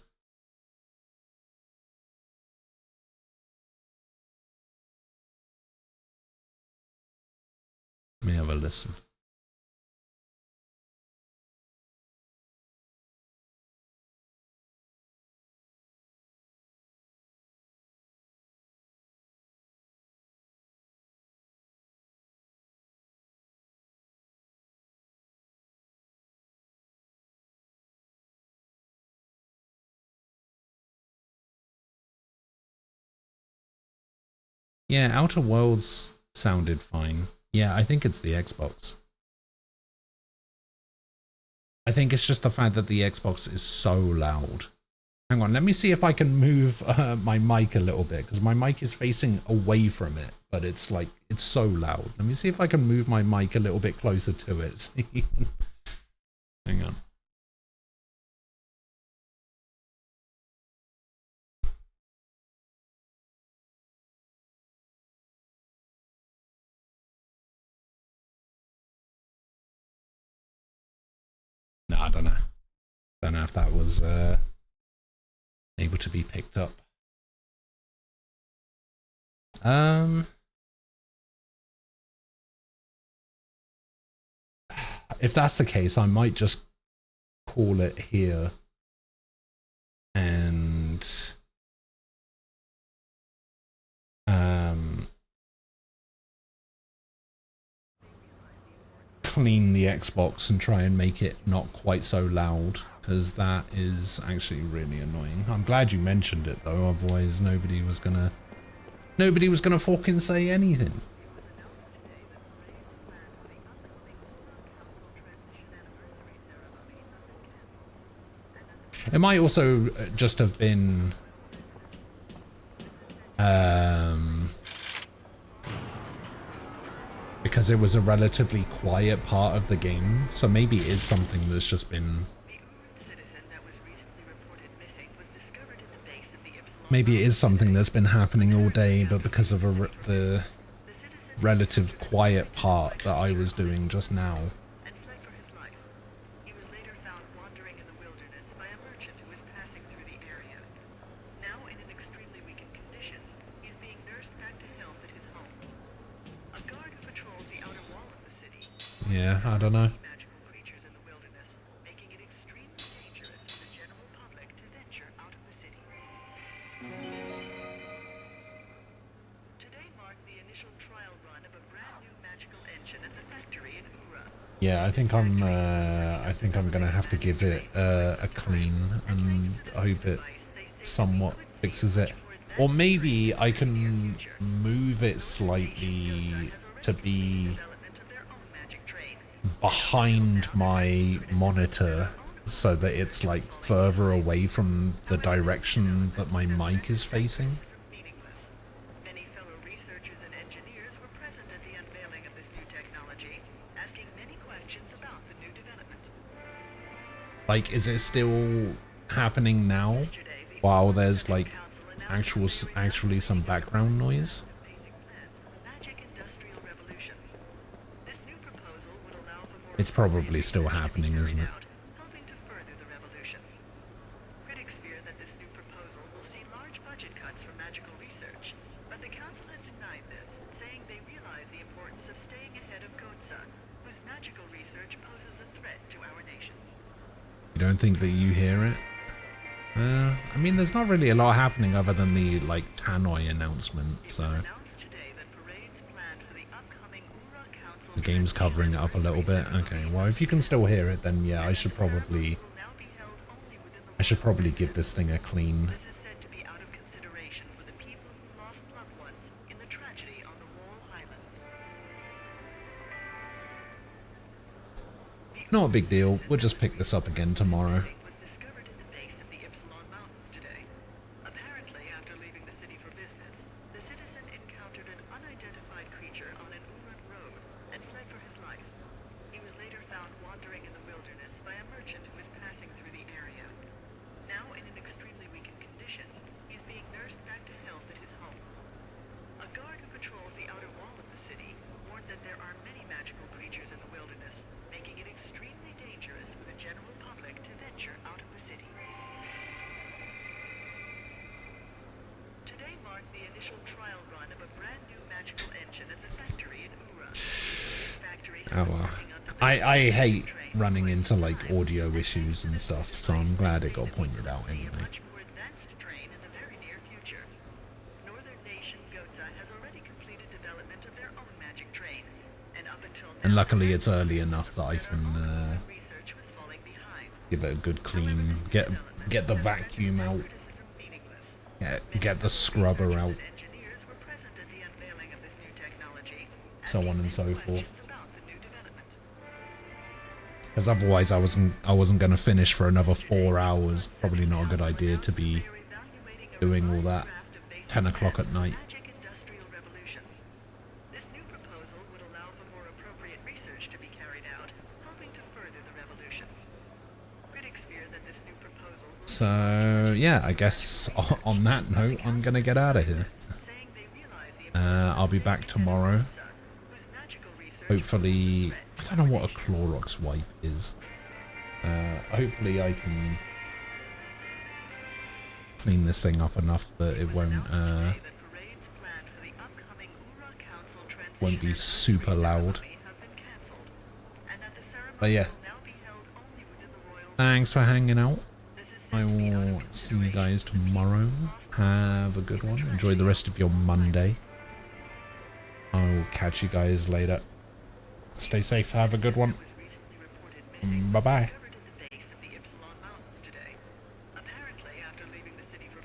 Let me have a listen. Yeah, Outer Worlds sounded fine. Yeah, I think it's the Xbox. I think it's just the fact that the Xbox is so loud. Hang on, let me see if I can move my mic a little bit, because my mic is facing away from it, but it's like, it's so loud. Let me see if I can move my mic a little bit closer to it. Hang on. No, I don't know. Don't know if that was able to be picked up. If that's the case, I might just call it here and clean the Xbox and try and make it not quite so loud, because that is actually really annoying. I'm glad you mentioned it though, otherwise nobody was gonna fucking say anything. It might also just have been because it was a relatively quiet part of the game, so maybe it is something that's just been... Maybe it is something that's been happening all day, but because of the relative quiet part that I was doing just now. Yeah, I don't know. Yeah, I think I'm gonna have to give it a clean and hope it somewhat fixes it. Or maybe I can move it slightly to be behind my monitor so that it's like further away from the direction that my mic is facing. Like, is it still happening now while there's like actually some background noise? It's probably still happening, isn't it? You don't think that you hear it? I mean, there's not really a lot happening other than the, like, Tannoy announcement, so... The game's covering it up a little bit. Okay, well, if you can still hear it, then yeah, I should probably give this thing a clean. Not a big deal. We'll just pick this up again tomorrow. Oh well. I hate running into like audio issues and stuff, so I'm glad it got pointed out anyway. And luckily it's early enough that I can give it a good clean, get the vacuum out, get the scrubber out, so on and so forth. Because otherwise I wasn't going to finish for another 4 hours. Probably not a good idea to be doing all that 10 o'clock at night. So yeah, I guess on that note, I'm going to get out of here. I'll be back tomorrow. Hopefully, I don't know what a Clorox wipe is. Hopefully I can clean this thing up enough that it won't be super loud. But yeah, thanks for hanging out. I will see you guys tomorrow. Have a good one. Enjoy the rest of your Monday. I will catch you guys later. Stay safe. Have a good one. Bye-bye.